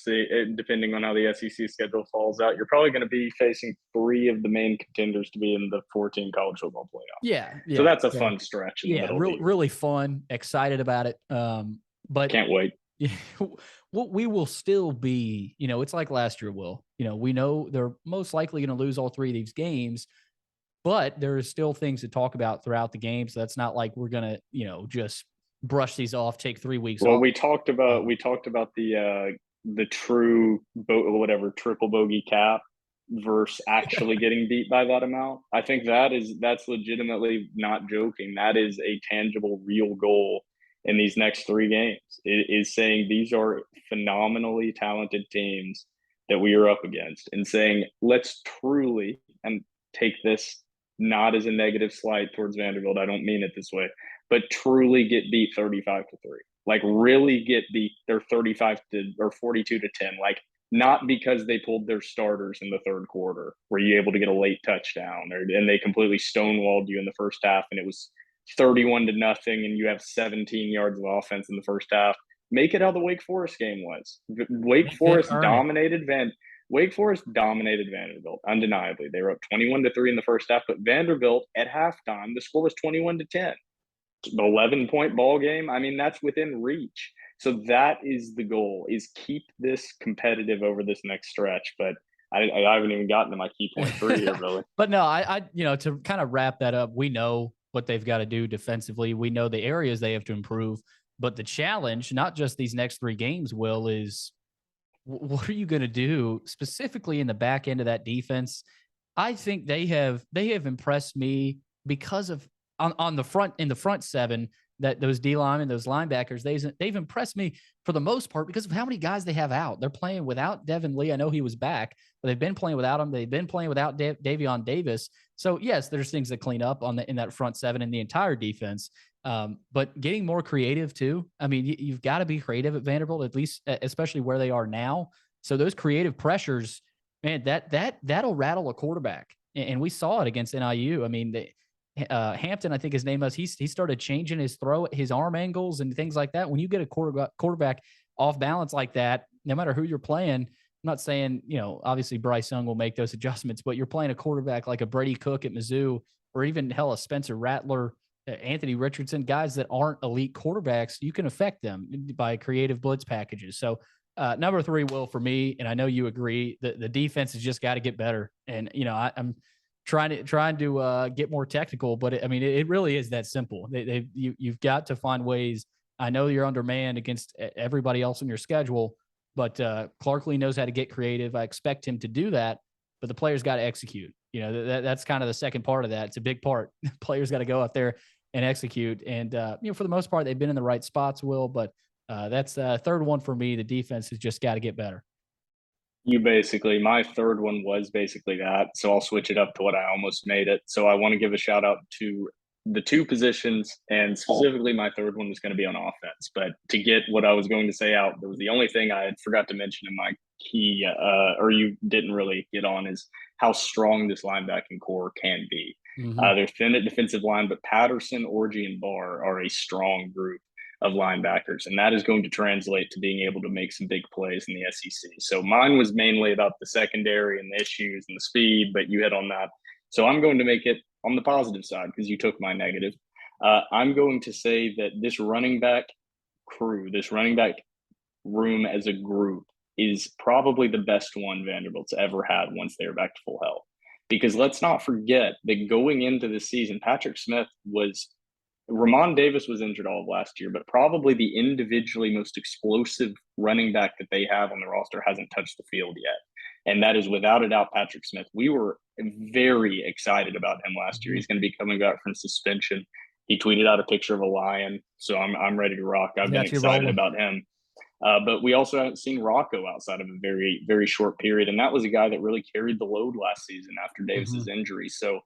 Speaker 2: Depending on how the SEC schedule falls out, you're probably going to be facing 3 of the main contenders to be in the 14 college football playoff.
Speaker 1: Yeah.
Speaker 2: So that's a fun stretch.
Speaker 1: Really fun. Excited about it. But
Speaker 2: can't wait.
Speaker 1: We will still be, it's like last year, Will. We know they're most likely going to lose all 3 of these games, but there are still things to talk about throughout the game. So that's not like we're going to, just brush these off, take 3 weeks off.
Speaker 2: We talked about the true triple bogey cap versus actually getting beat by that amount. I think that's legitimately, not joking. That is a tangible, real goal in these next 3 games. It is saying these are phenomenally talented teams that we are up against, and saying, let's truly, and take this not as a negative slight towards Vanderbilt, I don't mean it this way, but truly get beat 35-3. Like, really get beat. They're 42-10. Like, not because they pulled their starters in the third quarter, were you able to get a late touchdown, and they completely stonewalled you in the first half, and it was 31-0, and you have 17 yards of offense in the first half. Make it how the Wake Forest game was. Wake Forest dominated Vanderbilt, undeniably. They were up 21-3 in the first half, but Vanderbilt at halftime, the score was 21-10. The 11-point ball game. I mean, that's within reach. So that is the goal, is keep this competitive over this next stretch. But I haven't even gotten to my key point 3 here, really.
Speaker 1: But no, I to kind of wrap that up, we know what they've got to do defensively. We know the areas they have to improve. But the challenge, not just these next 3 games, Will, is what are you going to do specifically in the back end of that defense? I think they have impressed me because of on the front, in the front 7, that those D linemen, those linebackers, they've impressed me for the most part because of how many guys they have out. They're playing without Devin Lee. I know he was back, but they've been playing without him. They've been playing without Davion Davis. So yes, there's things to clean up in that front 7 and the entire defense. But getting more creative too. I mean, you've got to be creative at Vanderbilt, at least, especially where they are now. So those creative pressures, man, that'll rattle a quarterback. And we saw it against NIU. I mean, Hampton, I think his name was, he started changing his his arm angles and things like that. When you get a quarterback off balance like that, no matter who you're playing, I'm not saying, obviously Bryce Young will make those adjustments, but you're playing a quarterback like a Brady Cook at Mizzou, or even a Spencer Rattler, Anthony Richardson, guys that aren't elite quarterbacks, you can affect them by creative blitz packages. So number 3, Will, for me, and I know you agree, the defense has just got to get better. And, I'm trying to get more technical, but it really is that simple. You've got to find ways. I know you're undermanned against everybody else on your schedule, but Clark Lee knows how to get creative. I expect him to do that, but the players got to execute. That's kind of the second part of that. It's a big part. Players got to go out there and execute. And, for the most part, they've been in the right spots, Will, but that's the third one for me. The defense has just got to get better.
Speaker 2: My third one was basically that. So I'll switch it up to what I almost made it. So I want to give a shout out to the two positions, and specifically my third one was going to be on offense. But to get what I was going to say out, there was the only thing I had forgot to mention in my key, or you didn't really get on, is how strong this linebacking core can be. They're thin at defensive line, but Patterson, Orgy, and Barr are a strong group of linebackers, and that is going to translate to being able to make some big plays in the SEC. So mine was mainly about the secondary and the issues and the speed, but you hit on that. So I'm going to make it on the positive side because you took my negative. I'm going to say that this running back room as a group is probably the best one Vanderbilt's ever had once they were back to full health. Because let's not forget that going into the season, Ramon Davis was injured all of last year, but probably the individually most explosive running back that they have on the roster hasn't touched the field yet. And that is without a doubt Patrick Smith. We were very excited about him last year. He's going to be coming back from suspension. He tweeted out a picture of a lion, so I'm ready to rock. I've been excited about him. But we also haven't seen Rocco outside of a very, very short period. And that was a guy that really carried the load last season after Davis's injury. So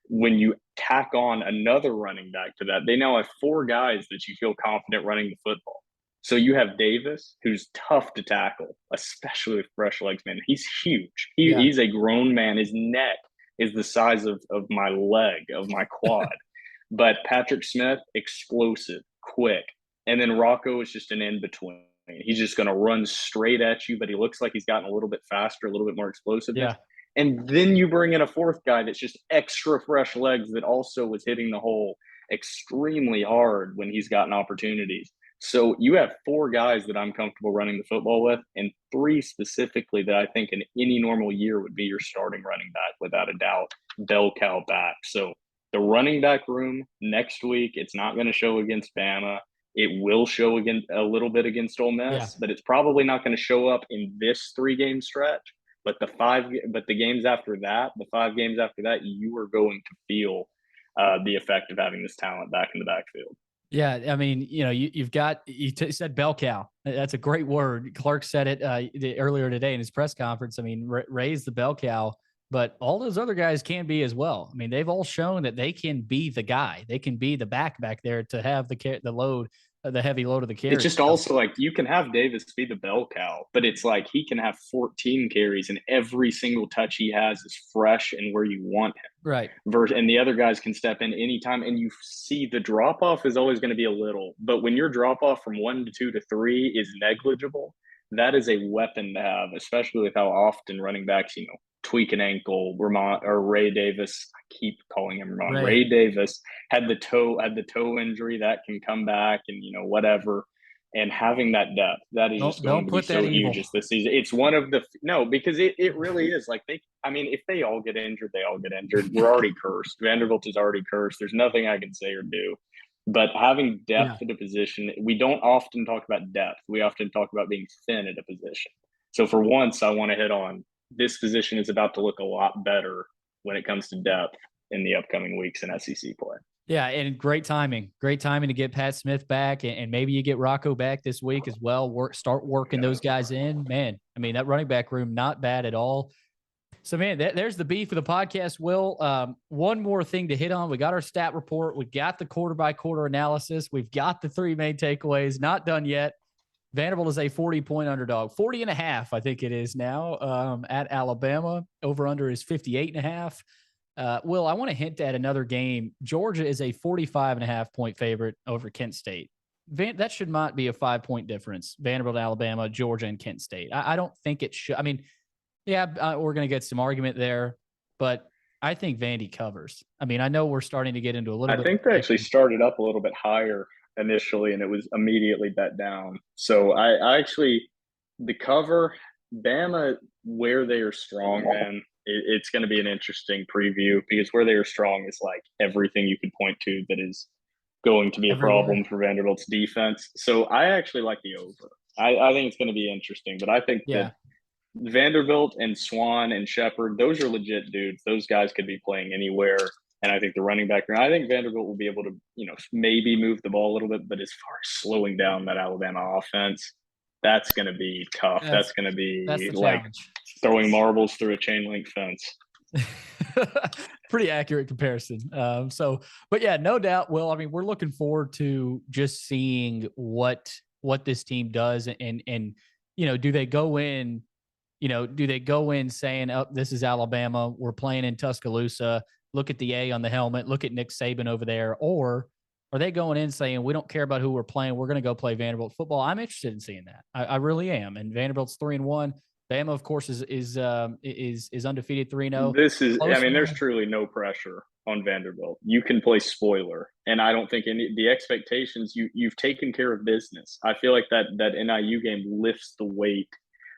Speaker 2: when you tack on another running back to that, they now have four guys that you feel confident running the football. So you have Davis, who's tough to tackle, especially with fresh legs, man. He's huge. He's a grown man. His neck is the size of my leg, of my quad. But Patrick Smith, explosive, quick. And then Rocco is just an in-between. He's just going to run straight at you, but he looks like he's gotten a little bit faster, a little bit more explosiveness. Yeah. And then you bring in a fourth guy that's just extra fresh legs that also was hitting the hole extremely hard when he's gotten opportunities. So you have four guys that I'm comfortable running the football with, and three specifically that I think in any normal year would be your starting running back, without a doubt, bell cow back. So the running back room next week, it's not going to show against Bama. It will show again a little bit against Ole Miss, but it's probably not going to show up in this 3-game stretch. But the 5 games after that, you are going to feel the effect of having this talent back in the backfield.
Speaker 1: Yeah, I mean, you said bell cow. That's a great word. Clark said it earlier today in his press conference. I mean, raise the bell cow, but all those other guys can be as well. I mean, they've all shown that they can be the guy. They can be the back there to have the load, the heavy load of the carry.
Speaker 2: It's just also like you can have Davis be the bell cow, but it's like he can have 14 carries and every single touch he has is fresh and where you want him.
Speaker 1: Right.
Speaker 2: And the other guys can step in anytime, and you see the drop off is always going to be a little, but when your drop off from 1 to 2 to 3 is negligible, that is a weapon to have, especially with how often running backs, tweak an ankle. Ray Davis, I keep calling him Ramon. Ray Davis had the toe injury that can come back, and whatever. And having that depth, that is just going to be so huge this season. It's one of the because it really is like if they all get injured, they all get injured. We're already cursed. Vanderbilt is already cursed. There's nothing I can say or do. But having depth at a position, we don't often talk about depth. We often talk about being thin at a position. So for once, I want to hit on this position is about to look a lot better when it comes to depth in the upcoming weeks in SEC play.
Speaker 1: Yeah, and great timing to get Pat Smith back, and maybe you get Rocco back this week as well. Start working those guys in. Man, I mean, that running back room, not bad at all. So, man, there's the beef of the podcast, Will. One more thing to hit on. We got our stat report. We got the quarter-by-quarter analysis. We've got the 3 main takeaways. Not done yet. Vanderbilt is a 40-point underdog, 40.5, I think it is now, at Alabama. Over-under is 58.5. Will, I want to hint at another game. Georgia is a 45.5-point favorite over Kent State. That should not be a 5-point difference. Vanderbilt, Alabama, Georgia, and Kent State. I don't think it should. I mean, we're going to get some argument there, but I think Vandy covers. I mean, I know we're starting to get into a little bit.
Speaker 2: I think they actually started up a little bit higher initially, and it was immediately bet down. So I actually, the cover, Bama, where they are strong, man, it's going to be an interesting preview because where they are strong is like everything you could point to that is going to be a problem for Vanderbilt's defense. So I actually like the over. I think it's going to be interesting, but I think that Vanderbilt and Swann and Sheppard, those are legit dudes. Those guys could be playing anywhere. And I think the running back, I think Vanderbilt will be able to, maybe move the ball a little bit. But as far as slowing down that Alabama offense, that's going to be tough. That's going to be like Throwing marbles through a chain link fence.
Speaker 1: Pretty accurate comparison. But yeah, no doubt. Well, I mean, we're looking forward to just seeing what this team does, and do they go in? Do they go in saying, "Oh, this is Alabama. We're playing in Tuscaloosa. Look at the A on the helmet. Look at Nick Saban over there." Or are they going in saying, "We don't care about who we're playing. We're going to go play Vanderbilt football"? I'm interested in seeing that. I really am. And Vanderbilt's 3-1. Bama, of course, is undefeated 3-0.
Speaker 2: There's truly no pressure on Vanderbilt. You can play spoiler, and I don't think the expectations you've taken care of business. I feel like that NIU game lifts the weight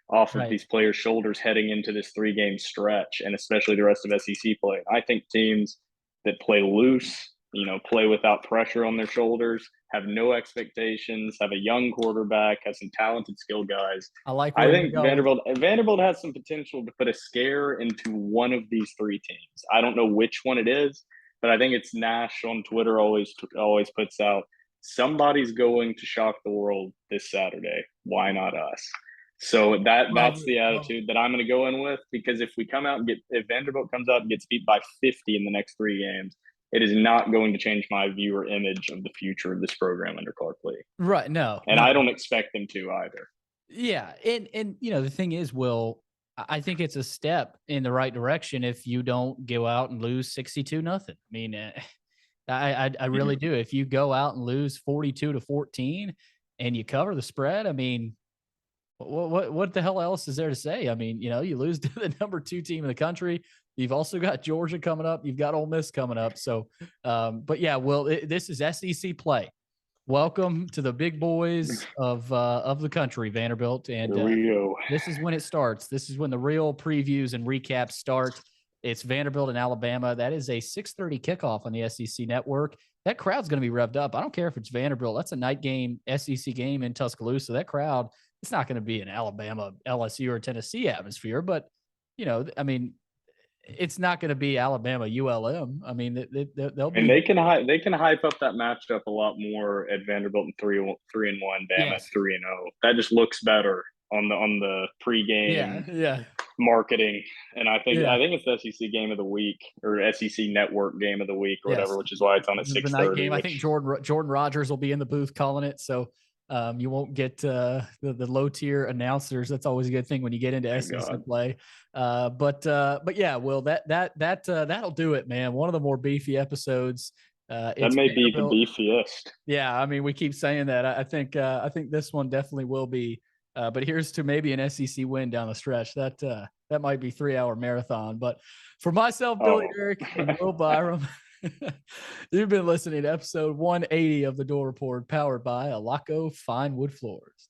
Speaker 2: off of these players' shoulders heading into this 3-game stretch, and especially the rest of SEC play. I think teams that play loose, play without pressure on their shoulders, have no expectations, have a young quarterback, have some talented skill guys. I think Vanderbilt has some potential to put a scare into one of these 3 teams. I don't know which one it is, but I think it's Nash on Twitter always puts out, somebody's going to shock the world this Saturday. Why not us? So that's the attitude that I'm going to go in with, because if Vanderbilt comes out and gets beat by 50 in the next 3 games, it is not going to change my view or image of the future of this program under Clark Lee.
Speaker 1: Right. No.
Speaker 2: And I don't expect them to either.
Speaker 1: Yeah. And the thing is, Will, I think it's a step in the right direction if you don't go out and lose 62-0. I mean, I really do. If you go out and lose 42-14 and you cover the spread, I mean, what the hell else is there to say? I mean, you lose to the number 2 team in the country. You've also got Georgia coming up. You've got Ole Miss coming up. So, but yeah, this is SEC play. Welcome to the big boys of the country, Vanderbilt. And this is when it starts. This is when the real previews and recaps start. It's Vanderbilt and Alabama. That is a 6:30 kickoff on the SEC network. That crowd's going to be revved up. I don't care if it's Vanderbilt. That's a night game, SEC game in Tuscaloosa. That crowd, it's not going to be an Alabama, LSU, or Tennessee atmosphere, but I mean, it's not going to be Alabama, ULM. I mean, they'll be.
Speaker 2: And they can hype up that matchup a lot more at Vanderbilt and 3-1, Bama at 3-0. That just looks better on the pregame marketing. And I think it's the SEC game of the week, or SEC network game of the week, or whatever, which is why it's on at 6:30. The night game.
Speaker 1: I think Jordan Rogers will be in the booth calling it. So you won't get the low tier announcers. That's always a good thing when you get into SEC play. But yeah, Will, that'll do it, man. One of the more beefy episodes.
Speaker 2: That may be the beefiest.
Speaker 1: Yeah, I mean, we keep saying that. I think this one definitely will be. But here's to maybe an SEC win down the stretch. That might be 3-hour marathon. But for myself, Billy Derrick, and Will Byrum, you've been listening to episode 180 of the Door Report, powered by Alaco Fine Wood Floors.